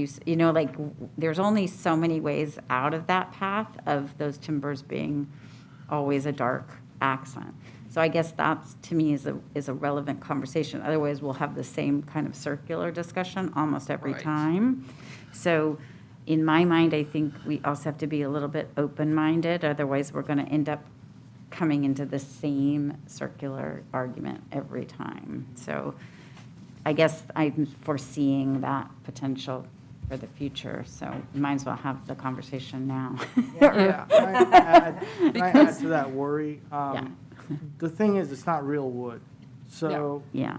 there's only so many ways out of that path of those timbers being always a dark accent. So I guess that's, to me, is a relevant conversation. Otherwise, we'll have the same kind of circular discussion almost every Right. time. So in my mind, I think we also have to be a little bit open-minded. Otherwise, we're going to end up coming into the same circular argument every time. So I guess I'm foreseeing that potential for the future, so we might as well have the conversation now. Yeah. Can I add to that worry? The thing is, it's not real wood. So Yeah,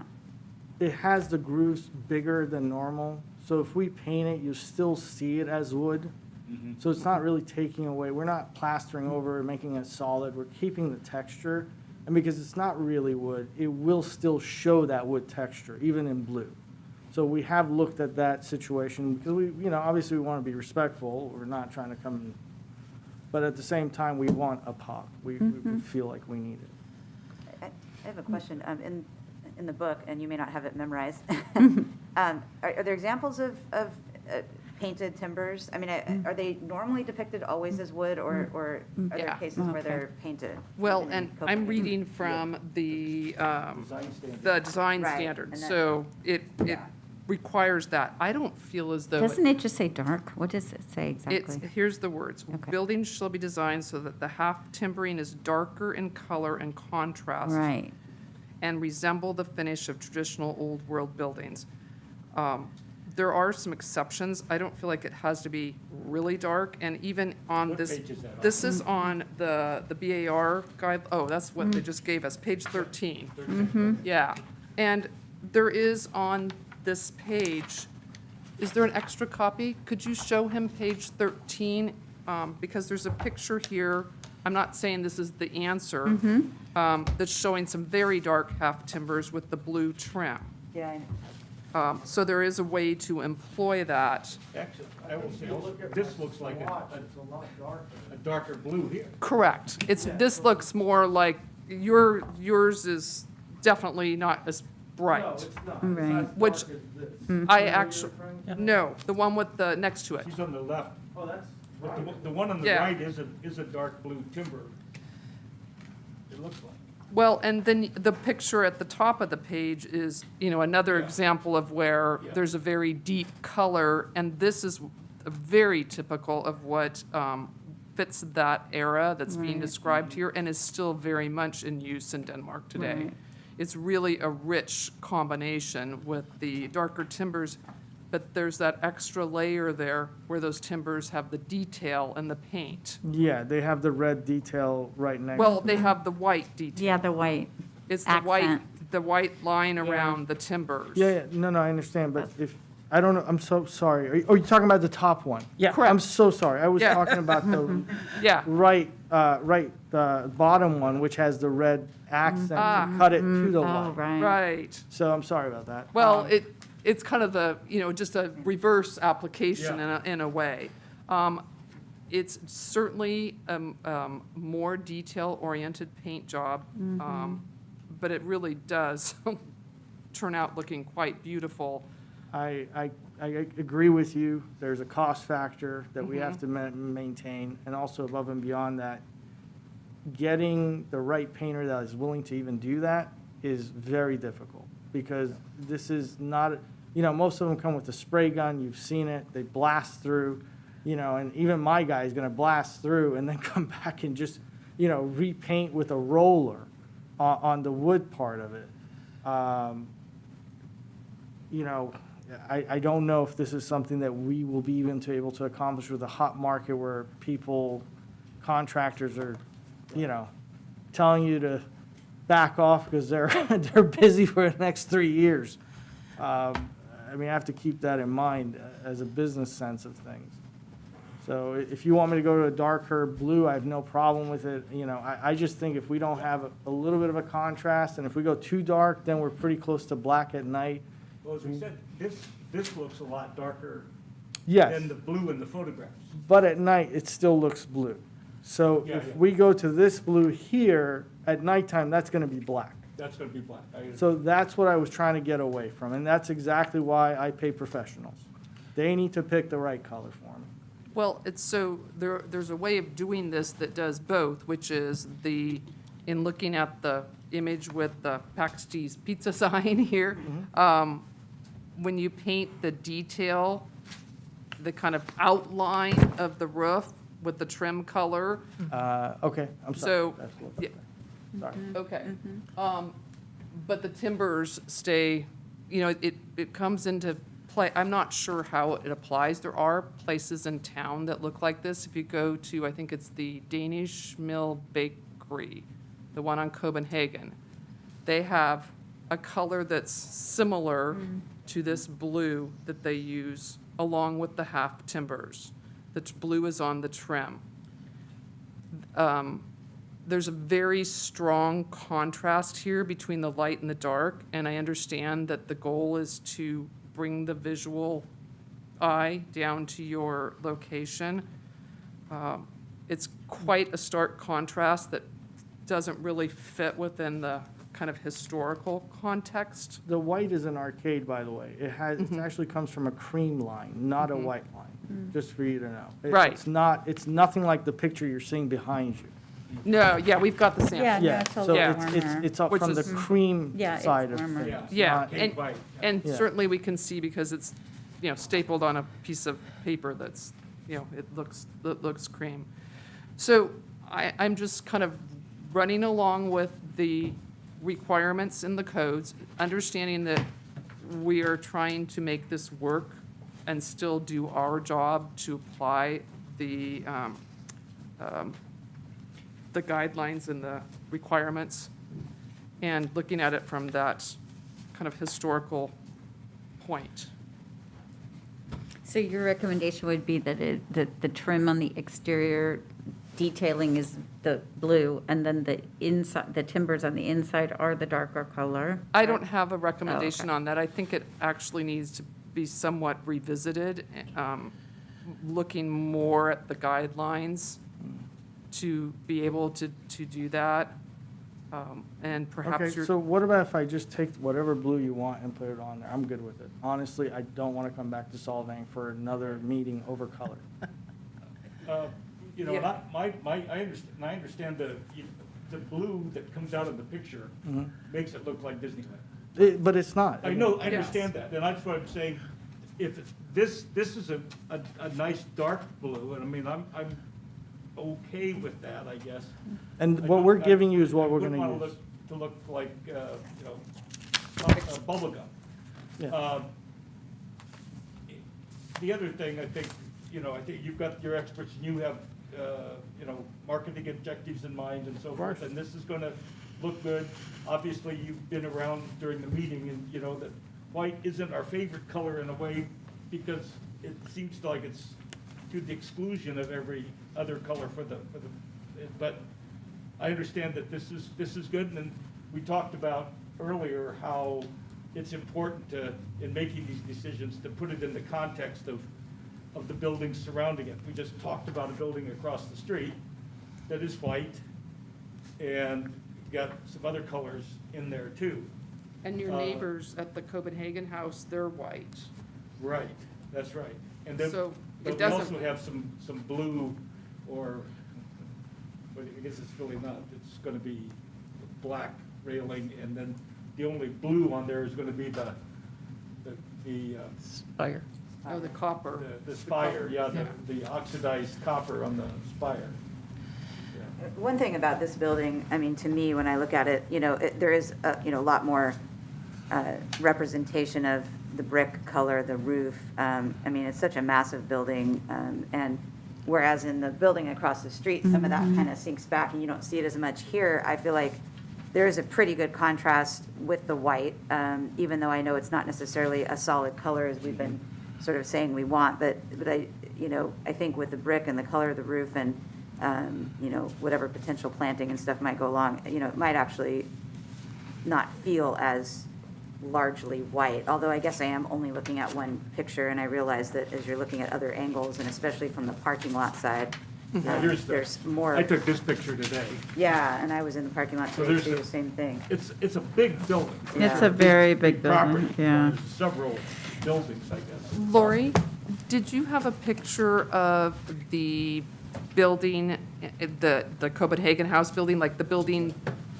it has the grooves bigger than normal. So if we paint it, you still see it as wood. So it's not really taking away, we're not plastering over and making it solid. We're keeping the texture. And because it's not really wood, it will still show that wood texture, even in blue. So we have looked at that situation because we, obviously we want to be respectful. We're not trying to come in, but at the same time, we want a pop. We feel like we need it. I have a question. In the book, and you may not have it memorized, are there examples of painted timbers? I mean, are they normally depicted always as wood, or are there Yeah. cases where they're painted? Well, in and coconut? I'm reading from the design Right, standards, and that- so it requires that. I don't feel as though. doesn't it just say dark? What does it say It's, exactly? here's the words. Okay. Buildings shall be designed so that the half timbering is darker in color and contrast. Right, And resemble the finish of traditional old world buildings. There are some exceptions. I don't feel like it has to be really dark, and even on What this, page is that on? this is on the BAR guide, oh, that's what they just gave us, page 13. Yeah, and there is on this page, is there an extra copy? Could you show him page 13? Because there's a picture here, I'm not saying this is the answer, that's showing some very dark half timbers with the blue trim. Yeah, So there is a way to employ that. Actually, I will say, this looks like a darker blue here. Correct. This looks more like, yours is definitely not as bright. No, it's not. It's Right. not as Which- dark as this. I Is that what actually, you're referring to? no, the one with the, next to it. She's on the left, Oh, that's. but the one on the Yeah. right is a dark blue timber. It looks like. Well, and then the picture at the top of the page is, another example of where Yeah. there's a very deep color, and this is very typical of what fits that era that's being Right. described here, and is still very much in use in Denmark today. Right. It's really a rich combination with the darker timbers, but there's that extra layer there where those timbers have the detail and the paint. Yeah, they have the red detail right next. Well, they have the white detail. yeah, the white, It's the accent. white line around the timbers. Yeah, no, I understand, but if, I don't know, I'm so sorry. Are you talking about the top one? Yeah. Correct. I'm so sorry. I was Yeah. talking about the Yeah, the bottom one, which has the red accent Ah. to cut it to the oh, line. right. right. So I'm sorry about that. Well, it's kind of just a reverse application Yeah. in a way. It's certainly a more detail-oriented paint job, but it really does turn out looking quite beautiful. I agree with you. There's a cost factor that we have to maintain, and also above and beyond that, getting the right painter that is willing to even do that is very difficult, because this is not, most of them come with a spray gun. You've seen it. They blast through, and even my guy is going to blast through and then come back and just, repaint with a roller on the wood part of it. I don't know if this is something that we will be even able to accomplish with a hot market where contractors are, telling you to back off because they're busy for the next 3 years. I have to keep that in mind as a business sense of things. So if you want me to go to a darker blue, I have no problem with it. I just think if we don't have a little bit of a contrast, and if we go too dark, then we're pretty close to black at night. Well, as we said, this looks a lot darker Yes. than the blue in the photographs. But at night, it still looks blue. So Yeah, if yeah. we go to this blue here, at nighttime, that's going to be black. That's gonna be black. So that's what I was trying to get away from, and that's exactly why I pay professionals. They need to pick the right color for me. Well, it's so, there's a way of doing this that does both, which is in looking at the image with the Paxti's Pizza sign here, when you paint the detail, the kind of outline of the roof with the trim color. Okay, I'm sorry. So, That's a little yeah, bit better. Sorry. okay. But the timbers stay, it comes into play. I'm not sure how it applies. There are places in town that look like this. If you go to, I think it's the Danish Mill Bakery, the one on Copenhagen, they have a color that's similar to this blue that they use along with the half timbers. The blue is on the trim. There's a very strong contrast here between the light and the dark, and I understand that the goal is to bring the visual eye down to your location. It's quite a stark contrast that doesn't really fit within the kind of historical context. The white is an arcade, by the way. It actually comes from a cream line, not a white line, just for you to know. Right. It's nothing like the picture you're seeing behind you. No, yeah, we've got the sample. Yeah, no, Yeah, it's a so little it's warmer. up Which from the is- cream Yeah, it's side of warmer. things. Yeah, not- and, white. and Yeah. certainly we can see because it's, stapled on a piece of paper that's, it looks cream. So I'm just kind of running along with the requirements in the codes, understanding that we are trying to make this work and still do our job to apply the guidelines and the requirements, and looking at it from that kind of historical point. So your recommendation would be that the trim on the exterior detailing is the blue, and then the timbers on the inside are the darker color? I don't have a recommendation okay. on that. I think it actually needs to be somewhat revisited, looking more at the guidelines to be able to do that. And perhaps Okay, you're. so what about if I just take whatever blue you want and put it on there? I'm good with it. Honestly, I don't want to come back to Solvang for another meeting over color. Yeah. I understand the blue that comes out of the picture makes it look like Disneyland. But it's not. I know, I Yes. understand that, and that's what I'm saying. If this is a nice dark blue, and I mean, I'm okay with that, I guess. And I what don't- we're giving you is what we're I going wouldn't to want use. to look like, bubble gum. Yeah. The other thing, I think you've got your experts, and you have, marketing objectives in mind and so forth, and this is gonna look good. Obviously, you've been around during the meeting, and you know that white isn't our favorite color in a way, because it seems like it's to the exclusion of every other color but I understand that this is good, and then we talked about earlier how it's important to, in making these decisions, to put it in the context of the buildings surrounding it. We just talked about a building across the street that is white, and got some other colors in there too. And your neighbors at the Copenhagen house, they're white. Right, that's right. And then, So, but it we also doesn't- have some blue, or, but I guess it's really not, it's gonna be black railing, and then the only blue on there is gonna be the Spire. Oh, the copper. the spire, yeah, the oxidized copper on the spire. Yeah. One thing about this building, I mean, to me, when I look at it, there is, a lot more representation of the brick color, the roof. I mean, it's such a massive building, and whereas in the building across the street, some of that kind of sinks back and you don't see it as much here, I feel like there is a pretty good contrast with the white, even though I know it's not necessarily a solid color as we've been sort of saying we want, but I think with the brick and the color of the roof and, whatever potential planting and stuff might go along, it might actually not feel as largely white, although I guess I am only looking at one picture, and I realize that as you're looking at other angles, and especially from the parking lot side, Here's there's more. I took this picture today. Yeah, and I was in the parking lot So today there's too, the- same thing. It's a big building. It's a very big property. building, yeah. There's several buildings, I guess. Lori, Did you have a picture of the building, the Copenhagen House building, like the building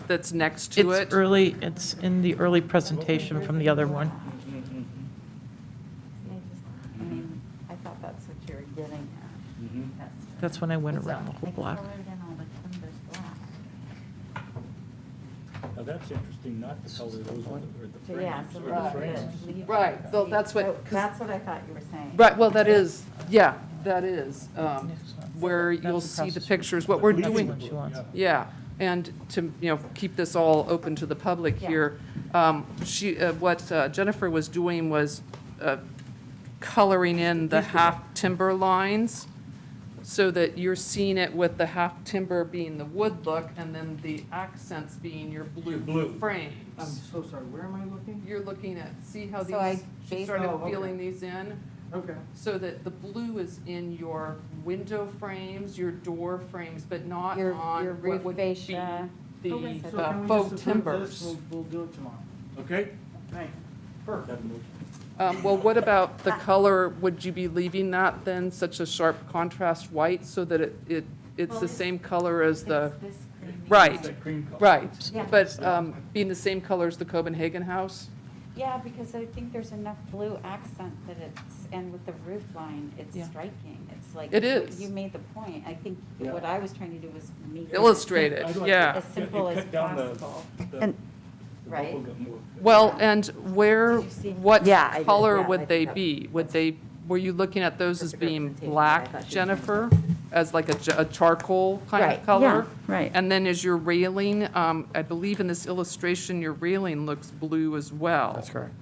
that's next to it? It's in the early presentation from the other one. I mean, I thought that's what you were getting at. That's when I went around the whole They block. colored in all the timbers black. Now, that's interesting, not to color those or the So, yeah, frames, so or the leave frames. leave Right, so see, that's what- so That's what I thought you were saying. Right, well, that is, yeah, that is, where you'll That's see across the the street. pictures, what we're That's doing. what she wants. Yeah, and to, keep this all open to the public Yeah. here, what Jennifer was doing was coloring in the half timber lines so that you're seeing it with the half timber being the wood look and then the accents being your blue Blue. frames. I'm so sorry, where am I looking? You're looking at, see how So I these, she based- started Oh, okay. feeling these in? Okay. So that the blue is in your window frames, your door frames, but not Your on your what roof would be fascia. the Okay, so the can we faux just approve this? timbers. We'll do it tomorrow. Okay? Thank Perfect. Well, what about the color? Would you be leaving that then, such a sharp contrast white, so that it's the same color as the, It's this creamy. right, That cream color. right. Yeah. But being the same color as the Copenhagen house? Yeah, because I think there's enough blue accent that it's, and with the roof line, it's Yeah. striking. It's like. It is. You made the point. I think Yeah. what I was trying to do was make. it Illustrate I'd it, like yeah. to As simple cut as down the- possible. the- And- the Right. bubble gum more. Well, and where, Did you see- what Yeah, I did, color yeah, I would they think be? Would they, were you looking at those as Perfect being representation, I black, thought she was Jennifer? As like a charcoal kind Right, of color? yeah, right. And then is your railing, I believe in this illustration, your railing looks blue as well. That's correct.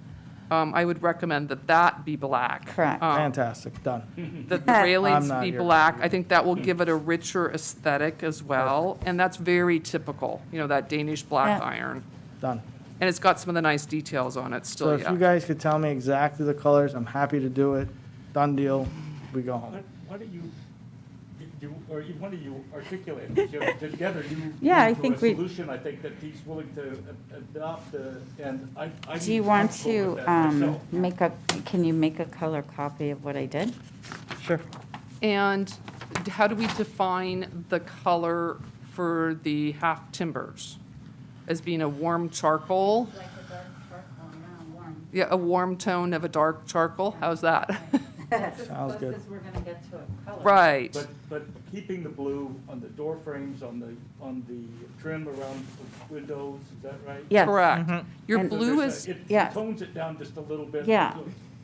I would recommend that that be black. Correct. Fantastic, done. That the railings I'm not be here. black. I think that will give it a richer aesthetic as well. And that's very typical, that Danish black Yeah. iron. Done. And it's got some of the nice details on it So still, if you yeah. guys could tell me exactly the colors, I'm happy to do it. Done deal, we go home. Why don't you, or one of you articulate, together you. Yeah, I come to think a we- solution, I think that he's willing to adopt, and I. Do you want to can you make a color copy of what I did? Sure. And how do we define the color for the half timbers? As being a warm charcoal? Like a dark charcoal, yeah, warm. Yeah, a warm tone of a dark charcoal? How's that? Sounds good. As we're gonna get to a color. Right. But keeping the blue on the door frames, on the trim around the windows, is that right? Yes. Correct. Your And- So blue there's is, It Yeah. tones it down just a little bit. Yeah.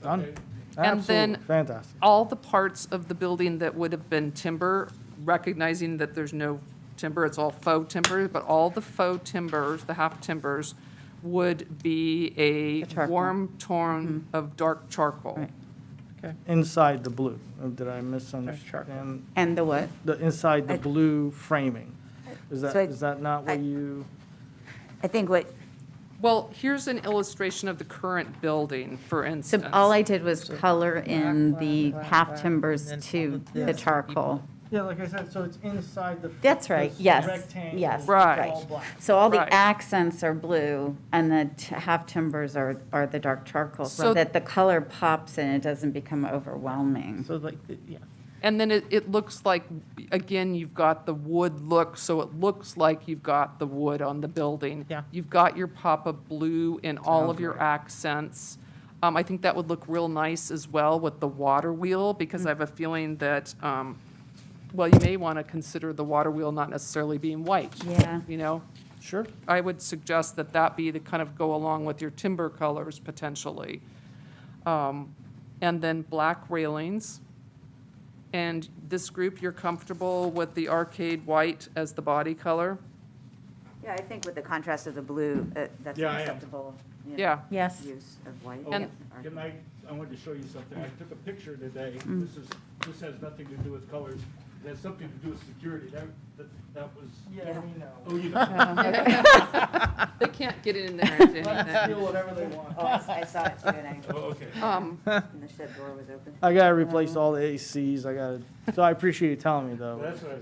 Done. Okay. And then- Absolutely, fantastic. all the parts of the building that would have been timber, recognizing that there's no timber, it's all faux timber, but all the faux timbers, the half timbers, would be The a charcoal. warm tone of dark charcoal. Right. Inside the blue, did I misunderstand? And the what? The, inside the blue framing. Is So that not what you? I think what, Well, here's an illustration of the current building, for So instance. all I did was color in the half and timbers then to all the the things. charcoal. Yeah, like I said, so it's inside the. That's right, the yes, rectangle, yes. Right. all black. So all the Right. accents are blue and the half timbers are the dark charcoal, so So- that the color pops and it doesn't become overwhelming. So like, yeah. And then it looks like, again, you've got the wood look, so it looks like you've got the wood on the building. Yeah. You've got your pop of blue in all of Sounds your right. accents. I think that would look real nice as well with the water wheel, because I have a feeling that, well, you may want to consider the water wheel not necessarily being white. Yeah. Sure. I would suggest that that be the kind of go along with your timber colors potentially. And then black railings. And this group, you're comfortable with the arcade white as the body color? yeah, I think with the contrast of the blue, that's Yeah, an I am. acceptable. Yeah. Yes. Use of white. And- Can I wanted to show you something. I took a picture today. Mm. This has nothing to do with colors. It has something to do with security. That was, Yeah, we know. oh, you know. They can't get in there into anything. Steal whatever they want. Oh, I saw it too, and Oh, okay. and the shed door was open. I gotta replace all the ACs, so I appreciate you telling me though. That's what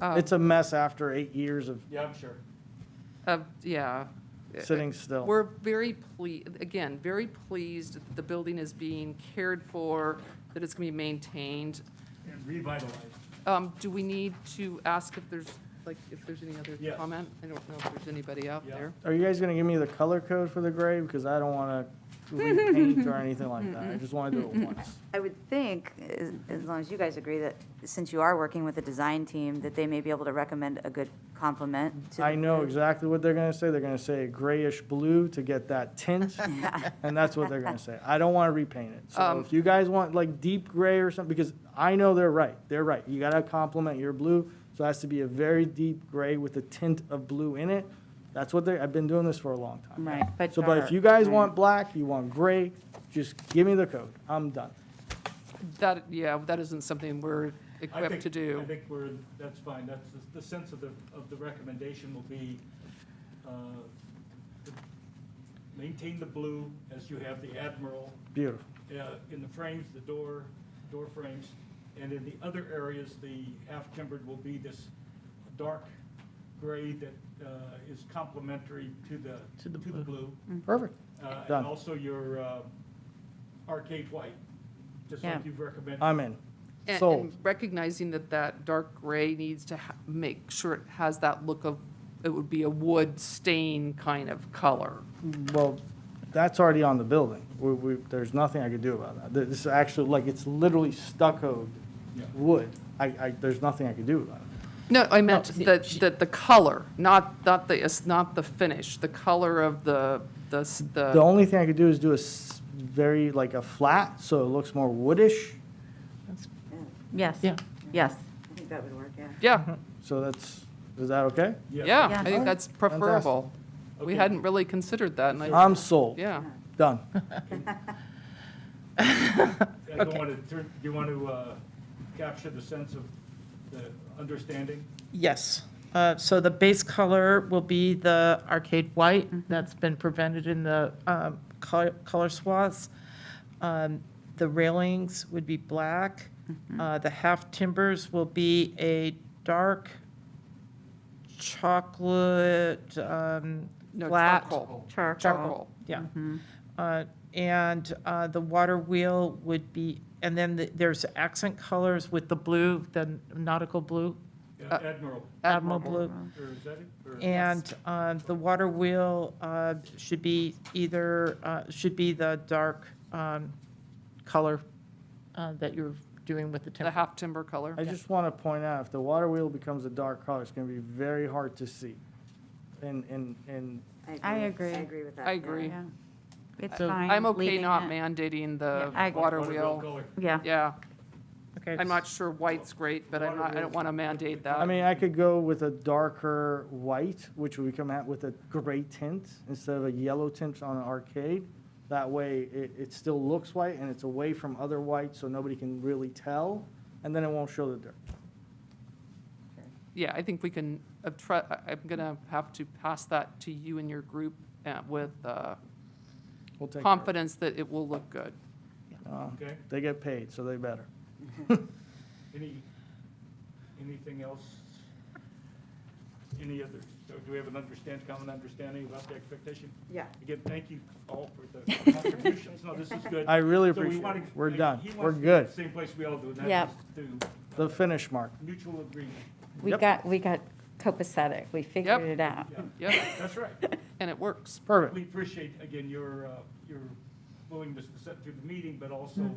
I was, It's a mess after 8 years of, yeah, I'm sure. Yeah. sitting still. We're very again, very pleased that the building is being cared for, that it's going to be maintained. And revitalized. Do we need to ask if there's any other Yes. comment? I don't know if there's anybody out Yeah. there. Are you guys gonna give me the color code for the gray? Because I don't wanna repaint or anything like that. I just wanna do it once. I would think, as long as you guys agree, that since you are working with a design team, that they may be able to recommend a good complement to the I know blue. exactly what they're gonna say. They're gonna say a grayish blue to get that tint, and that's what they're gonna say. I don't wanna repaint it. So if you guys want like deep gray or something, because I know they're right. They're right. You gotta complement your blue, so it has to be a very deep gray with a tint of blue in it. That's what I've been doing this for a long time. Right, but So, but if dark, you guys right. want black, you want gray, just give me the code. I'm done. That isn't something we're I equipped think- to do. I think that's fine. That's, the sense of the recommendation will be, to maintain the blue as you have the Admiral, Beautiful. in the frames, the door frames, and in the other areas, the half-timbered will be this dark gray that is complementary to the blue. Perfect. Done. And also your arcade white, just Yeah. like you've recommended. I'm in. And Sold. recognizing that dark gray needs to make sure it has that look of, it would be a wood stain kind of color. Well, that's already on the building. There's nothing I could do about that. This is actually, like, it's literally stuccoed Yeah. wood. There's nothing I could do about it. No, I meant the color, not the finish, the color of the The only thing I could do is do a very, like, a flat, so it looks more woodish. Yes, Yeah. yes. I think that would work, yeah. yeah, So is that okay? Yes. yeah, Yeah. I think that's preferable. We Okay. hadn't really considered that, and I'm sold. yeah. Done. I don't want to do you want to capture the sense of the understanding? Yes. So the base color will be the arcade white that's been prevented in the color swaths. The railings would be black. The half timbers will be a dark chocolate, No, flat. charcoal. Charcoal. Yeah. And the water wheel would be, and then there's accent colors with the blue, the nautical blue, Admiral, admiral blue. or is that it? Or- And the water wheel should be should be the dark color that you're doing with the The timber. half timber color. I just want to point out, if the water wheel becomes a dark color, it's going to be very hard to see. And I agree. I agree with that. I yeah. agree. Yeah. It's So- fine. I'm okay leaving not it. mandating Yeah, the I agree. water Water wheel. color. Yeah. Yeah, Okay. I'm not sure white's great, but I don't want to mandate that. I mean, I could go with a darker white, which would come out with a gray tint instead of a yellow tint on an arcade. That way, it still looks white and it's away from other whites, so nobody can really tell, and then it won't show the dirt. Yeah, I think we can, I'm going to have to pass that to you and your group with We'll take care of it. confidence that it will look good. Okay, They get paid, so they better. anything else? Any other, so do we have common understanding about the expectation? Yeah. Again, thank you all for the contributions. No, this is good. I really So we appreciate wanna- it. We're done. he We're wants to be at good. the same place we all do, and that Yep. is to The finish mark. mutual agreement. We got copacetic. We figured it out. Yeah, Yep, that's right. and it works. Perfect. We appreciate, again, your willingness to sit through the meeting, but also,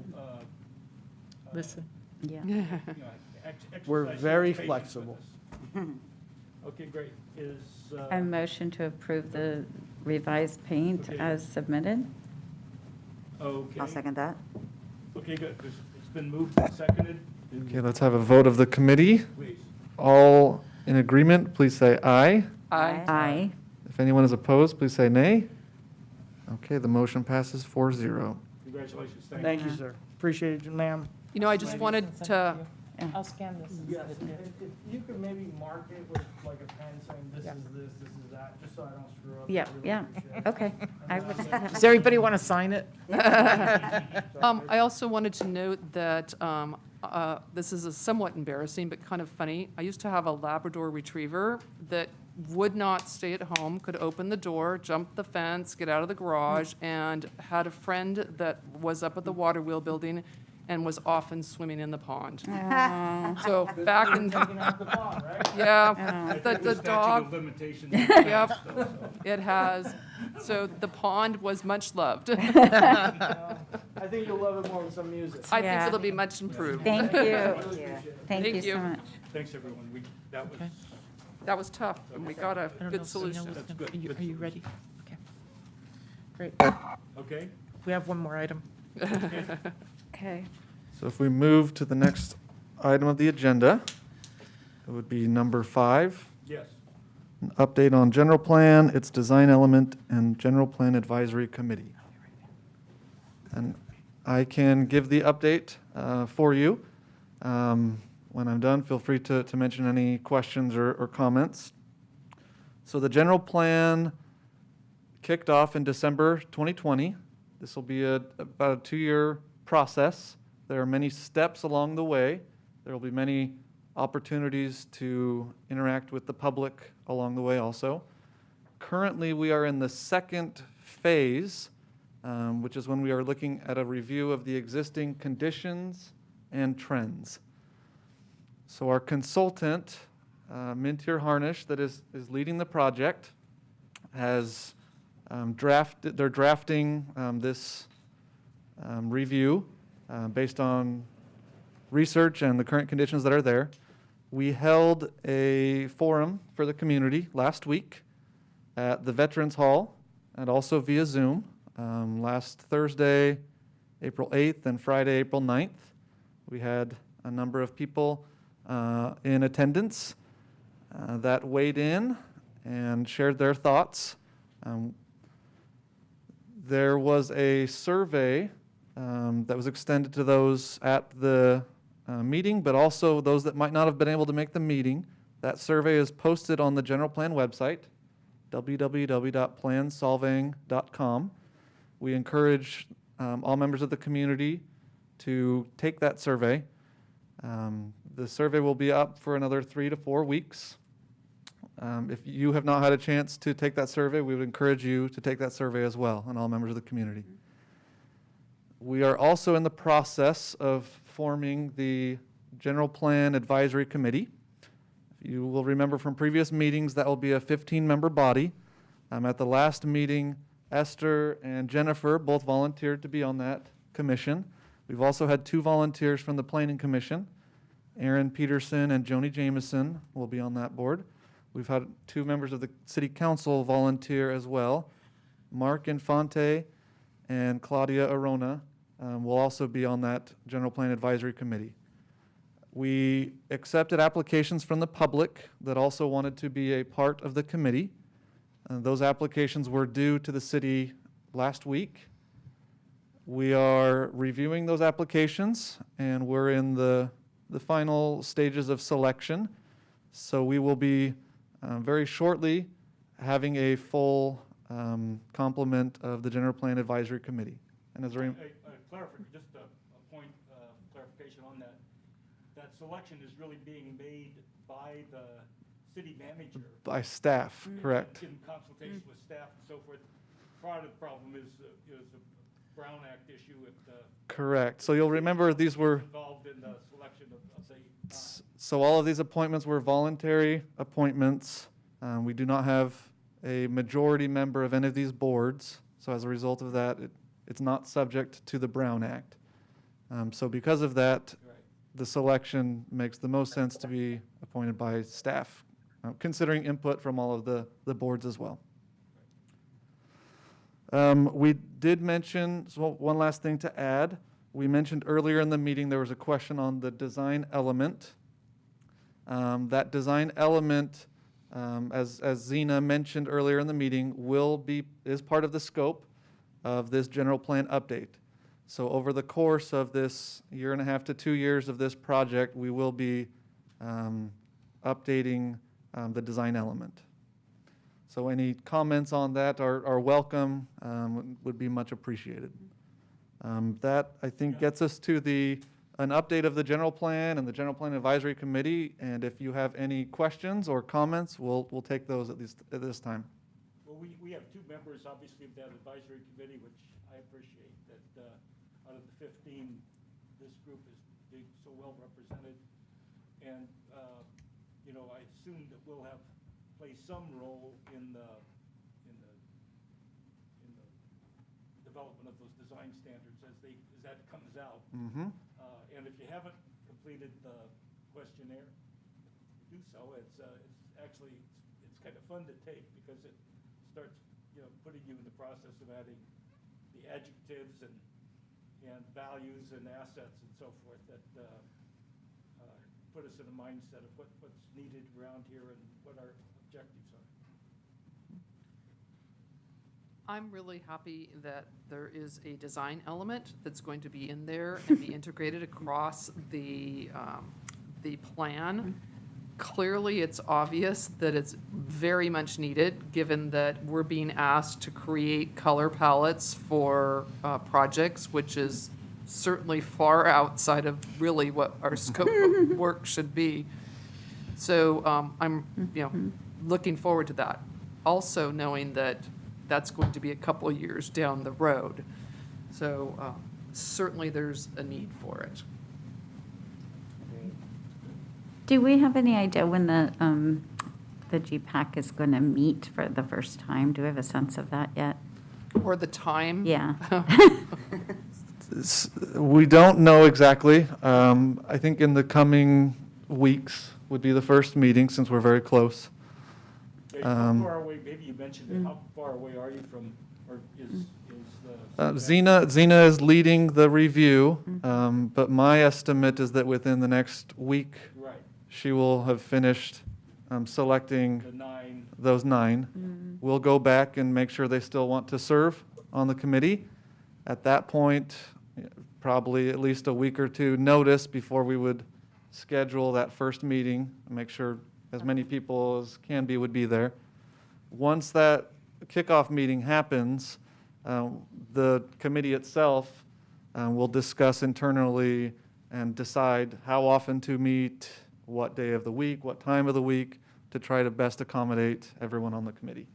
Listen. Yeah. you know, We're exercise very patience with flexible. us. Okay, great. Is, A motion to approve the revised paint Okay. as submitted? okay. I'll second that. Okay, good. It's been moved and seconded. Okay, let's have a vote of the committee. Please. All in agreement, please say aye. Aye. If anyone is opposed, please say nay. Okay, the motion passes 4-0. Congratulations. Thank you, sir. Appreciate it, ma'am. You know, I just wanted to, I'll scan this and Yes, send it to you. if you could maybe mark it with like a pen saying this is this, this is that, just so I don't screw up. Yeah, I really yeah. appreciate it. Okay. I would. Does everybody want to sign it? I also wanted to note that this is a somewhat embarrassing, but kind of funny. I used to have a Labrador Retriever that would not stay at home, could open the door, jump the fence, get out of the garage, and had a friend that was up at the water wheel building and was often swimming in the pond. So back in, Taking out the pond, right? yeah, the Statute of dog, limitations. yep, it has. So the pond was much loved. I I think you'll love it more with some music. think Yeah. it'll be much improved. Thank you. Thank Thank you you. so much. Thanks, everyone. That was, That was tough, and we got a I don't know good if Zena solution. was That's gonna- good. Are you ready? Okay. Great. okay? We have one more item. Okay. So if we move to the next item of the agenda, it would be number 5, Yes. an update on general plan, its design element, and general plan advisory committee. And I can give the update for you. When I'm done, feel free to mention any questions or comments. So the general plan kicked off in December 2020. This will be about a 2-year process. There are many steps along the way. There will be many opportunities to interact with the public along the way also. Currently, we are in the second phase, which is when we are looking at a review of the existing conditions and trends. So our consultant, Mintier Harnish, that is leading the project, has they're drafting this review based on research and the current conditions that are there. We held a forum for the community last week at the Veterans Hall and also via Zoom last Thursday, April 8th, and Friday, April 9th. We had a number of people in attendance that weighed in and shared their thoughts. There was a survey that was extended to those at the meeting, but also those that might not have been able to make the meeting. That survey is posted on the general plan website, www.plansolving.com. We encourage all members of the community to take that survey. The survey will be up for another 3 to 4 weeks. If you have not had a chance to take that survey, we would encourage you to take that survey as well, and all members of the community. We are also in the process of forming the General Plan Advisory Committee. If you will remember from previous meetings, that will be a 15-member body. At the last meeting, Esther and Jennifer both volunteered to be on that commission. We've also had 2 volunteers from the Planning Commission. Aaron Peterson and Joni Jameson will be on that board. We've had 2 members of the City Council volunteer as well. Mark Infante and Claudia Arona will also be on that General Plan Advisory Committee. We accepted applications from the public that also wanted to be a part of the committee. Those applications were due to the city last week. We are reviewing those applications, and we're in the final stages of selection. So we will be very shortly having a full complement of the General Plan Advisory Committee. And as a Just a point clarification on that. That selection is really being made by the city manager. by staff, correct? In consultation with staff and so forth. Part of the problem is a Brown Act issue at Correct. So you'll remember these were, involved in the selection of the. so all of these appointments were voluntary appointments. We do not have a majority member of any of these boards. So as a result of that, it's not subject to the Brown Act. So because of that, the selection makes the most sense to be appointed by staff, considering input from all of the boards as well. We did mention, so one last thing to add. We mentioned earlier in the meeting there was a question on the design element. That design element, as Zena mentioned earlier in the meeting, is part of the scope of this general plan update. So over the course of this 1.5 to 2 years of this project, we will be updating the design element. So any comments on that are welcome, would be much appreciated. That, I think, gets us to the an update of the general plan and the general plan advisory committee. And if you have any questions or comments, we'll take those at least at this time. Well, we have two members, obviously, of that advisory committee, which I appreciate, that out of the 15, this group is being so well represented. And, you know, I assume that we'll play some role in the development of those design standards as that comes out. Mm-hmm. And if you haven't completed the questionnaire, do so. It's actually kind of fun to take because it starts, you know, putting you in the process of adding the adjectives and values and assets and so forth that put us in a mindset of what's needed around here and what our objectives are. I'm really happy that there is a design element that's going to be in there and be integrated across the plan. Clearly, it's obvious that it's very much needed, given that we're being asked to create color palettes for projects, which is certainly far outside of really what our scope of work should be. So I'm, looking forward to that. Also knowing that that's going to be a couple of years down the road. So certainly there's a need for it. Do we have any idea when the GPAC is going to meet for the first time? Do we have a sense of that yet? Or the time? Yeah. We don't know exactly. I think in the coming weeks would be the first meeting since we're very close. Okay, how far away, maybe you mentioned it, how far away are you from, or is Zena is leading the review, but my estimate is that within the next week, right, she will have finished selecting the 9? those 9. We'll go back and make sure they still want to serve on the committee. At that point, probably at least a week or two notice before we would schedule that first meeting, and make sure as many people as can be would be there. Once that kickoff meeting happens, the committee itself will discuss internally and decide how often to meet, what day of the week, what time of the week, to try to best accommodate everyone on the committee.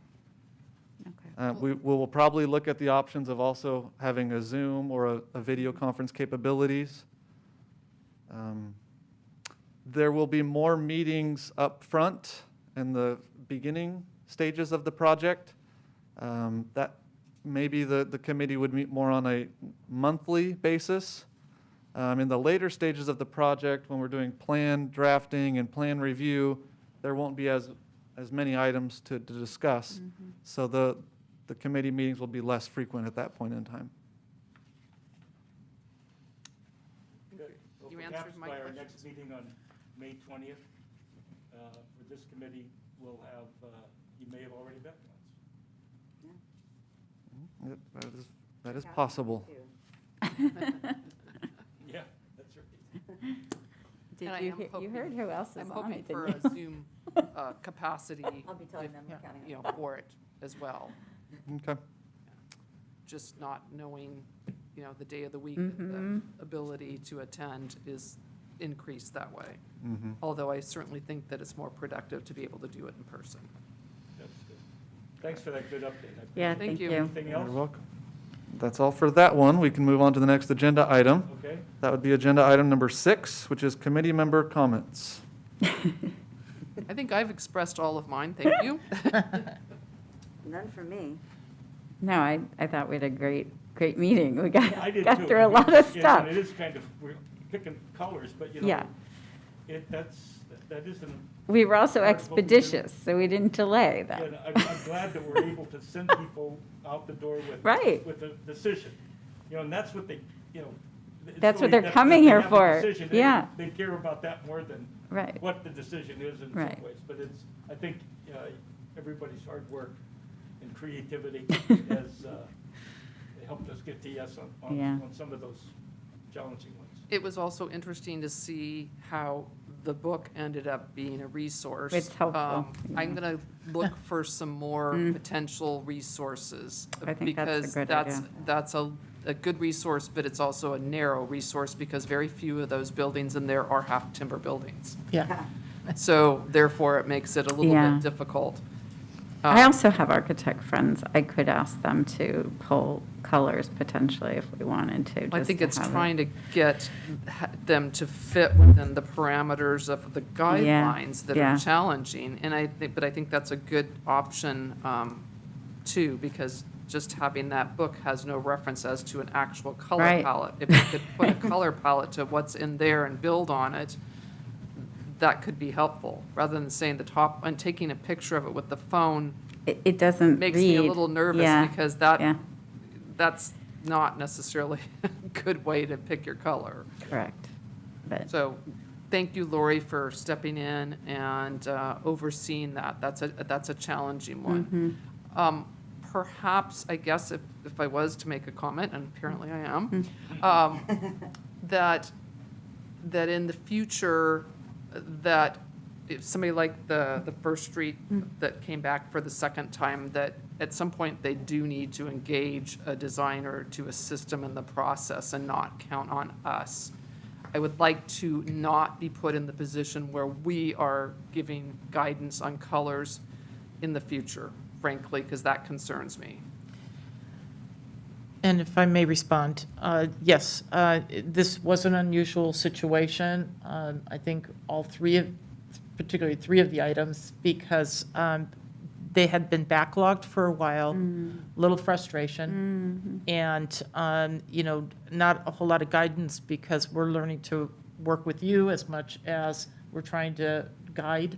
Okay. We will probably look at the options of also having a Zoom or a video conference capabilities. There will be more meetings up front in the beginning stages of the project. That maybe the committee would meet more on a monthly basis. In the later stages of the project, when we're doing plan drafting and plan review, there won't be as many items to discuss. So the committee meetings will be less frequent at that point in time. Good. Well, You perhaps answered my by our questions. next meeting on May 20th, for this committee, we'll have, you may have already met once. Yep, that is possible. Yeah, that's right. Did And I you am hear, you hoping- heard who else is I'm on hoping it, for didn't a you? Zoom capacity, I'll be telling them we're counting on you know, for it as well. Okay. Just not knowing, you know, the day of the week, the ability to attend is increased that way. Although I certainly think that it's more productive to be able to do it in person. That's good. Thanks for that good update. I Yeah, appreciate Thank thank you. you. it. Anything You're else? welcome. That's all for that one. We can move on to the next agenda item. Okay. That would be agenda item number 6, which is committee member comments. I think I've expressed all of mine, thank you. None for me. No, I thought we had a great meeting. We got, I did got too. through a lot of Yeah, stuff. and it is kind of, we're picking colors, but you know, Yeah. that isn't. We were also part of what we do. expeditious, so we didn't delay that. And I'm glad that we're able to send people out the door with. Right. With a decision. You know, and that's what they, you know. it's That's what really they're that coming they here have a for. decision. Yeah. They care about that more than Right. what the decision is in Right. some ways. But it's, I think, everybody's hard work and creativity has helped us get to yes Yeah. on some of those challenging ones. It was also interesting to see how the book ended up being a resource. It's helpful, I'm going to look for some more potential resources. I think that's a because good that's idea. that's a a good resource, but it's also a narrow resource because very few of those buildings in there are half timber buildings. Yeah. So therefore, it makes it a little Yeah. bit difficult. I also have architect friends. I could ask them to pull colors potentially if we wanted to. I just think to it's have it. trying to get them to fit within the parameters of the guidelines that yeah. are challenging. And I think that's a good option, too, because just having that book has no reference as to an actual color Right. palette. If you could put a color palette to what's in there and build on it, that could be helpful, rather than saying the top, and taking a picture of it with the phone It doesn't makes me a read. little nervous Yeah, because yeah. that's not necessarily a good way to pick your color. Correct. But So, thank you, Lori, for stepping in and overseeing that. That's a challenging one. Perhaps, I guess, if I was to make a comment, and apparently I am, that in the future, that if somebody like the First Street that came back for the second time, that at some point they do need to engage a designer to assist them in the process and not count on us. I would like to not be put in the position where we are giving guidance on colors in the future, frankly, because that concerns me. And if I may respond, yes, this was an unusual situation. I think particularly three of the items, because they had been backlogged for a while, little frustration, and, not a whole lot of guidance because we're learning to work with you as much as we're trying to guide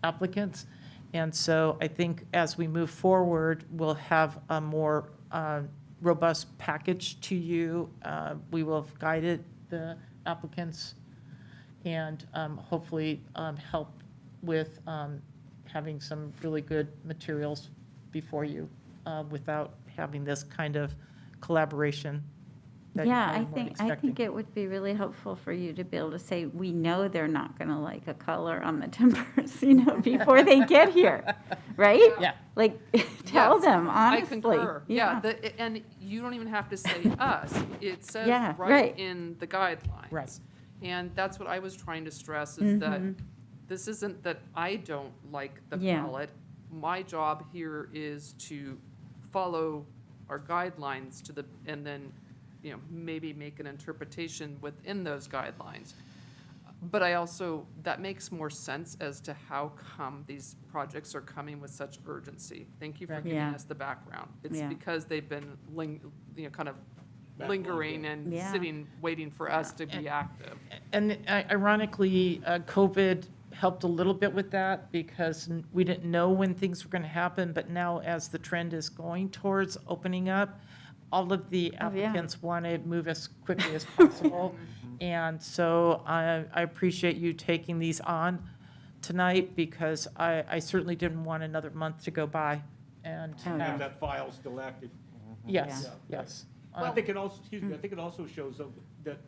applicants. And so I think as we move forward, we'll have a more robust package to you. We will have guided the applicants and hopefully help with having some really good materials before you without having this kind of collaboration that you yeah, probably I weren't think expecting. it would be really helpful for you to be able to say, we know they're not going to like a color on the timbers, before they get here, right? Yeah. Like, tell Yes, them honestly. I concur. Yeah, and you don't even have to say us. It says Yeah, right right. in the guidelines. Right. And that's what I was trying to stress, is that this isn't that I don't like the Yeah. palette. My job here is to follow our guidelines and then, maybe make an interpretation within those guidelines. But that makes more sense as to how come these projects are coming with such urgency. Thank you for Right. giving Yeah. us the background. It's Yeah. because they've been kind of lingering and Yeah. sitting, waiting for us to be active. And ironically, COVID helped a little bit with that because we didn't know when things were going to happen, but now as the trend is going towards opening up, all of the applicants want to move as quickly as possible. And so I appreciate you taking these on tonight because I certainly didn't want another month to go by. And Oh, yeah. Have that file still active. yes, Yeah. yes. I think it also, excuse me, I think it also shows that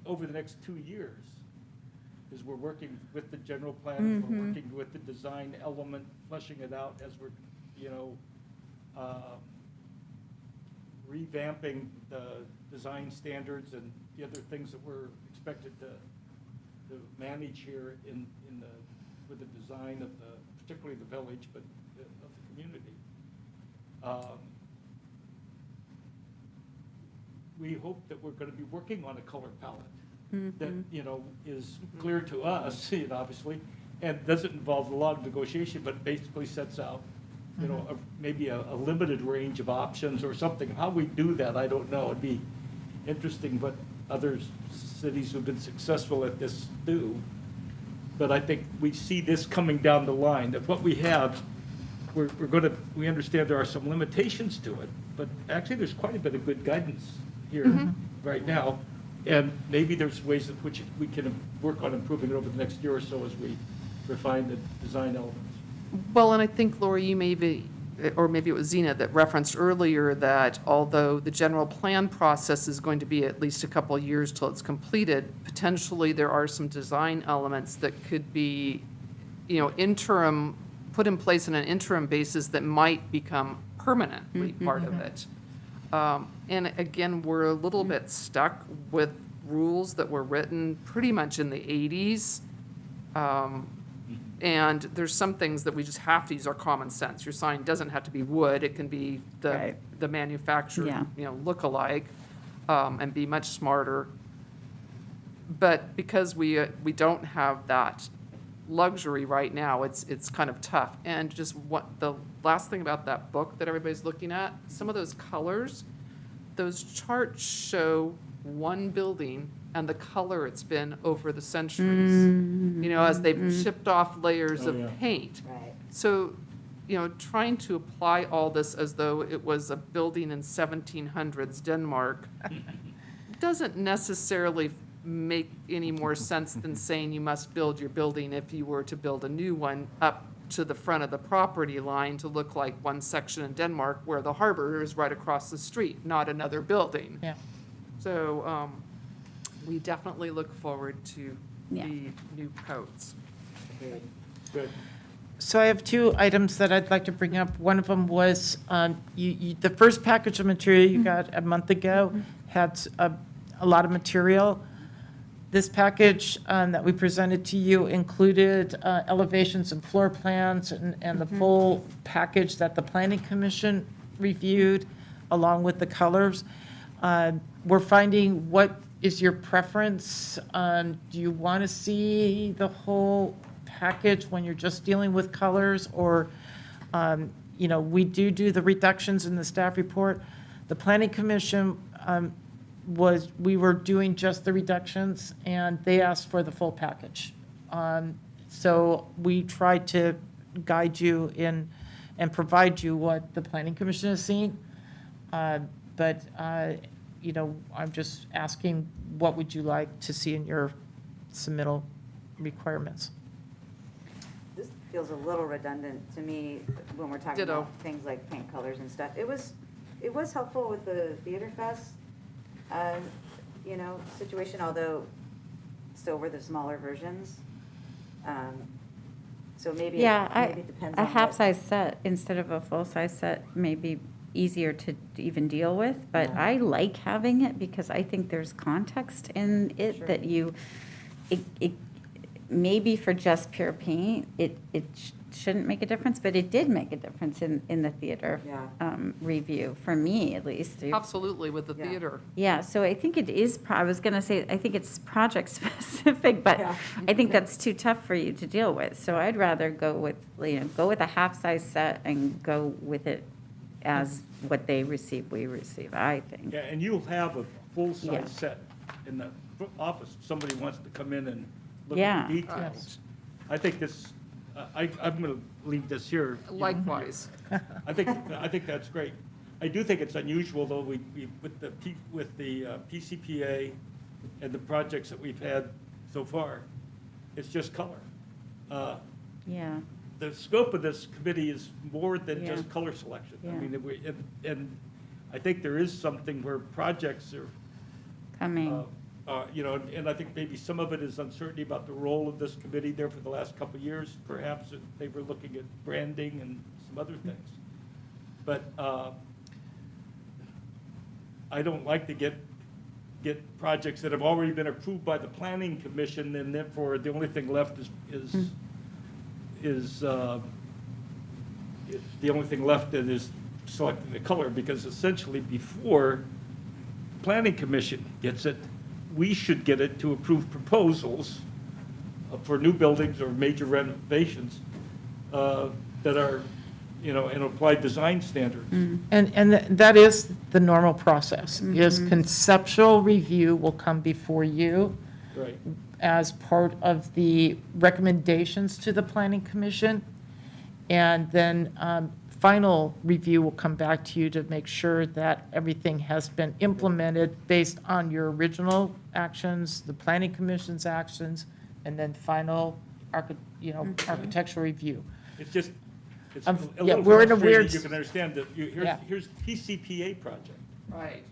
over the next 2 years, as we're working with the general plan, we're working with the design element, fleshing it out as we're, revamping the design standards and the other things that we're expected to manage here with the design of particularly the village, but of the community. We hope that we're going to be working on a color palette that, is clear to us, obviously, and doesn't involve a lot of negotiation, but basically sets out, maybe a limited range of options or something. How we do that, I don't know. It'd be interesting, but other cities who've been successful at this do. But I think we see this coming down the line, that what we have, we understand there are some limitations to it, but actually there's quite a bit of good guidance here right now. And maybe there's ways in which we can work on improving it over the next year or so as we refine the design elements. Well, and I think, Lori, you or maybe it was Zena that referenced earlier that although the general plan process is going to be at least a couple of years till it's completed, potentially there are some design elements that could be, interim, put in place on an interim basis that might become permanently part of it. And again, we're a little bit stuck with rules that were written pretty much in the 80s. And there's some things that we just have to use our common sense. Your sign doesn't have to be wood, it can be Right. the manufacturer, Yeah. look-alike, and be much smarter. But because we don't have that luxury right now, it's kind of tough. And just what, the last thing about that book that everybody's looking at, some of those colors, those charts show one building and the color it's been over the centuries. As they've chipped off layers Oh, of yeah. paint. Right. So, trying to apply all this as though it was a building in 1700s Denmark doesn't necessarily make any more sense than saying you must build your building if you were to build a new one up to the front of the property line to look like one section in Denmark where the harbor is right across the street, not another building. Yeah. So, we definitely look forward to Yeah. the new codes. Good. So I have two items that I'd like to bring up. One of them was, the first package of material you got a month ago had a lot of material. This package that we presented to you included elevations and floor plans and the full package that the Planning Commission reviewed, along with the colors. We're finding, what is your preference? Do you want to see the whole package when you're just dealing with colors? Or, we do the reductions in the staff report. The Planning Commission we were doing just the reductions, and they asked for the full package. So we tried to guide you in and provide you what the Planning Commission has seen. But I'm just asking, what would you like to see in your submittal requirements? This feels a little redundant to me when we're talking Ditto. about things like paint colors and stuff. It was helpful with the Theater Fest, situation, although still were the smaller versions. So maybe it depends on a what- half-size set instead of a full-size set may be easier to even deal with, but Yeah. I like having it because I think there's context in it Sure. that it maybe for just pure paint, it shouldn't make a difference, but it did make a difference in the theater Yeah. review, for me at least. Absolutely, with the Yeah. theater. Yeah, so I think it is, I was going to say, I think it's project specific, but Yeah. I think that's too tough for you to deal with. So I'd rather go with a half-size set and go with it as what they receive, we receive, I think. Yeah, and you'll have a Yeah. full-size set in the office. If somebody wants to come in and look Yeah. at the details. I think this, I'm going to leave this here. Likewise. I think that's great. I do think it's unusual, though, we with the PCPA and the projects that we've had so far, it's just color. Yeah, The scope of this committee is more than Yeah. just color selection. I Yeah. mean, and I think there is something where projects are, coming, and I think maybe some of it is uncertainty about the role of this committee there for the last couple of years. Perhaps they were looking at branding and some other things. But I don't like to get projects that have already been approved by the planning commission, and therefore the only thing left is the only thing left that is selecting the color, because essentially before the planning commission gets it, we should get it to approve proposals for new buildings or major renovations that are, and apply design standards. And that is the normal process, is conceptual review will come before you Right. as part of the recommendations to the Planning Commission. And then final review will come back to you to make sure that everything has been implemented based on your original actions, the Planning Commission's actions, and then final architectural review. It's just, it's Um, a yeah, little we're in a frustrating. weird You can understand that, Yeah. here's PCPA project. Right.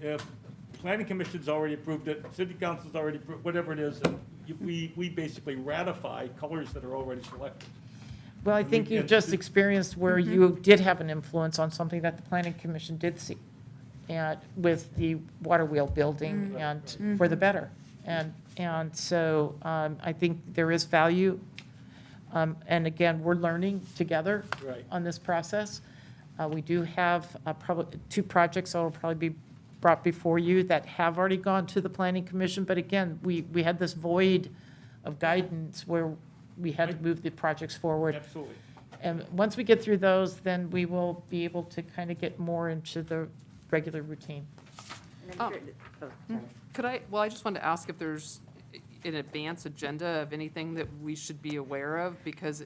If planning commission's already approved it, city council's already approved, whatever it is, and we basically ratify colors that are already selected. Well, I think you just experienced where you did have an influence on something that the planning commission did see, and with the water wheel building and for the better. And so I think there is value. And again, we're learning together Right. on this process. We do have probably 2 projects that will probably be brought before you that have already gone to the planning commission. But again, we had this void of guidance where we had to move the projects forward. Absolutely. And once we get through those, then we will be able to kind of get more into the regular routine. Oh. I just wanted to ask if there's an advance agenda of anything that we should be aware of, because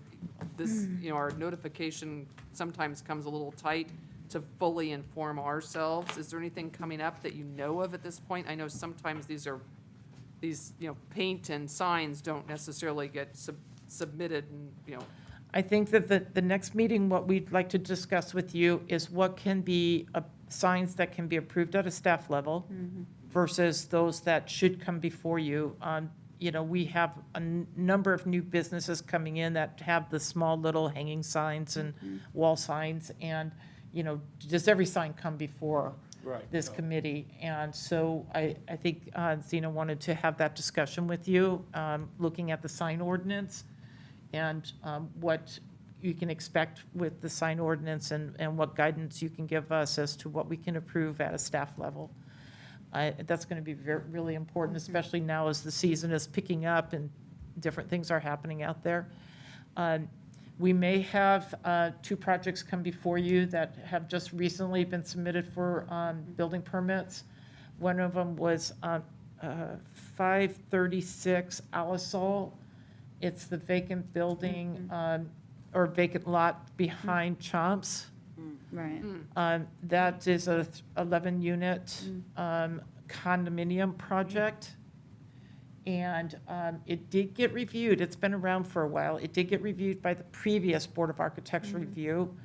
this, our notification sometimes comes a little tight to fully inform ourselves. Is there anything coming up that you know of at this point? I know sometimes these, paint and signs don't necessarily get submitted and, I think that the next meeting, what we'd like to discuss with you is what can be signs that can be approved at a staff level versus those that should come before you. We have a number of new businesses coming in that have the small little hanging signs and wall signs. And, does every sign come before this committee? And so I think Zena wanted to have that discussion with you, looking at the sign ordinance and what you can expect with the sign ordinance and what guidance you can give us as to what we can approve at a staff level. That's going to be really important, especially now as the season is picking up and different things are happening out there. We may have 2 projects come before you that have just recently been submitted for building permits. One of them was 536 Alisol. It's the vacant building or vacant lot behind Chomps. Right. That is a 11-unit condominium project. And it did get reviewed. It's been around for a while. It did get reviewed by the previous Board of Architecture review.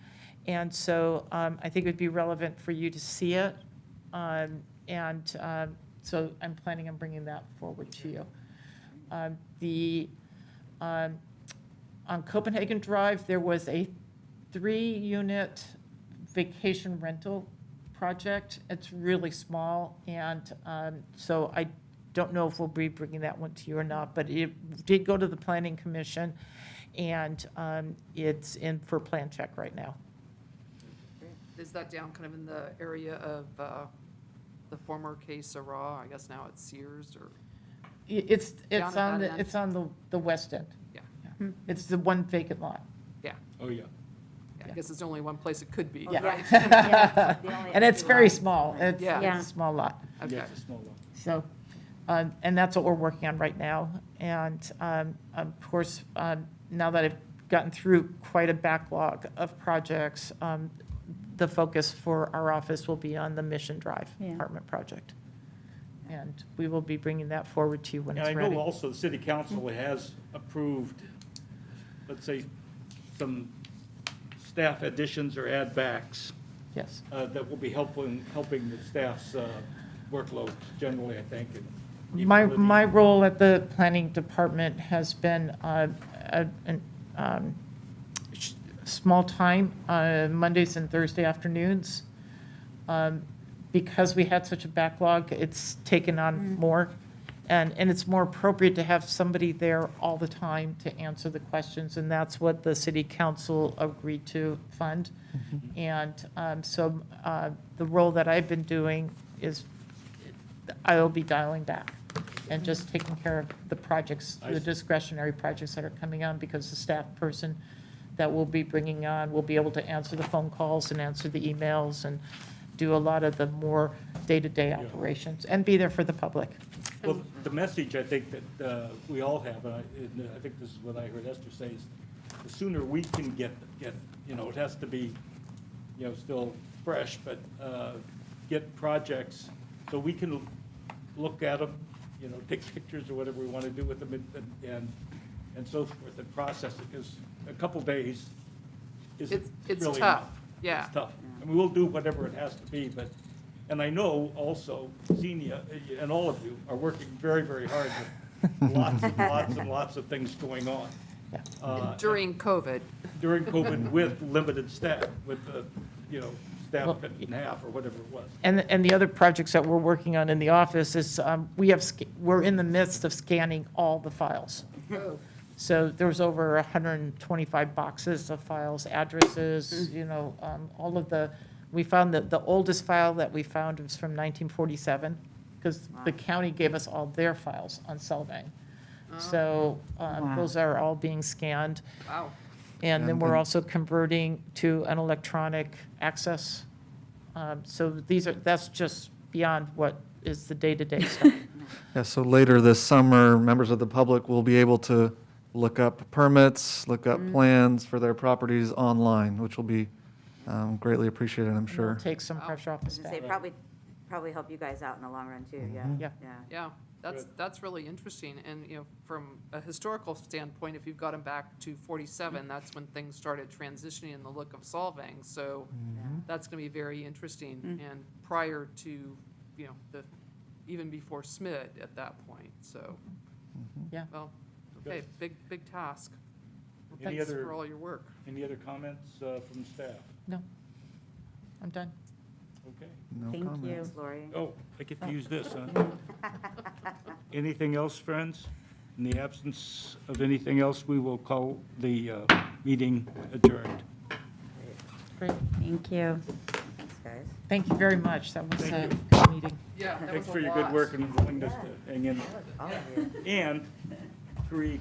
And so I think it would be relevant for you to see it. So I'm planning on bringing that forward to you. On Copenhagen Drive, there was a 3-unit vacation rental project. It's really small, and so I don't know if we'll be bringing that one to you or not, but it did go to the Planning Commission, and it's in for plan check right now. is that down kind of in the area of the former K Sarah? I guess now it's Sears or? It's Down at on that end? it's on the west end. Yeah. It's the one vacant lot. Yeah. Oh, yeah. I guess it's only one place it could be. Yeah. Right? And it's very small. It's Yeah. a small lot. Okay. Yeah, it's a small one. So, and that's what we're working on right now. And of course, now that I've gotten through quite a backlog of projects, the focus for our office will be on the Mission Drive Yeah. apartment project. And we will be bringing that forward to you when And it's I ready. know also the city council has approved, let's say, some staff additions or add backs Yes. that will be helping the staff's workload generally, I think. and My role at the planning department has been small time, Mondays and Thursday afternoons. Because we had such a backlog, it's taken on more. And it's more appropriate to have somebody there all the time to answer the questions. And that's what the city council agreed to fund. And so the role that I've been doing is I'll be dialing back and just taking care of the projects, the discretionary projects that are coming on, because the staff person that we'll be bringing on will be able to answer the phone calls and answer the emails and do a lot of the more day-to-day operations and be there for the public. Well, the message I think that we all have, and I think this is what I heard Esther say, is the sooner we can get, it has to be, still fresh, but get projects so we can look at them, take pictures or whatever we want to do with them and so forth and process it, because a couple days isn't It's really tough. enough. Yeah. It's tough. I mean, we'll do whatever it has to be, but, and I know also Xenia and all of you are working very, very hard with lots and lots and lots of things going on. During COVID. during COVID with limited staff, with the, staff cut in half or whatever it was. And the other projects that we're working on in the office is, we're in the midst of scanning all the files. So there was over 125 boxes of files, addresses, all of we found that the oldest file that we found was from 1947, because the county gave us all their files on Solvang. So those are all being scanned. Wow. And then we're also converting to an electronic access. So that's just beyond what is the day-to-day stuff. Yeah, so later this summer, members of the public will be able to look up permits, look up plans for their properties online, which will be greatly appreciated, I'm It'll sure. take some pressure off the I was staff. gonna say, probably help you guys out in the long run too, yeah. Yeah. Yeah, that's really interesting. And, from a historical standpoint, if you've got them back to 47, that's when things started transitioning in the look of Solvang. So that's going to be very interesting. And prior to, even before SMID at that point. So, Yeah. well, okay, big task. Well, Any thanks other- for all your work. Any other comments from staff? No, I'm done. Okay. No Thank comment. you. Thanks, Lori. Oh, I get to use this, huh? Anything else, friends? In the absence of anything else, we will call the meeting adjourned. Great. Thank you. Thanks, guys. Thank you very much. That was a Thank you. good meeting. Yeah, that Thanks was a for your good lot. work and willingness to hang in. All of you. And 3,